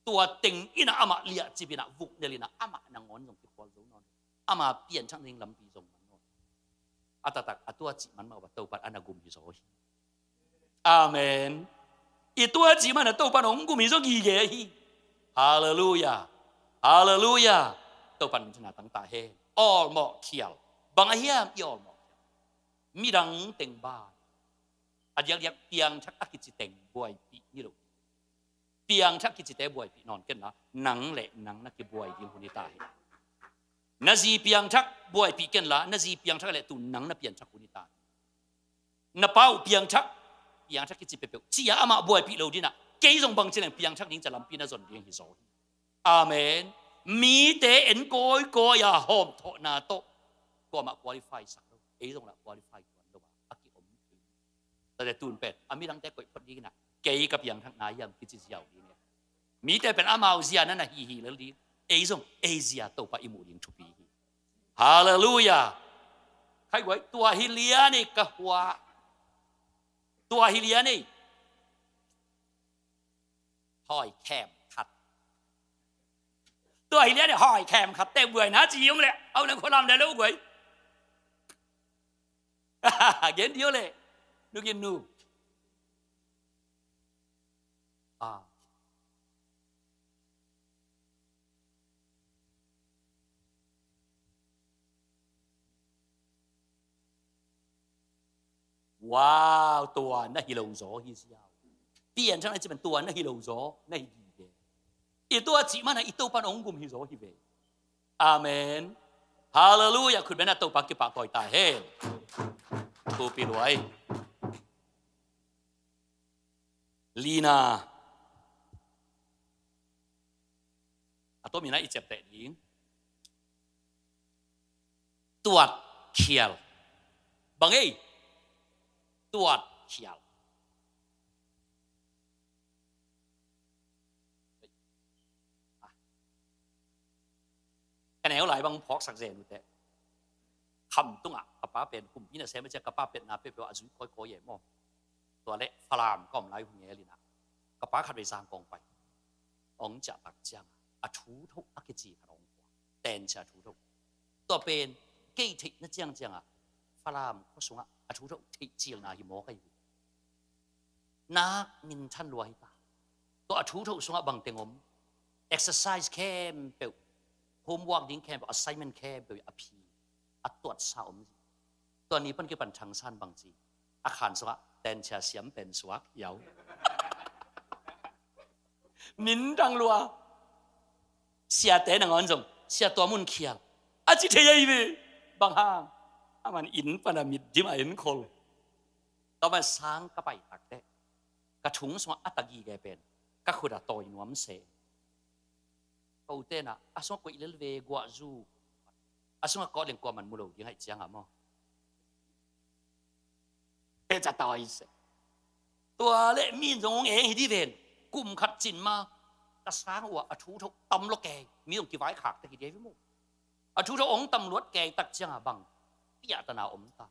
ตัวติงอินะอามาเลียจีบินะวุกเดลินะอามานังงอนส่งที่ควอลโจนอนอามาเปลี่ยนช่างนิงลำปีส่งมันนอนอาตตักอาตัวจีมันมาว่าตัวปัดอนากุมฮิโซฮิอาเมนอีตัวจีมันน่ะตัวปัดองกุมฮิโซกีเกฮิฮาเลลูยาฮาเลลูยาตัวปัดชนะตั้งตาเฮออลหมอกเขียวบางเฮียมยอลหมอกมีดังเต็งบ้านอาจจะเรียกเปียงชักอากิจิเต็งบวยปีนี่หรอเปียงชักกิจิเตบวยปีนอนกันนะหนังเละหนังนักบวยดิมคนนี้ตายนาจีเปียงชักบวยปีกันละนาจีเปียงชักเละตุนหนังนักเปียงชักคนนี้ตายนาเป้าเปียงชักกิจิเปเปชี้อามาบวยปีเราดีนะเกี่ยงบางเช่นเปียงชักนี้จะลำปีน่าสนเรียงฮิโซอาเมนมีแต่เอ็นโกยอย่าหอมโตนาโตก็มาคุริฟายสักตรงละคุริฟายก่อนด้วยอากิอมแต่ตูนเป็ดอามีดังแต่ก๋วยพอดีนะเกี่ยกับอย่างทั้งนายยังกิจเสียวดีเนี่ยมีแต่เป็นอามาอุเซียนั่นนะฮีแล้วดีตรงเอเชียตัวไปอิมูลิงทุปีฮาเลลูยาใครไว้ตัวฮิเลียนี่กะหัวตัวฮิเลียนี่หอยแคมขัดตัวฮิเลียนี่หอยแคมขัดเต็มเบื่อนะจียงเลยเอาหนังคนลำได้แล้วเว้ยเห็นเดียวเลยนึกยินนูว้าวตัวนั่นฮิโลโซฮิสยาวเปลี่ยนช่างจะเป็นตัวนั่นฮิโลโซนั่นฮีเบอีตัวจีมันอีตัวปันองกุมฮิโซฮิเบอาเมนฮาเลลูยาคุณเป็นตัวปักกิปากต่อยตาเฮตัวปีรวยลีนาตัวมีน่าอิจฉาแต่ยิงตัวเขียวบางตัวเขียวคะแนนหลายบางพอกสักเซนดูแต่คำตุ้งกระป้าเป็นกลุ่มนี้นะเซไม่ใช่กระป้าเป็นนาเป็นอาจุยคอยๆใหญ่มอตัวเล็กฟลามก็ไม่ไล่หุ่นเงี้ยเลยนะกระป้าขัดไปสร้างกองไปองจะตักเจียงอาชูทุกอากิจีขนมแตนจะชูทุกตัวเป็นเกย์ทินั่นเจียงฟลามก็สูงอาชูทุกที่เจียงนาหิมอกันอยู่นักมินทันรวยตาตัวอาชูทุกสูงบางเต็งอม exercise เข้มเปล่าโฮ homework ดิ้งแค่แบบ assignment แค่แบบอภิตรวจสอบตัวนี้เป็นกี่ปัญชังสั้นบางทีอาคารสวะแต่เชียเสียมเป็นสวะเยามินดังลัวเสียแต่หนังอันจงเสียตัวมุนเขียวอาจิเทียอีเวบางห้างมันอินปนามิดจิมาอินโคลต่อมาสร้างกระไปตักเตะกระถุงสวะอัตกีแกเป็นก็คือตัวอินวมเสเอาเต้นอาสวะกุยเลลเวกัวจูอาสวะก็เลี้ยงกัวมันมุโลยังไงจังอ่ะมั้งจะต่อยเสตัวเล่มีตรงเองที่เป็นกลุ่มขัดจินมากระซ้างว่าอทุทกตำรวจแกมีตรงกี่ไว้ขาดตะกี้เดียวพี่มุกอทุทกองตำรวจแกตักจังอ่ะบังปียตนาอมตา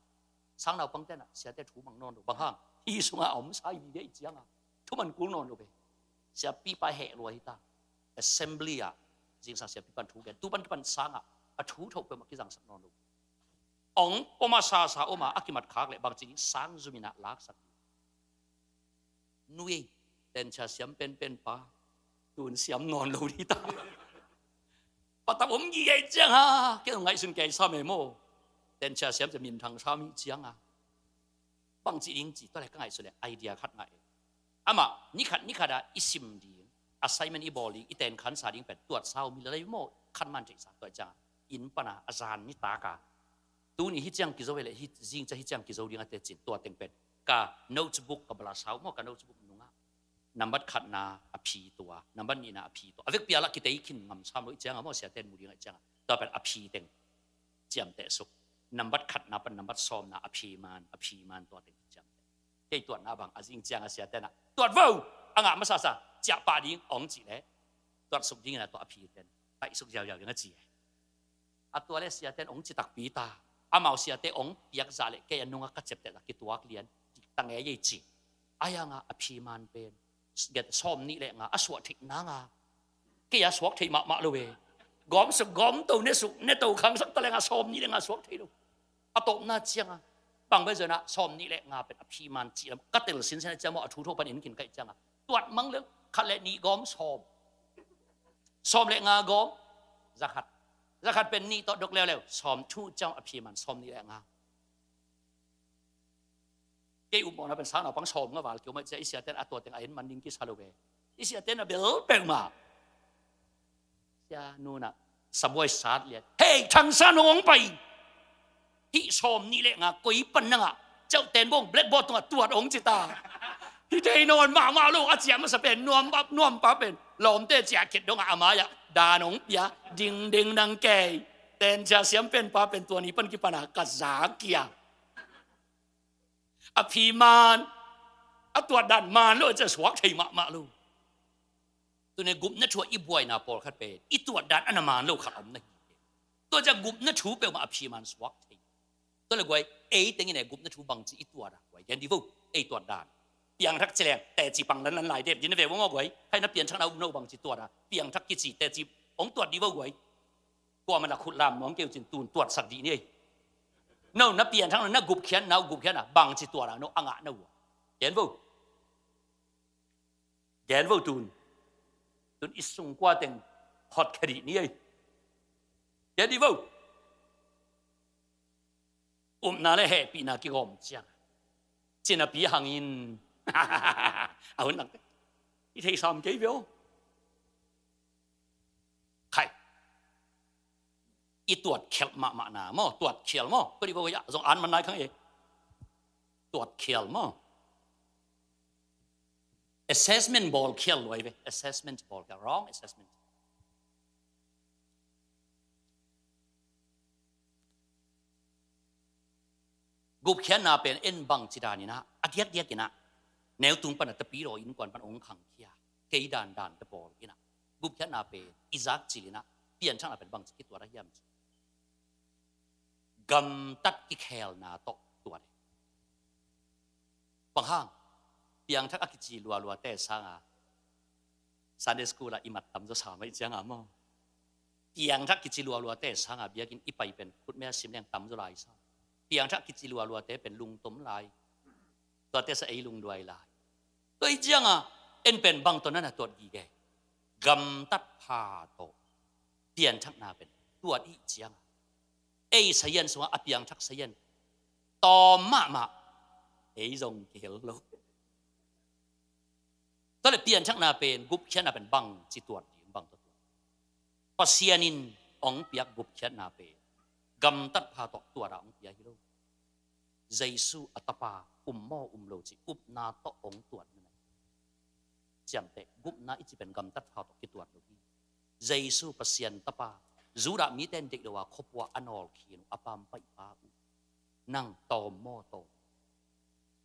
สร้างเราบังเต้นอ่ะเสียแต่ถูบังนอนดูบางห้างที่สงอาอมใช้มีได้จังอ่ะทุมันกูนอนดูไปเสียปีไปแห่รวยตา assembly อ่ะจริงสังเสียปีปันถูกแกตู้ปันสร้างอ่ะอทุทกเป็นมากี่สังสักนอนดูองอมาซาอมาอากิมัดขากเลยบางทีสร้างจุมินาลักสักนุ้ยเดินชาเสียมเป็นป้าตูนเสียมนอนลงที่ตาปัตตาผมยี่ไอ้เจ้าฮะแค่ตรงไหนสุนแกซ้ำเอโมเดินชาเสียมจะมีทางซ้ำมีเจ้าฮะบางทีอิงจีตัวไหนก็ไงสุดเลยไอเดียขัดไงอามานี่ขัดอิสิมดี assignment อีบอลอีเต็นขันสาดิ้งเป็ดตรวจเศร้ามีอะไรโมขันมันใจสักตัวจ้าอินปนาอาจารย์นี่ตากาตัวนี้ฮิตจังกิโซเวลฮิตจิงจะฮิตจังกิโซเรียงเตจินตัวเต็งเป็ดกาโน้ตบุ๊กกับบลาเช้าโมกับโน้ตบุ๊กนุ่งอ่ะนับบัตรขัดนาอภิตัวนับบัตรนี่นาอภิตัวอเวกปียละกิเตยขินงำซ้ำรู้จังอ่ะโมเสียเต็นมูเรียงจังตัวเป็นอภิเต็งเจียมเตสุกนับบัตรขัดนาเป็นนับบัตรซ้อมนาอภิมันตัวเต็งเจียมเตยตัวนาบังอาจิงจังอ่ะเสียเต็นอ่ะตัวว้าวอ่ะมาซาจับปาดิ้งองจีเลยตัวสุกดิ้งนะตัวอภิเต็นไปสุกยาวๆอย่างนั้นจีอ่ะตัวเล็กเสียเต็นองจีตักปีตาอามาเสียเตองเปียกซาเลแกยันนุ่งกัดเจ็บแต่ละกิตัวเลียนตั้งเอจีอายังอภิมันเป็นเกิดซ้อมนี่แหละงาอสวดถินางาแกยาสวดถิมาเลยกอมสุกกอมตัวเนี่ยสุกเนี่ยตัวขังสักตะเลงาซ้อมนี่แหละงาสวดถิดูอะตบหน้าเจียงอ่ะบางเวลาซ้อมนี่แหละงาเป็นอภิมันจีกัดเตลสินเซนจะมาทุทุปันอินกินไก่จังอ่ะตรวจมังเรื่องขัดเลนี่กอมซ้อมเลงากอมจะขัดจะขัดเป็นนี่ต่อดกเร็วๆซ้อมทูเจ้าอภิมันซ้อมนี่แหละงาเกี่ยวกับเป็นสารเอาปังซ้อมก็ว่าเกี่ยวกับอิสระเต้นอัตัวเต็งไอ้มันดิ้งกิสฮาโลเวอิสระเต้นเบลเป่งมาเจ้านู่นน่ะสบายสาดเลยเฮ้ยทางสานองไปที่ซ้อมนี่แหละงากุยปันนังอ่ะเจ้าเต้นวงเบล็กบอลตัวองจิตาที่เทนอนมาลูกอาเจียมันจะเป็นนวมปั๊บเป็นลมเตะแจกเข็ดดงอามาอย่าดานงยาดิงนังแก่เต้นจะเสียมเป็นปั๊บเป็นตัวนี้เป็นกี่ปัญหากระซาเกียอภิมานอตัวดันมานเลยจะสวกไทยมาลูกตัวนี้กุบนัทชัวอีบวยนาโปลขัดเป็นอีตัวดันอันมานลูกขัดอมนี่ตัวจะกุบนัทชูเปลมาอภิมานสวกไทยตัวเลยไว้เอ้ตั้งยังไงกุบนัทชูบังจีอีตัวละไว้ยันดีฟูเอ้ตัวดันเปียงทักเจริญแต่จีปังนั้นหลายเด็บยินดีว่าไว้ให้นับเปลี่ยนช่างเอาโนบังจีตัวละเปียงทักกิจีแต่จีองตัวดีว่าไว้กว่ามันละขุดลามมองเกี่ยวจินตูนตัวสักดีนี่โน่นับเปลี่ยนทั้งนั้นนักกุบเขียนนักกุบเขียนอ่ะบางจีตัวละโน่อ่างอ่ะนู่เห็นฟูตูนอิสุงกว่าเต็งฮอตคดีนี่เห็นดีฟูน่าเลยแฮปปี้น่ากี่กอมจังจีน่าปีหังอินเอาหนักที่ที่ซ้อมกี่เบี้ยวใครอีตรวจเขียลมาหนามั้งตรวจเขียลมั้งก็ดีกว่าส่งอ่านมันได้ครั้งเองตรวจเขียลมั้ง assessment ball เขียลไว้เว้ assessment ball ก็ wrong assessment กุบเขียนน่าเป็นเอ็นบังจิดานี่นะอดีตกินะแนวตุงปันตะปีรออินก่อนปันองขังเขียเกยดานตะบอลกินะกุบเขียนน่าเป็นอิซักจิลินะเปลี่ยนช่างน่าเป็นบังจิตตัวระยำกำตัดกิเคลนาโตตัวเลยบางห้างเปียงทักอคิจิลัวแต่สร้างอ่ะซันเดย์สคูลละอิมัดตำจะสามไม่เจียงอ่ะมั้งเปียงทักกิจิลัวแต่สร้างอ่ะเบียกินอีไปเป็นคุณแม่ซิมแรงตำจะลายซะเปียงทักกิจิลัวแต่เป็นลุงต้มลายตัวแต่สไอลุงด้วยลายตัวอีเจียงอ่ะเอ็นเป็นบางตัวนั้นอ่ะตัวดีแกกำตัดพาโต เปลี่ยนชักนาเป็นตัวอีเจียงเอ้เสียนสวะอเปียงชักเสียนต่อมาเอ้ยงเกลโลตอนเปลี่ยนชักนาเป็นกุบเชนาเป็นบังจิตตัวดีบังตัวปัสยานินองเปียกกุบเชนาเป็นกำตัดพาตกตัวเราองเปียฮิโลเยซูอัตปาโมโลจิกุบนาตองตัวนั่นจำแต่กุบนาอิจิเป็นกำตัดพาตกกิตัวเราเยซูปัสยันตปาจูรามีเต้นเด็กเดว่าคบว่าอนอลขีนอปามไปปาอุนั่งตอมโมโต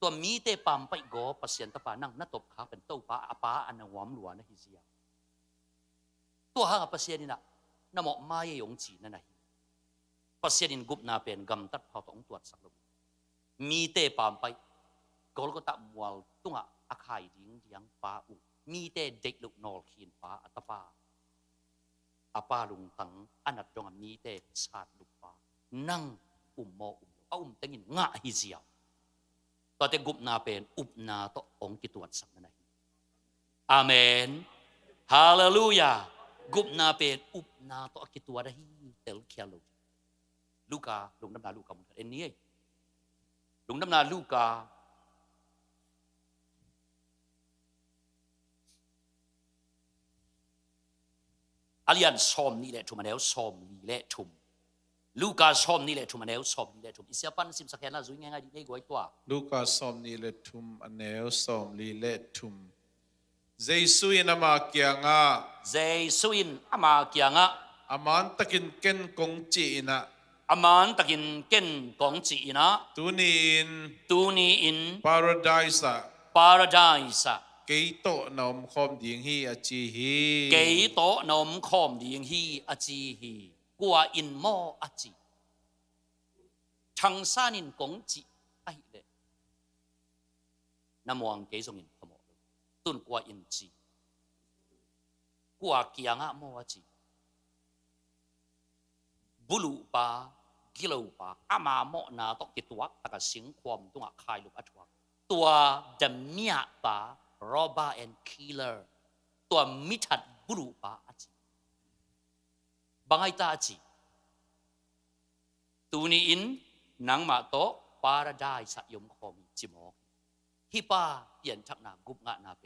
ตัวมีเตปามไปโกปัสยันตปานั่งนัตบขาเป็นเต้าปาอปาอันหวามหลวนะฮิเซียตัวหางปัสยันนี่นะนโมมาเยยงจีนั่นไงปัสยันกุบนาเป็นกำตัดพาตองตัวสักลมมีเตปามไปกอลก็ตะมัวตุงะอาคายดิ้งยังปาอุมีเตเด็กลูกนอลขีนปาอัตปาอาปาลุงตังอันนัดจงมีเตชาดลุปานั่งโมเอาตั้งยินงะฮิเซียวตอนเตกุบนาเป็นอุบนาโตองกิตวดสักนั่นเองอาเมนฮาเลลูยากุบนาเป็นอุบนาโตกิตวดฮิเตลเคียลูลูกาลุงน้ำนาลูกามุนเอ็นนี้ลุงน้ำนาลูกาอาลียนซอมนี่แหละทุมมาแล้วซอมนี่แหละทุมลูกาซอมนี่แหละทุมมาแล้วซอมนี่แหละทุมอิสยาปันสิมสักแค่น่าจุยง่ายๆดีได้กว่าตัวลูกาสอมนี่เลทุมอันเนลสอมลีเลทุมเจสุยนามาเกียงะเจสุอินอามาเกียงะอามันตะกินเกนกงจีนะอามันตะกินเก่นกองจีนะตูนีอิน paradise ปาราไดส์เกยโตนอมคอมดิงฮีอจีฮีเกยโตนอมคอมดิงฮีอจีฮีกัวอินโมอจีชังซานินกงจีไอเลนามวงเกยซงอินขโมตุนกัวอินจีกัวเกียงะโมอจีบุลุปากิโลปาอามาโมนาตกิตัวตะกสิงความตัวคายลุกอัตวตัวเดมียปาrobber and killer ตัวมิถัดบุรุปาอจีบางไอตาอจีตูนี้อินนังมาโตปาราไดส์ยมคอมีจิมอฮิปาเปลี่ยนชักนากุบงะนาเป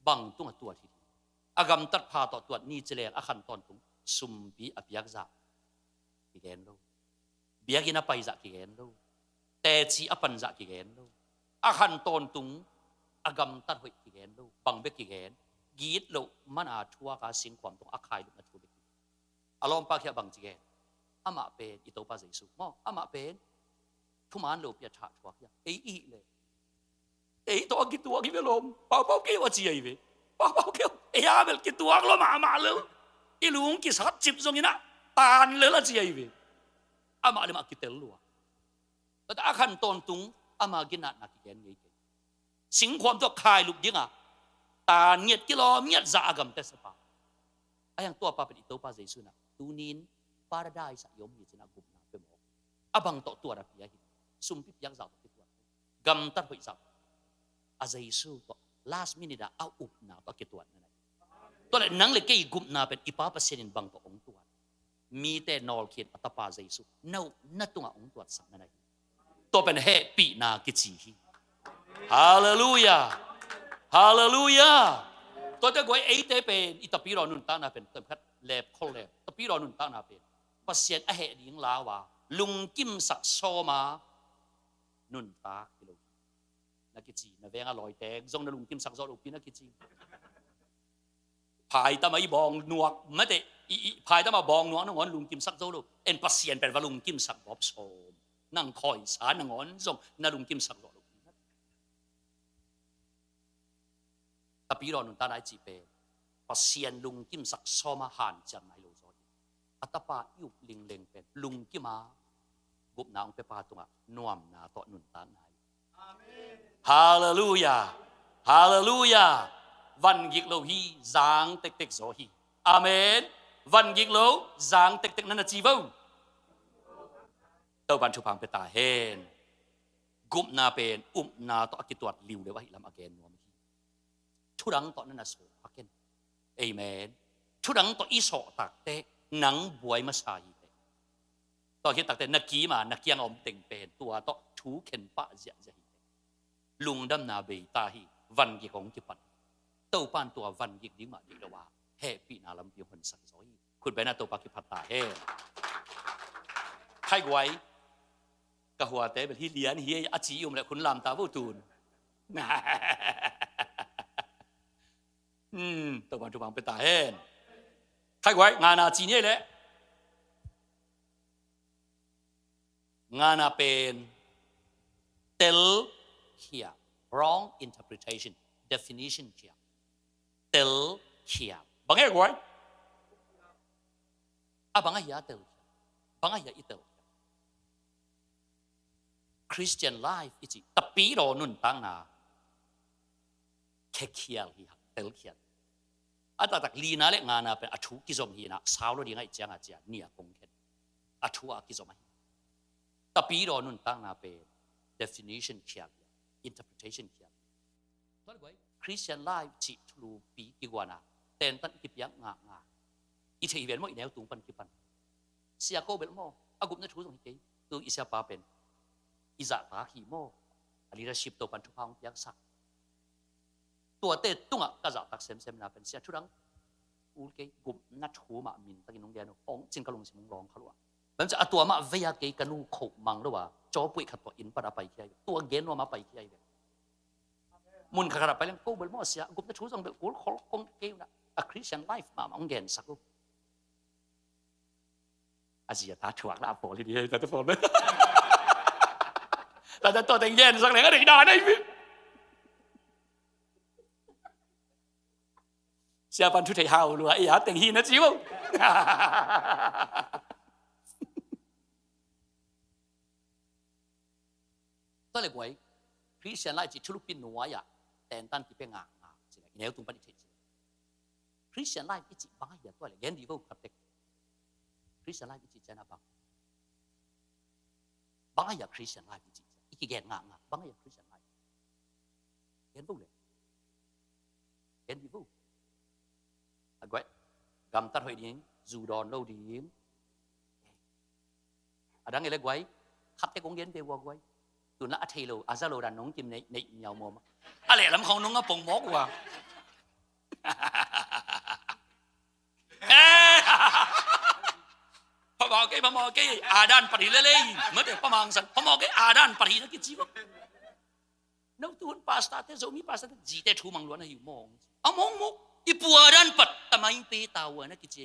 บังตัวทีอากำตัดพาต่อตัวนี้เจริญอาคันตอนตุงสุมบีอภิยักษ์กิเกนโลเบียกินาไปจากกิเกนโลแต่ชีอปันจากกิเกนโลอาคันตอนตุงอากำตัดหัวกิเกนโลบังเบกิเกนกีดโลมันอาชัวกาสิงความตรงอาคายลุมาชัวเบกิอารมณ์ปากแค่บังจิเกนอามาเป็นอิโตปาเจสุมออามาเป็นทุมานโลเปียชาชัวกยาเอีเลยตัวกิตัวกิเวลมเป่าเกี่ยวจีไอเวเป่าเกี่ยวอาเบลกิตัวกลมาเลยอีลุงกิสัดจิบตรงนี้นะตานเลยละจีไอเวอามาเลยมากิเตลลัวแต่อาคันตอนตุงอามากินานักกิเกนยี่สิงความตัวคายลุกยังอ่ะตาเนียดกิโลเมียดจะอากำเตสปาไอ้ยังตัวปาเป็นอิโตปาเจสุนะตูนินปาราไดส์ยมยิจนะกุมนะเป็นหมอกอาบังตัวระเบียหิซุ่มพิบยังจะตัวตัวกำตัดหัวจับอาเจสุตัว last minute เอาอุบนะตัวตัวนั่นแหละตัวเลยนังเลยกี่กุมนะเป็นอิปาปัสเซนินบังตัวองตัวมีแต่นอลเขียนอัตปาเจสุนั่นตัวองตัวสักนั่นแหละตัวเป็นเฮปีนากิจิฮีฮาเลลูยาฮาเลลูยาตัวจะกวยเตเป็นอิตาปิโรนุนตานาเป็นเติมคัดเล็บคอลเล็บตาปิโรนุนตานาเป็นปัสเซียนเฮดิงลาวาลุงกิมสักโซมานุนตากิโลนักกิจีนักเวงอร่อยแตกจงนัลุงกิมสักโซลูปีนักกิจีภายตามาอีบองนวกไม่ได้ภายตามาบองนวกนั่งงอนลุงกิมสักโซลูเอ็นปัสเซียนเป็นว่าลุงกิมสักบอบโซมนั่งคอยสารนั่งงอนจงนัลุงกิมสักโซลูตาปีรอนุนตาได้จีเปปัสเซียนลุงกิมสักซอมาหันจำไม่รู้จอดอัตปายุบลิงเลงเป็นลุงกิมาบุบนาองเปปาตุงะนวมนาต่อนุนตาไหนฮาเลลูยาฮาเลลูยาวันกิกโลฮีจางเต็กโซฮีอาเมนวันกิกโลจางเต็กนั่นจีวตัวบันชุพังเปตาเฮนกุมนาเป็นนาต่อกิตวดลิวเลยวะฮิลามอเกนนวมทุรังต่อนั่นน่ะโสพักเกนเอเมนทุรังต่ออีโสตักเต หนังบวยมาใส่ตอนที่ตักแต่นักกีมานักยังอมเต็งเป็นตัวโตถูเข็นปะเสียใจลุงดำนาเบยตาฮีวันกี่ของกี่ปันเต้าปานตัววันกี่ดิ้งมาดีกว่าแห่ปีนาลำเปียวคนสักซอยคุณเป็นหน้าตัวปากิพัตตาแห่ใครไว้กะหัวเตะเป็นที่เลี้ยนเฮียอาชีอยู่เลยคุณลำตาผู้ตูนตัวมันทุกวันเป็นตาแห่ใครไว้งานอาชีนี่แหละงานเป็นเตลเขีย wrong interpretation definition เขียเตลเขียบางอย่างไว้บางอย่างเตลบางอย่างอีเตล Christian life อีจิตะปีโรนุนตั้งนาแค่เขียฮีเตลเขียตักลีนาเล็กงานเป็นอัฐุกิจอมฮีนะสาวเราดีไงเจ้าเจ้าเนี่ยคงเห็นอัฐุอากิจอมฮีตะปีโรนุนตั้งนาเป็น definition เขีย interpretation เขียตอนนี้ Christian life จิตรูปีกิวานาเต็นตันกิบยังงาอีเทียนเวนโมอีแนวตุงปันกิปันเสียโกเบลโมอากุมนัทรูตรงนี้ตัวอิสยาปาเป็นอิจาตาขีโมleadership ตัวปันทุพังยังสักตัวเตตุงอ่ะก็จะตักเซมนาเป็นเสียทุรังอูเกกุมนัทรูมามินตักินงเดียนองจิงกะลงสิมงรองเขาว่ามันจะตัวมาเวียเกกันูขบมังหรือว่าจอปุยขัดตัวอินปะไปเคียตัวเกนว่ามาไปเคียมุนขนาดไปเรื่องโกเบลโมเสียกุมนัทรูตรงเบลกูขอคงเกวนะa Christian life มาองเกนสักลูกอาเซียตาถวกลาโผล่ที่ดีแต่ตัวโผล่เราจะตัวแต่งเย็นสักเลยก็ได้ได้ไหมเสียปันทุเทหาวรัวไอ้ยาแต่งฮีนะจิ๋วตัวเล็กไว้ Christian life จิตชุลุปินหนัวอ่ะแต่ตันที่เป็นงาสิแนวตุงปฏิเสธChristian life อีจิบางอย่างตัวเลยเย็นดีกว่าครับเด็ก Christian life อีจิเจนะบางอย่าง Christian life อีจิอีกแกนงาบางอย่าง Christian life เย็นบุเลยเย็นดีบุอะไรกำตัดหอยดิ้งจูดอนโลดิ้งอะไรเงี้ยเลยไว้ขับเตะกงเย็นเตะวัวไว้ตัวน่าเทโลอาซาโลดันน้องจิมในเหนียวมอมอะไรลำของน้องก็ปงมอกว่าพอบอกแกอาดานปริเลเลยเมื่อเด็กประมาณสันพอบอกแกอาดานปรินักจีบน้องตูนพาสต้าเตโซมีพาสต้าจีเตทูมังล้วนให้อยู่มองเอามองมุกอีปัวอาดานปัดทำไมเปตาวนักจี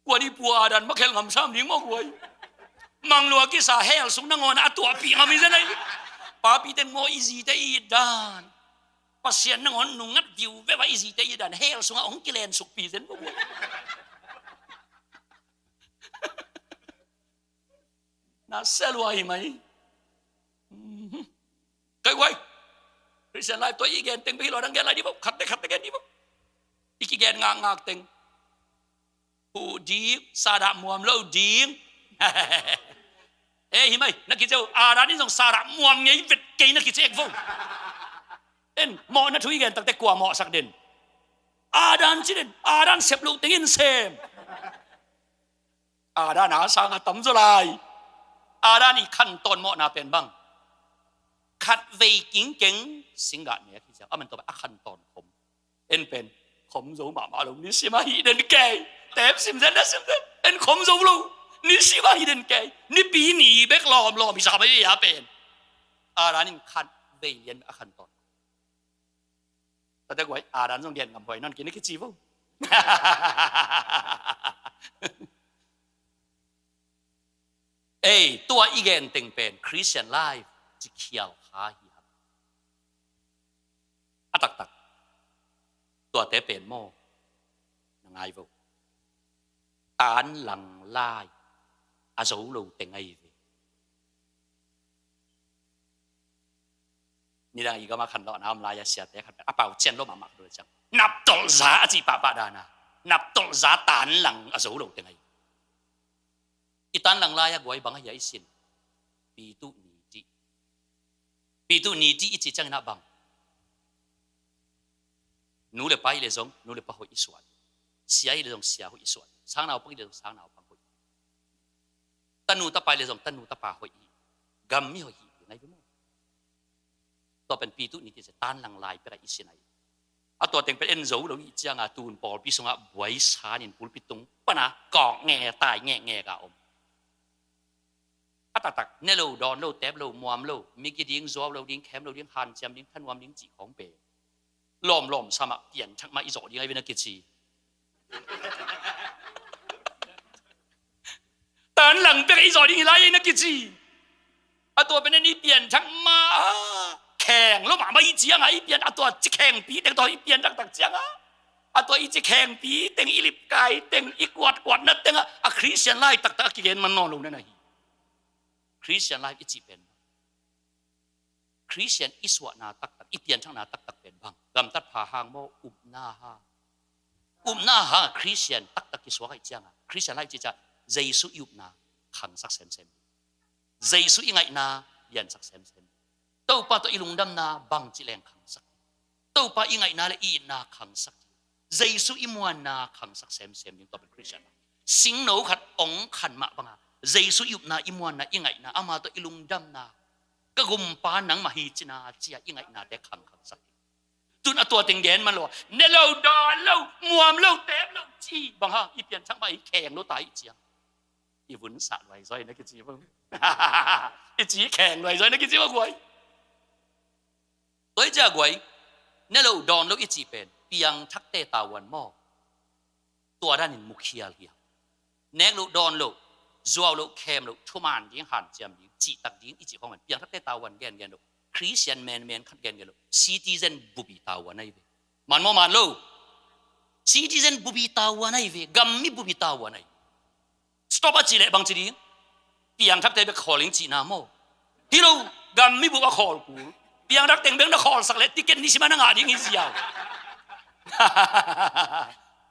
กว่าดีปัวอาดานมาแข่งงำซ้ำดิ้งมากเลยมังล้วนกิสาเฮลสุงนังอนอัตัวปีมาไม่ใช่ไหมป้าปีเต็มโมอีซีเตอีดานpasien nangon nungat view ve ba easy te dan hel sunga ong kilen suk pi zen bo na selwai mai kai wai Christian life to igen teng bi lo dang gen lai di bo khat te gen di bo iki gen ngak teng hu di sada muam lo ding hi mai na ki chau a da ni song sada muam ngei vet ke na ki chek voเอ็นมอนัทุยกันตั้งแต่กว่าหมอสักเด่นอาดานจิเด่นอาดานเสพลูกติงินเซมอาดานหาสางตั้มจุลายอาดานอีขั้นตอนหมอนาเป็นบ้างขัดเวกิ้งเก่งสิงห์เนี่ยที่จะมันตัวแบบขั้นตอนผมเอ็นเป็นขมโจมาลงนิสิมาฮีเดนแกแต่สิมเซนนะสิมเซนเอ็นขมโจลูนิสิมาฮีเดนแกนี่ปีหนีเบกลอมมิสาไม่ยาเป็นอาดานี่ขัดเวเลียนขั้นตอนแต่ก็อาดันต้องเรียนกับบ่อยนั่นกินนี่คือจีบตัวอีเกนเต็งเป็น Christian life จะเขียวหาหิฮับตักตัวเตเป็นโมยังไงบ่ตานหลังลายอาสูลูเต็งไงนี่ได้อีกก็มาขันดอกน้ำลายเสียแต่ขันเป่าเจนโลมาด้วยจังนับตลซาจีปะปะดานะนับตลซาตานหลังอสูรเป็นไงอีตานหลังลายกวยบางอย่างสินปีตุนีจีอีจีจังนับบัง หนูเลยไปเลยจงหนูเลยไปหอยอีสวนเสียเลยจงเสียหอยอีสวนช้างหนาวไปเลยจงช้างหนาวไปหอยตะหนูตะไปเลยจงตะหนูตะปาหอยอีกำมีหอยอียังไงพี่โมตัวเป็นปีตุนี่จะต้านหลังลายไปกับอีเสียไหนเอาตัวเต็งเป็นเอ็นโซเราอีจ้างอาตูนปอลปีสงะบวยชานินปูลปิตุงปะนะกอกแง่ตายแง่กะอมตักเนโลดอนโลเตบโลมวมโลมีกี่ดิ้งซัวโลดิ้งแคมโลดิ้งฮันเจียมดิ้งท่านวมดิ้งจีของเปล้อมสมัครเปลี่ยนชักมาอีโซยังไงเป็นนักกิจชีตอนหลังเป็นอีโซดิ้งไรนักกิจชีตัวเป็นนี่เปลี่ยนชักมาแข่งแล้วมาอีเจียงอีเปลี่ยนตัวจะแข่งปีแต่ตัวอีเปลี่ยนตักเจียงตัวอีจะแข่งปีแต่งอีลิบไก่แต่งอีกวดนั่นแต่งคริสเตียนไล่ตักกิเกนมันนอนลงนั่นไงคริสเตียนไลฟ์อิจิเป็นคริสเตียนอิสวนาตักอีเปียนทั้งนาตักเป็นบางกำตัดผ่าหางโมอุบหน้าฮาคริสเตียนตักกิสวะไอเจียงคริสเตียนไลฟ์จิจะเจสุอุบนาขังสักเซมเจสุอิงไงนาเรียนสักเซมเต้าป้าตัวอิลุงดำนาบังจิแรงขังสักเต้าป้าอิงไงนาและอีนาขังสักเจสุอิมวนนาขังสักเซมยิ่งตัวเป็นคริสเตียนสิงโนขัดองขันมาบังเจสุยุบนาอิมวนนาอิงไงนาอามาตัวอิลุงดำนาก็กุมปานังมาฮีจินาเจียอิงไงนาเด็กขังสักตุนตัวติงเกนมันหรอเนโลดอนโลมวมโลเตบโลจีบังฮะอีเปลี่ยนทั้งมาอีแข่งโลตายอีเจียอีวุ้นสะไหลซอยนักกิจบ้างอีจีแข่งไหลซอยนักกิจบ้างกวยตัวเจ้ากวยเนโลดอนโลอีจีเป็นเปียงทักเตตาวันมอตัวด้านนินมุขเคียเฮียเนโลดอนโลจัวลูกเข้มลูกทุ่มานยิงหันเจียมยิงจีตักยิงอีจีของมันเพียงทักแต่ตาวันแกนลูกคริสเตียนแมนขัดแกนลูกซิติเซนบุบีตาวันไอเวมันลูกซิติเซนบุบีตาวันไอเวกัมมิบุบีตาวันไอสต็อปจีเล่บางจีดิเพียงทักแต่ไปขอลิงจีนาโมฮิโร่กัมมิบุบะขอลกูเพียงทักแต่เบงนักขอลสักเล็ดติเกนนิชิมานังอาดิงอิสยาว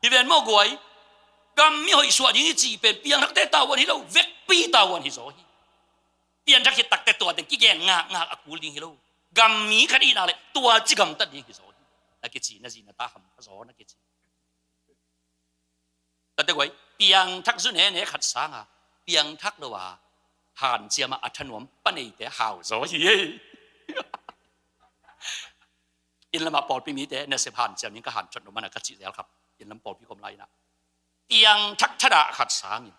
ที่เป็นโมกวยกำมีหอยสวดยิ่งจีเป็นเปียงทักแต่ตาวันนี้เราเวกปีตาวันที่สองเปียงทักตักแต่ตัวเด็กกี่แกงงากอกูลิงฮิโร่กำมีคดีนาเลยตัวจิกำตัดยิ่งที่สองนักกิจนักจีนตาหำสอนนักกิจแต่เด็กไว้เปียงทักสุนเนี่ยขัดสางเปียงทักเลยว่าหันเจียมาอัฐนวมปนแต่หาวสอฮีอินละมาปอดปีมีแต่เนสหันเจียมนี่ก็หันจนนมันกัจจิแล้วครับอินลำปอดพี่คมไลนะเปียงทักทดาขัดสางิน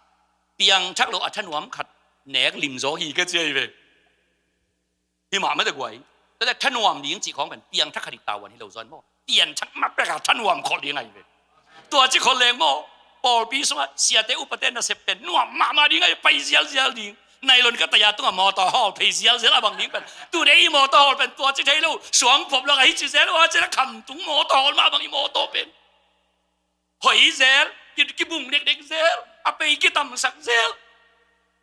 เปียงทักโลอัฐนวมขัดแหนกลิมโซฮีก็เจียไปที่หมาไม่ได้กวยแต่ทนวมนี้จริงของเป็นเปียงทักขดิตาวันที่เราซ้อนโมเปียงทักมาประกาศทนวมคนยังไงไปตัวจีคนเลงโมปอลปีสวะเสียเตอุปเทนน่ะเสพเป็นนวมมาดีไงไปเสียดิ้งในรถก็ตยาตัวมอเตอร์ฮอลไปเสียบางดิ้งเป็นตัวเดียมอเตอร์ฮอลเป็นตัวจีไทยลูสวงผมแล้วไอ้จีเซลว่าจะคำตุ้งมอเตอร์ฮอลมาบางอีมอเตอร์เป็นหอยเซลกิบุงเด็กเซลอาไปกิตำสักเซล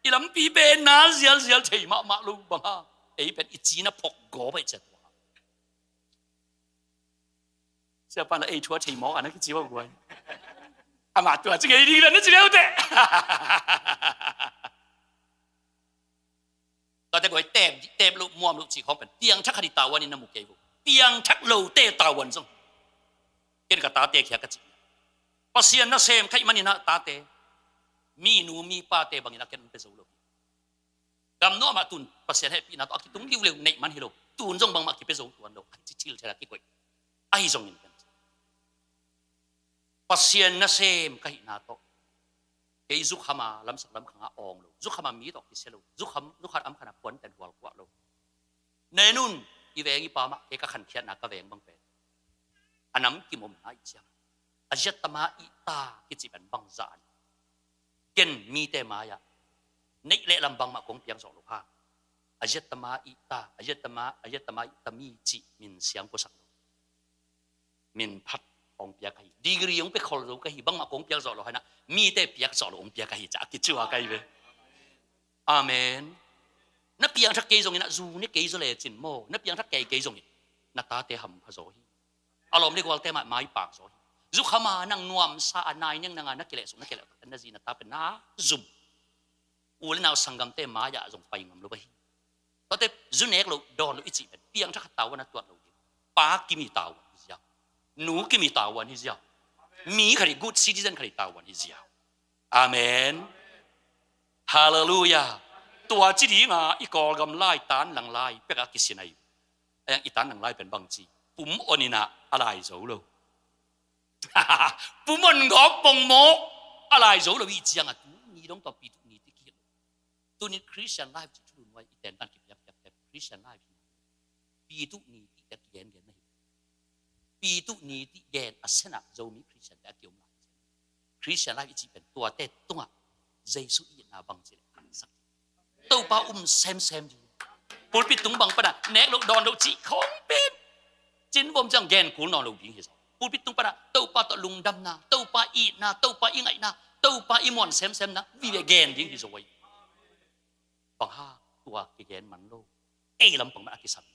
อีลำปีเป็นนาเซลเฉยมาลูบังฮะไอ้เป็นอีจีน่ะพกโกไปเจ็ดวันเสียปันละไอ้ชัวเฉยหมออันนั้นคือจีว่ากวยอามาตัวจะไงดีเลยนั่นจะเลี้ยวเตะก็จะกวยเต็มลูกมัวลูกจีของเป็นเตียงชักขดิตาวันนี้น้ำมุกเกบุเตียงชักโลเตตาวันซงเกินกับตาเตะเขียกจีปัสยานะเซมใครมันนี่นะตาเตมีนูมีป้าเตบางอย่างกันเป็นสูงเลยดำโนมาตุนปัสยาให้ปีนั้นต่อคิดตุ้งลิ้วเร็วในมันฮิโร่ตุนจงบางมาคิดเป็นสูงตัวนั้นจิชิลเท่าที่กวยไอ้จงนี่กันปัสยานะเซมใครนาโตเกยซุกขมาลำสักลำขังอ่องโลซุกขมามีดอกที่เซลซุกขามขนาดขวัญแต่หัวกว่าโลเนนุนอีเวงอีปามะเกก็ขันเขียนนักกเวงบางเป็นอันนั้นกิมอมหาอีเจียงอาจจะมาอิตากิจเป็นบังซานเก่นมีแต่มายะในเละลำบังมาคงเพียงสองลูกค้าอาจจะมาอิตาอาจจะมาอิตามีจิมินเสียงกุศลมินพัดองเปียกายดีกรีองไปขอรู้กันบังมาคงเพียงสองลูกค้านะมีแต่เปียกสองลูกองเปียกายจะกิจชัวกันไปอาเมนนับเปียงทักเกยตรงนี้นะจูนี่เกยจะเลยจินโมนับเปียงทักเกยตรงนี้นัตตาเตหำพะโซฮีอารมณ์ที่กว่าเตมาไม้ปากโซฮีซุขมานั่งนวมสาอนายยังนักเกลสุนักเกลอันนั้นจีนัตตาเป็นน้าซุมอูเลนเอาสังกัมเตมายาจงไปงามลูกไปตอนเตจุนเอกลูกดอนลูกอิจิเป็นเปียงทักตาวันตัวลูกปากิมีตาวเ หนูก็มีตาวันที่เสียมีใคร good citizen ใครตาวันที่เสียอาเมนฮาเลลูยาตัวจีดีงาอีกอลกำไล่ตานหลังไล่เป็กอากิสินัยอีตานหลังไล่เป็นบางจีปุ่มอนินะอะไรโจโลปุ่มมันก็ปงโมอะไรโจโลอีจีงอ่ะตัวนี้ต้องต่อปีตัวนี้ที่เขียนตัวนี้ Christian life ที่ทุนไว้อีแต่ตั้งเก็บChristian life ปีตัวนี้ที่จะเขียนกันนะปีตุนี้ที่แกนอัศนะเรามีคริสเตียนได้เกี่ยวกับคริสเตียนไลฟ์อีกเป็นตัวเตะตัวเยซูอีน่าบังเจริญสักตัวป้าเซมดีพูดปิดตรงบังปะนะแนกลูกดอนลูกจีของเป็นจินผมจังแกนกูนอนลูกยิงเหรอพูดปิดตรงปะนะตัวป้าตะลุงดำนะตัวป้าอีนะตัวป้าอีไงนะตัวป้าอีมอนเซมนะวิเวแกนยิงเหรอไว้บังฮาตัวแกนมันโลลำปังมันอากิสัน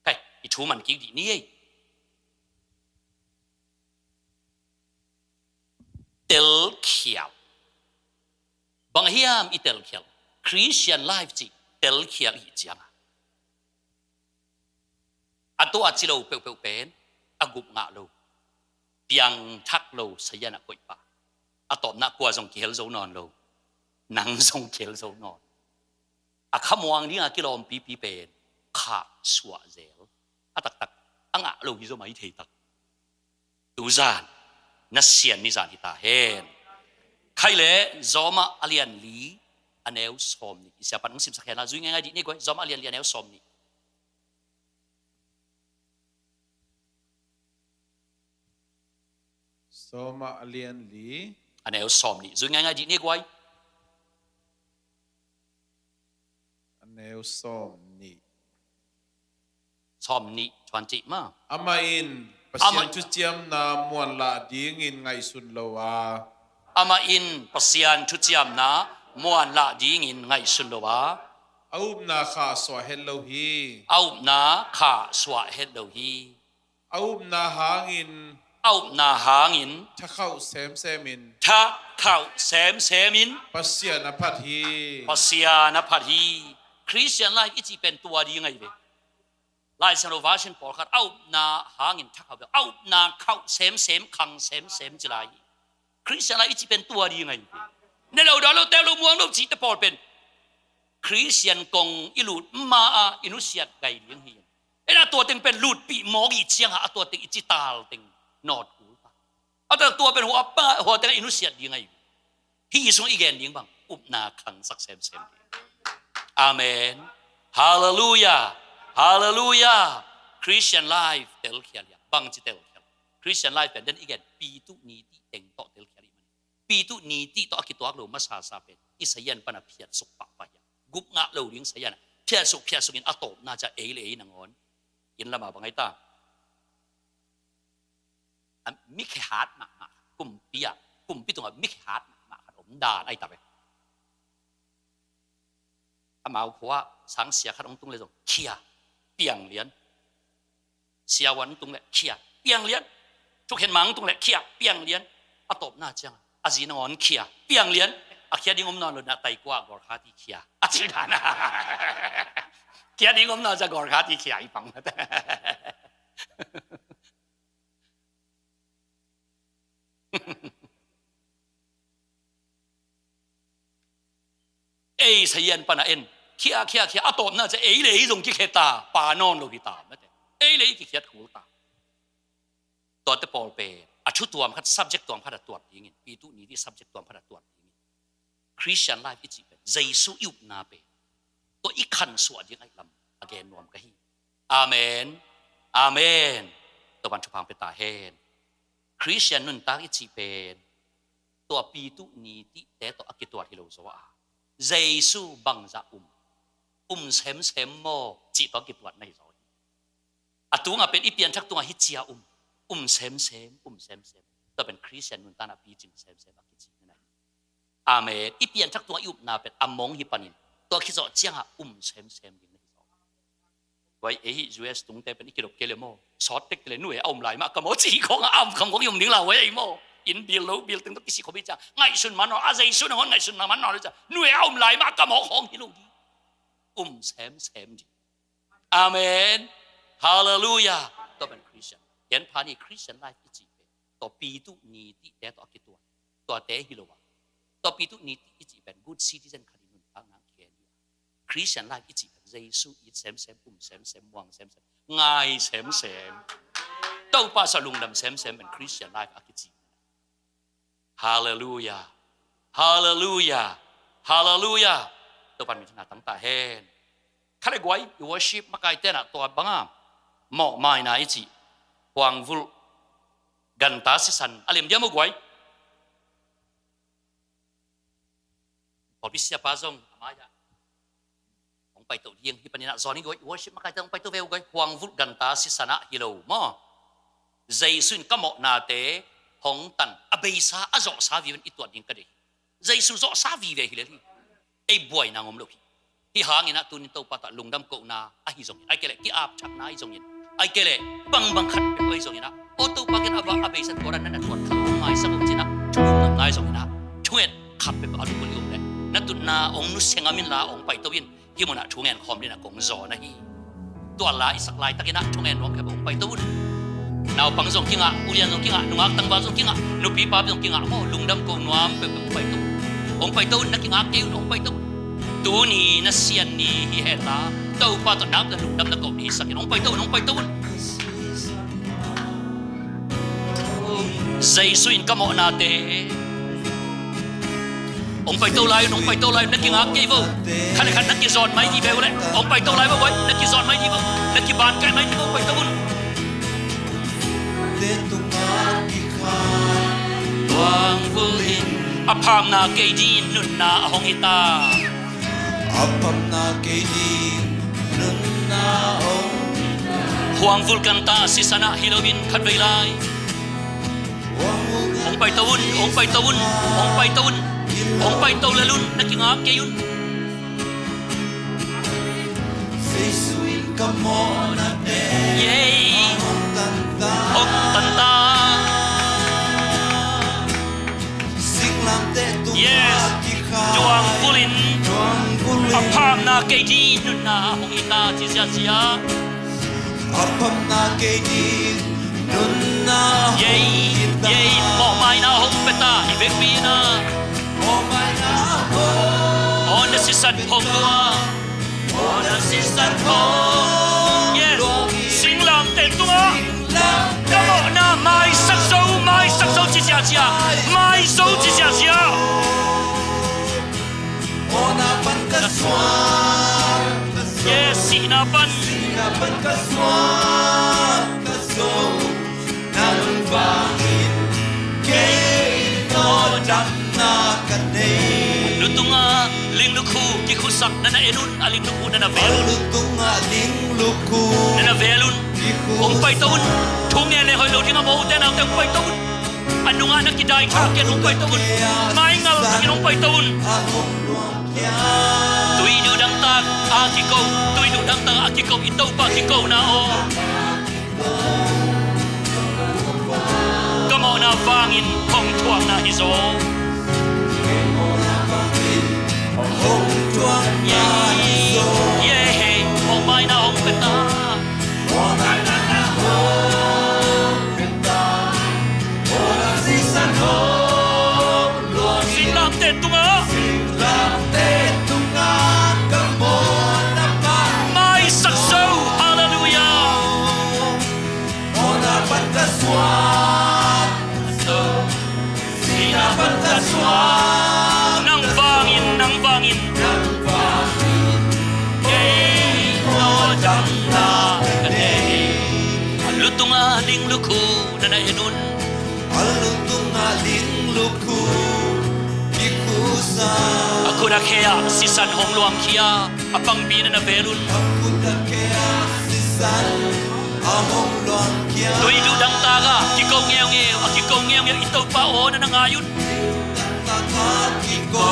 ใครอีชูมันกี่ดีนี่เตลเขียวบางเฮียมอีเตลเขียวคริสเตียนไลฟ์จีเตลเขียวอีจังอันตัวอัจฉริยะเป็นอากุบงาโลเปียงทักโลสยานักกุยปะอัตตนักกว่าทรงเขียวโซนอนโลนังทรงเขียวโซนอนอาขมวงนี่อากิโลมปีเป็นขาสวะเซลอัตักอังอาโลกิโซมาอีเทตักดูจานนัสเซียนนิจานิตาเฮนใครเลยจอมาอเลียนลีอันเอลสอมนี่เสียปันนังสิบสักแค่นั้นจุยง่ายๆดีนี่ก็จอมาอเลียนลีอันเอลสอมนี่สมาเลียนลีอันเอลสอมนี่จุยง่ายๆดีนี่ก็อันเอลสอมนี่สอมนี่ชวนจิมาอามาอินปัสยันทุเจียมนามวนละดีงินไงสุนโลวาอามาอินปัสยันทุเจียมนามวนละดีงินไงสุนโลวาเอานาขาสวะเฮลโลฮีเอานาขาสวะเฮลโลฮีเอานาหางินเอานาหางินถ้าเข้าเซมินถ้าเข้าเซมินปัสยานพัทฮีปัสยานพัทฮีคริสเตียนไลฟ์อีจีเป็นตัวดีไงเว้ลายสันโลวาชินปอลขัดเอานาหางินทักเขาเอานาเข้าเซมขังเซมจะไรคริสเตียนไลฟ์อีจีเป็นตัวดีไงในเราดอเราเตลมวงเราจีตปอลเป็นคริสเตียนกงอิลูดมาอินุเซียดไกเลี้ยงเฮียนไอ้น่ะตัวเต็งเป็นลูดปีมองอีเชียงหาตัวเต็งอิจิตาลเต็งนอดกูป่ะเอาแต่ตัวเป็นหัวป้าหัวเต็งอินุเซียดยังไงที่ส่งอีแกนยิงบังอุบนาขังสักเซมอาเมนฮาเลลูยาฮาเลลูยาคริสเตียนไลฟ์เตลเคียร์บังจิเตลเคียร์คริสเตียนไลฟ์เป็นเดินอีกแกนปีตุนีที่เต็งโตเตลเคียร์มันปีตุนีที่โตคิดตัวกลัวมาซาเป็นอิสยันปนเพียรสุกปะไปกุบงะเราเลี้ยงสยันเพียรสุกอินอัตโตน่าจะเลยนังอนยินละมาบังไงตามิกฮาร์ดมากุมปีอะกุมปีตรงมิกฮาร์ดมาขนมดาไอตาไปอามาขวาสังเสียขนมตรงเลยตรงเขียเปียงเลี้ยนเสียวันตรงเลยเขียเปียงเลี้ยนทุกเห็นมังตรงเลยเขียเปียงเลี้ยนอัตโตน่าจังอาจีนอนเขียเปียงเลี้ยนอาเขียดิ้งอมนอนเลยนะไตกว่ากอร์คาที่เขียอาจีนานะเขียดิ้งอมนอนจะกอร์คาที่เขียอีปังนะเอ้สยันปนาเอ็นเขียอัตโตน่าจะเลยตรงที่เขตาปานอนโลกิตาไม่แต่เลยที่เขียถูตาตัวเตปอลเปอชุตัวมัน subject ตัวมันตัวอย่างงี้ปีตุนี้ที่ subject ตัวมันตัวอย่างงี้ Christian life อีกเป็นเยซูยุบนาเปตัวอีกขันสวดยังไงลำ again นวมกะฮีอาเมนอาเมนตัวมันชุพังเป็นตาเฮน Christian นุ่นตาอีกเป็นตัวปีตุนี้ที่แต่ตัวอักตัวที่เราสวะเยซูบังจะเซมโมจีตัวกิบวัดในซอยอัตัวงาเป็นอีเปียนชักตัวฮิจิยาเซมตัวเป็นคริสเตียนนุ่นตานาปีจิงเซมอักจินั่นเองอาเมนอีเปียนชักตัวยุบนาเป็นอมงฮิปานินตัวคิดว่าเจียงเซมยิงในซอยไว้US ตรงแต่เป็นอีกิโลเกลโมสอดเต็กเลยหน่วยเอาไหลมากกะโมจีของคำของยมนิ่งเราไว้ไอ้โมอินบิลตึงต้องกิสิขบิจ้าไงสุนมันอาเจสุนมันไงสุนมันนอเลยจ้าหน่วยเอาไหลมากกะโมของฮิโลดีเซมจีอาเมนฮาเลลูยาตัวเป็นคริสเตียน เห็นพานี่คริสเตียนไลฟ์อีจีเป็นตัวปีตุนีที่แต่ตัวกิตัวแต่ฮิโลวะตัวปีตุนีที่อีจีเป็นกูดซิติเซนคดีนุนทางนักเขียนคริสเตียนไลฟ์อีจีเป็นเยซูอีเซมปุ่มเซมวังเซมง่ายเซมตัวป้าสลุงดำเซมเป็นคริสเตียนไลฟ์อีจีฮาเลลูยาฮาเลลูยาฮาเลลูยาตัวปันมีขนาดตั้งแต่เห็นข้าเลยกวยอยู่ว่าชีพมาไกลเต้นตัวบังอ่ะหมอกไม่น่าอีจีหวังวุลกันตาสิสันอะไรมันเดียวมั้งกวยพอพิเศษป้าส่งมายาองไปตัวเลี้ยงที่ปนินาซอนี่กวยว่าชีพมาไกลเต้นไปตัวเวลกวยหวังวุลกันตาสิสันอะฮิโลมั้งใจสุนก็หมอกนาเตหงตันอเบยซาอจอกซาวีเป็นอีตัวดิ้งกันเลยใจสุนจอกซาวีเวฮิเลที่ไอ้บ่อยนางอมลูกที่หางเงินตุนิโตปะตะลุงดำโกนาไอ้หิจงไอ้เกล็ดที่อาบชักนาไอ้จงเงินไอ้เกล็ดบังขัดเป็นไอ้จงเงินนะโอตุปะกันอาเบยสันตัวนั้นนั่นตัวขลุ่มไอ้สังกุจินะชุ่มน้ำไอ้จงเงินนะช่วยขับเป็นอาลุกุลิโอเลยนั่นตุนาองนุเซงามินลาองไปตัววินที่มันช่วยเงินคอมนี่นะกงจอนะฮีตัวลายสักลายตะกินะช่วยเงินรวมแค่องไปตัววินนาวปังจงกิงะอุเรียนจงกิงะนุ่งอักตังบาจงกิงะนุปีปาจงกิงะโอ้ลุงดำโกนวามเป็นองไปตัวองไปตัวนักกิงะเกี่ยวองไปตัวตัวนี้นัสเซียนนี้ฮิเฮตาตัวป้าตัวนับแล้วลุงดำแล้วก็มีสักน้องไปตัวใจสุนก็เหมาะนาเตองไปตัวไล่น้องไปตัวไล่นักกิงอาเกี่ยวขันนักกิจอนไม่ดีเบลเลยองไปตัวไล่ว่าไว้นักกิจอนไม่ดีบ่นักกิบานกันไม่ดีบ่ไปตัววางวุลินอภามนาเกดีนุนนาหงอิตาApam na kainin nun na ong Huang vulkan ta si sana hilawin kadwailay Ong pay tawun Ong pay taw lalun nakingak kayun Sesuin ka mo na te Yay Ong tanta Singlam te Yes Juang vulin Apam na kainin nun na hong ita siya Apam na kainin nun na Yay Mo may na hong peta Ibigbi na Mo may na hong On the sisan hong lua On the sisan hong Yes Sing lam te tunga Kamo na mai sak sâu siya Mai sâu siya Ona pan kaswan Yes sinapan kaswan kaso Nang bangin Kay no jam na kanay Lutunga ling luku kikusak na naenun aling luku na navelun Lutunga ling luku na navelun Ong pay taon Tungyan ay hoy tinga mo uten ang teng pay taon Ano nga nakiday takin ong pay taon Maingal takin ong pay taon Tuy dudang tag akikaw itaw pa kikaw na o Kamo na bangin kong tuwang na hizo Hong tuang na hizo Yeah, oh may na hong peta Ona na hong peta Ona sisan hong luang Silang tetunga Silang tetunga Kamo na pa May saksaw, hallelujah Ona pagkaswan Sina pagkaswan Nang bangin Lutunga ling luku na naenun Alutung aling luku Ikusa Ako na kaya si San Hong Luang Kia Apang bina na belun Aku na kaya sisan Ahong luang kia Tuy dudang taga Kikaw ngayong Akikaw ngayong itaw pa o na nangayon Takakiko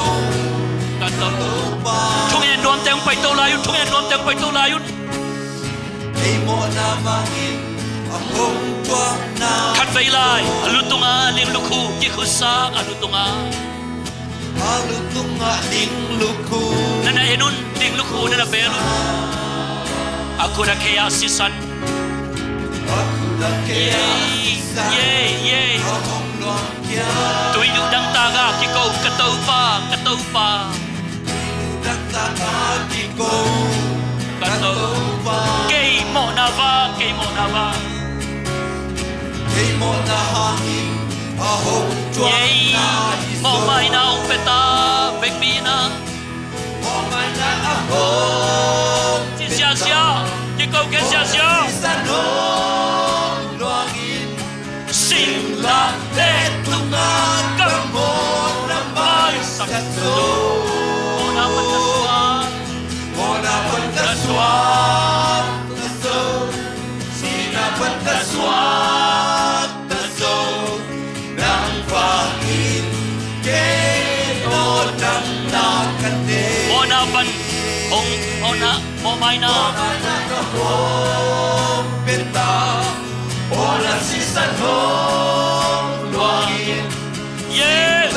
Tupa Tungyan nuam tayong paitaw layun Ay mo na mangin Ahong tuang na Katbailay Alutunga ling luku Kikusa alutunga Alutung aling luku Na naenun ling luku na nabelun Ako na kaya si San Aku yeah tui du dang ta ga ki ko ka tau pa Đắc ta ta kỳ cầu ka tau ke mo na va Hey mo na hangin ahong chuan na mo mai na ong peta vek bi na Mo mai na ahong ti sia ki ko ke sia Sa nong luangin sing la te tu Na ka mo na mai sa so mo na man ka swa Mo na ban ka swat ta so Sina ban ka swat ta so Nang fangin ke no nang na kan de mo na ban ong mo mai na Peta Ola si sa nong luangin yes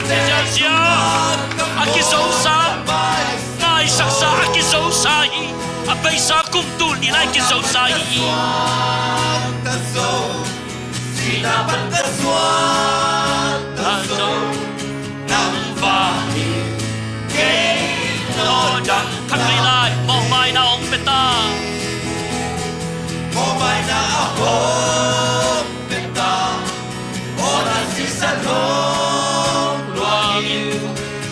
ti sia aki so sa ngai sak sa aki so sa hi abai sa kum tu ni lai ki so sa hi Ta so Sina ban ka swat ta so Nang fangin ke no nang kan mai lai mo mai na ong peta Mo mai na ahong peta Ora si sa nong luangin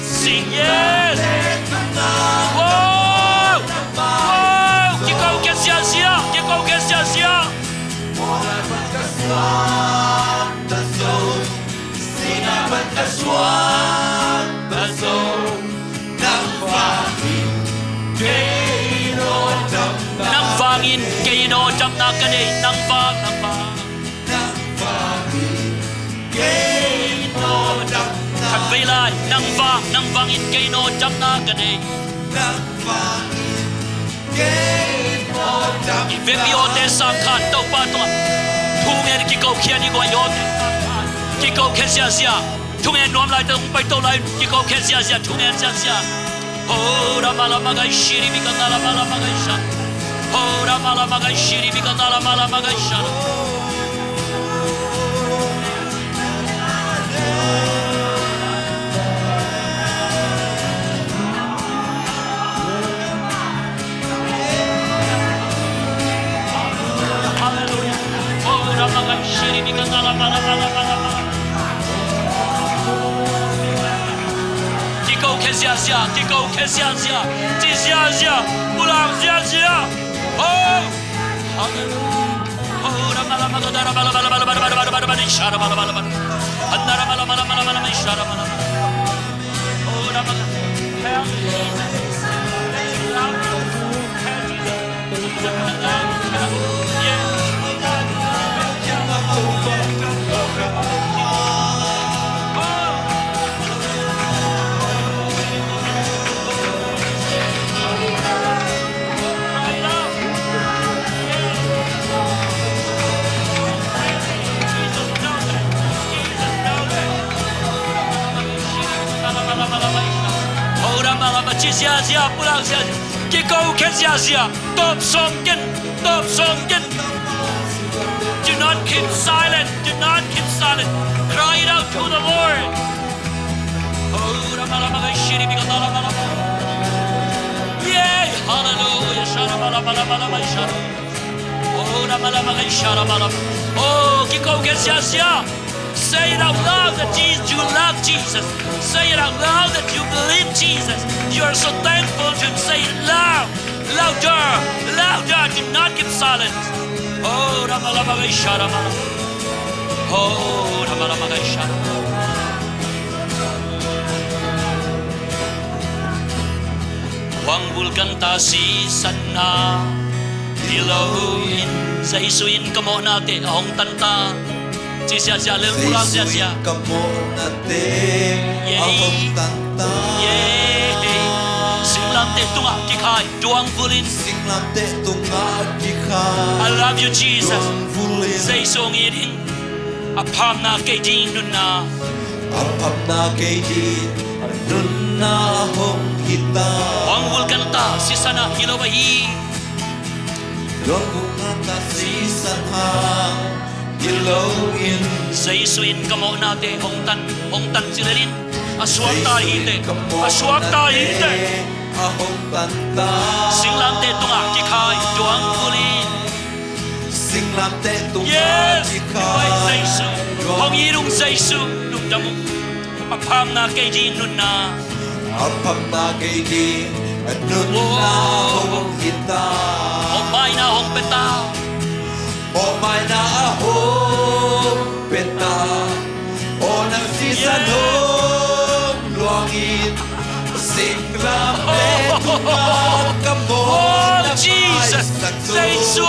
sing yes wow ki ko ke sia Ora ban ka swat ta so Sina ban ka swat ta so Nang fangin ke no nang nang vangin ke no jam na ka nei nang vang Nang fangin ke no nang kan mai lai nang vangin ke no jam na ka nei Nang fangin ke no nang i ve bi o te sa khan to pa to thu nge ki ko khia ni ko yo ki ko khe sia thu nge nom lai to pai to lai ki ko khe sia thu nge sia ho ra mala magai shiri mi kan la mala magai sha ho ra mala magai shiri mi kan la mala magai sha hallelujah ho ra magai shiri mi kan la mala Kiko kezia, ti sia, pulang sia. Oh, hallelujah. Oh, ramala magadara bala shara bala. Andara bala shara bala. Oh, ramala. Help Jesus. Help Sia, pulang sia. Kiko kezia, top songkin. Do not keep silent. Cry it out to the Lord. Oh, ramala shiri bigatala bala. Yeah, hallelujah. Shara bala shara. Oh, ramala shara bala. Oh, kiko kezia. Say it out loud that you love Jesus. Say it out loud that you believe Jesus. You are so thankful to Him. Say it loud, louder. Do not keep silent. Oh, Ramalamagai Sharamala. Oh, Ramalamagai Sharamala. Wang bulganta si sana dilawin sa isuin kamo natin ahong tanta. Sia leng pulang sia. Kamu nate ahong tanta Singlam te tunga kikai duang vulin. Singlam te tunga kikai I love you Jesus. Duang vulin Say song iring apam na kay din na. Apam na kay din nun na ahong hita Wang vulganta si sana hilawahi. luang bunga kasisan hang ilaw in sa isuin kamo nate hong tan silalin aswakta hite ahong tanta singlam te tunga kikai tuang kulin singlam te tung yes kikai bai Giêsu hong irung Giêsu nung damu apam na kay din nun na apam na kay di anun na hong hita o mai na hong peta o mai na ahong peta o nang sisanong luangin singlam te tunga kamo oh Jesus Giêsu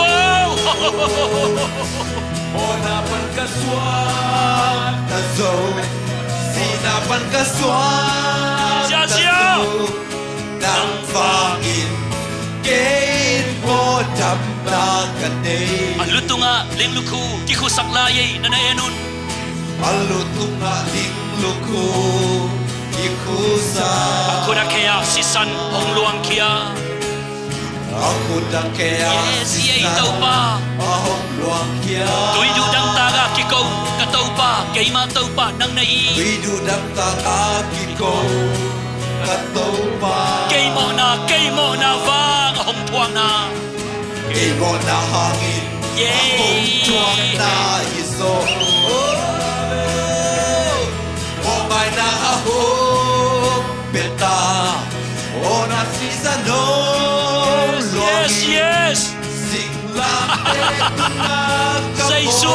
o napan kaswat tazo sinapan kaswat tazo nang fangin kain mo dam na kanay aluto nga lingluku kikusak layay na naenun aluto nga lingluku ikusa ako na kaya sisan hong luang kia ako na kaya yes yay tau pa ahong luang kya tuy dudang taga kikaw kataw pa kay mataw pa nang nai Widudang takaki ko katopa kay mo na vang hong tuang na Ibo na hangin Yay! Akong tuwang na iso O may na ahong beta O nasisanong yes yes Singlang etunang Giêsu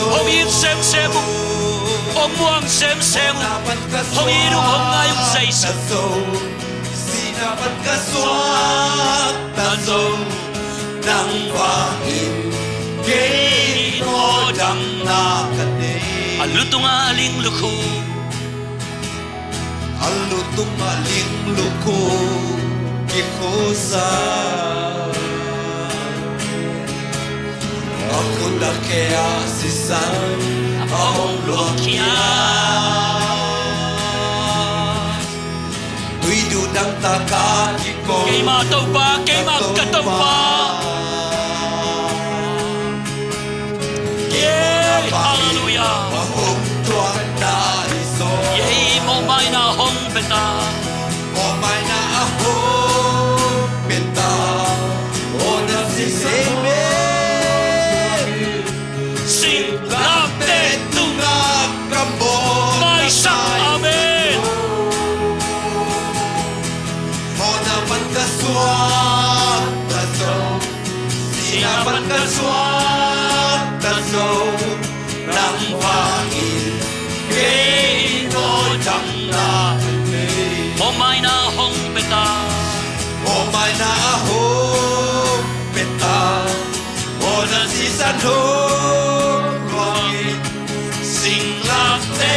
hong in sem hong muang sem hong irung hong ngayong Giêsu Sinapan kaswat tazo nang wangin Ginodang na kanay aluto nga lingluku Alutong aling luko kikusa Ako na kaya sisan Ahong luakya Widudang takaki ko kay mataw pa kay magkataw pa yay hallelujah Ahong tuwan na iso yay mo may na hong beta O may na ahong benta O nasisime singlam te Tungag kambon may sak amen O naman kaswat taso Sinapan kaswat taso Nang hangin Ginodang na mo may na hong beta O may na ahong benta O nasisanong luangin Singlang te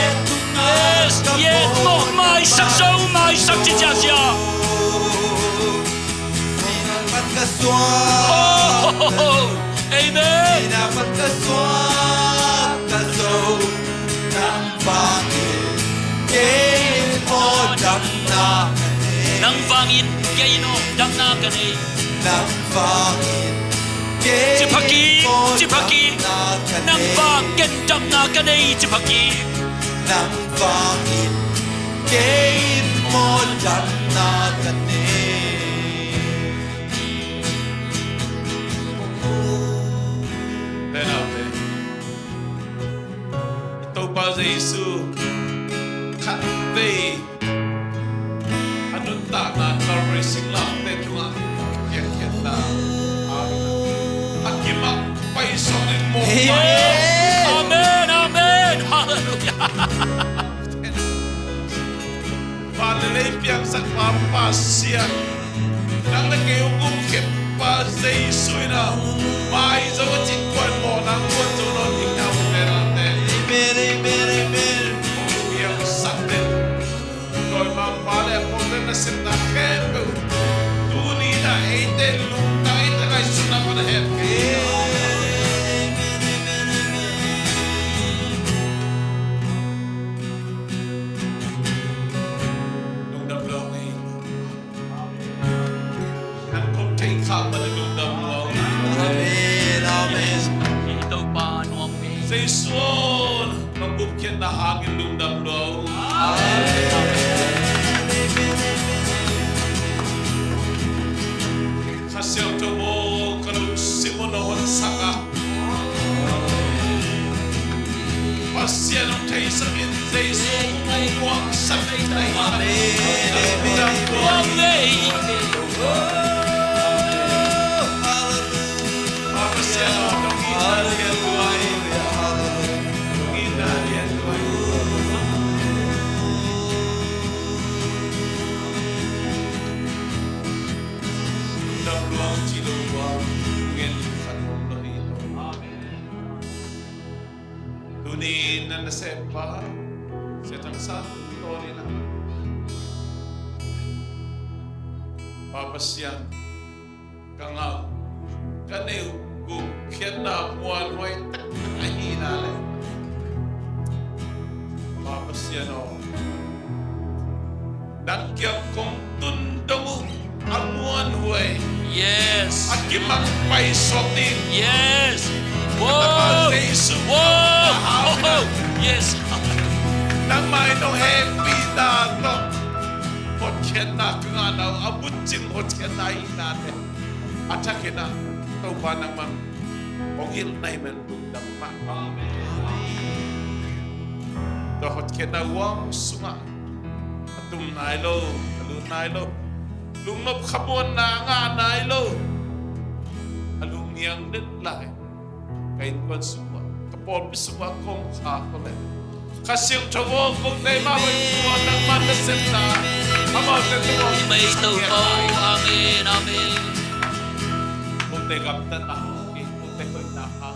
yes yes mo may sak chichasya Sinapan kaswat oh amen Sinapan kaswat taso Nang bangin Ginodang na nang vangin kay no dang na kanay Nang bangin Chipaki nang vangin dang na kanay chipaki Nang bangin Ginodang na Tenate. Ito pa sa Isu. Kante. Anong na Calvary singlang te tunga. Kaya na. Akimak paisonin mo. amen amen hallelujah Palilay piyang sa papasya. Nang nagkayugong kipa sa Isu na. May sa wachikwan mo nang wachunod ikaw tenate. Yang sakit. Kau mampale ako na nasita kepo. Tuni na ite lungta ite kay sunapan hepe. Nung damlong ay. Ang kong take up na nung Jason, magbukyan na hangin lumdam daw. Kasyang tumo, kalusin mo noon saka. Pasyan ang tayo sa Jason, umuwang sa tayo. Pasyan ang Tunin na nasepa sa tang santo na papasyan kang kaniw kukyan na muan way takahina papasyan o nakyang kong tundong ang muan way Yes. akimang paisotin Yes. Wow! Whoa! Whoa! Oh, yes. nang may no happy na to hotken na kung ano abutin hotken na natin atake na tauba naman ogil na iman bundang ma to hotken na wang sunga atum nailo alun nailo lungnop khabon na nga nailo alung niyang nitlahe kain kon semua kapol semua kong kakole kasyang tawo kong day mawag mo ng mandasin na amaw na tawo May tao. Amen. Amen. kung day kaptan na kung day ko'y naka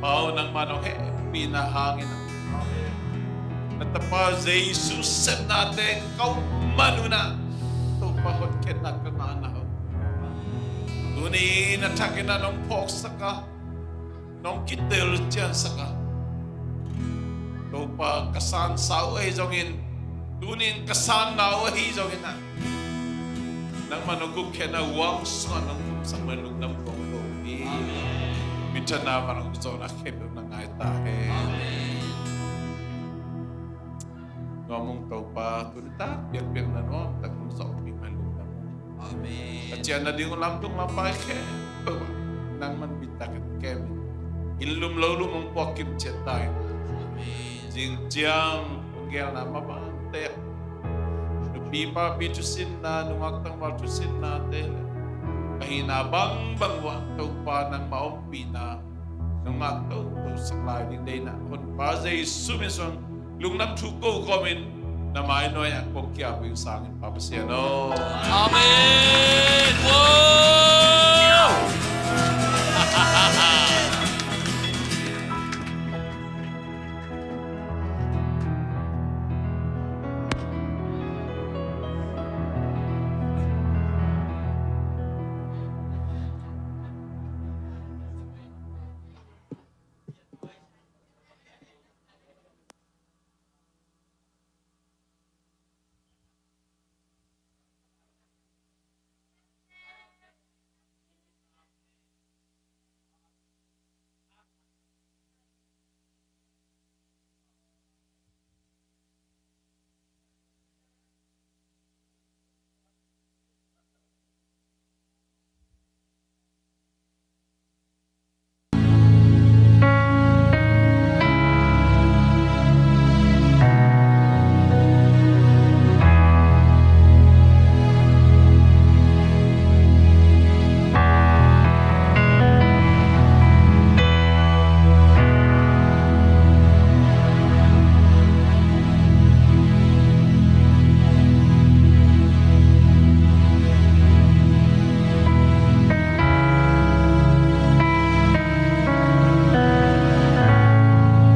mao ng manong pinahangin natapa sa Jesus set natin kau manuna tupahot kena kemana Tuni natake na nung pok saka nung kitel dyan saka lupa kasan sao ay zongin tunin kasan na ay zongin na nang manugug kena wang sa nang sa manug ng ponglo minta na manug sa na kebel na ngay tahe ngomong tau pa tunita biar na no takong sa umimalug na Amen. at yan na di ko lamtong mapay ke nang manbitakat kemi ilum laulu mong pokim cetay jing jiang unggel na mabante nubipa bitusin na numaktang matusin na tele kahinabang bangwa tau pa ng maumpi na nungaktaw tau saklay ni day na kung bazay sumisong lungnam tuko komin na mainoy ang pongkiapo yung sangin papasyan. Amen.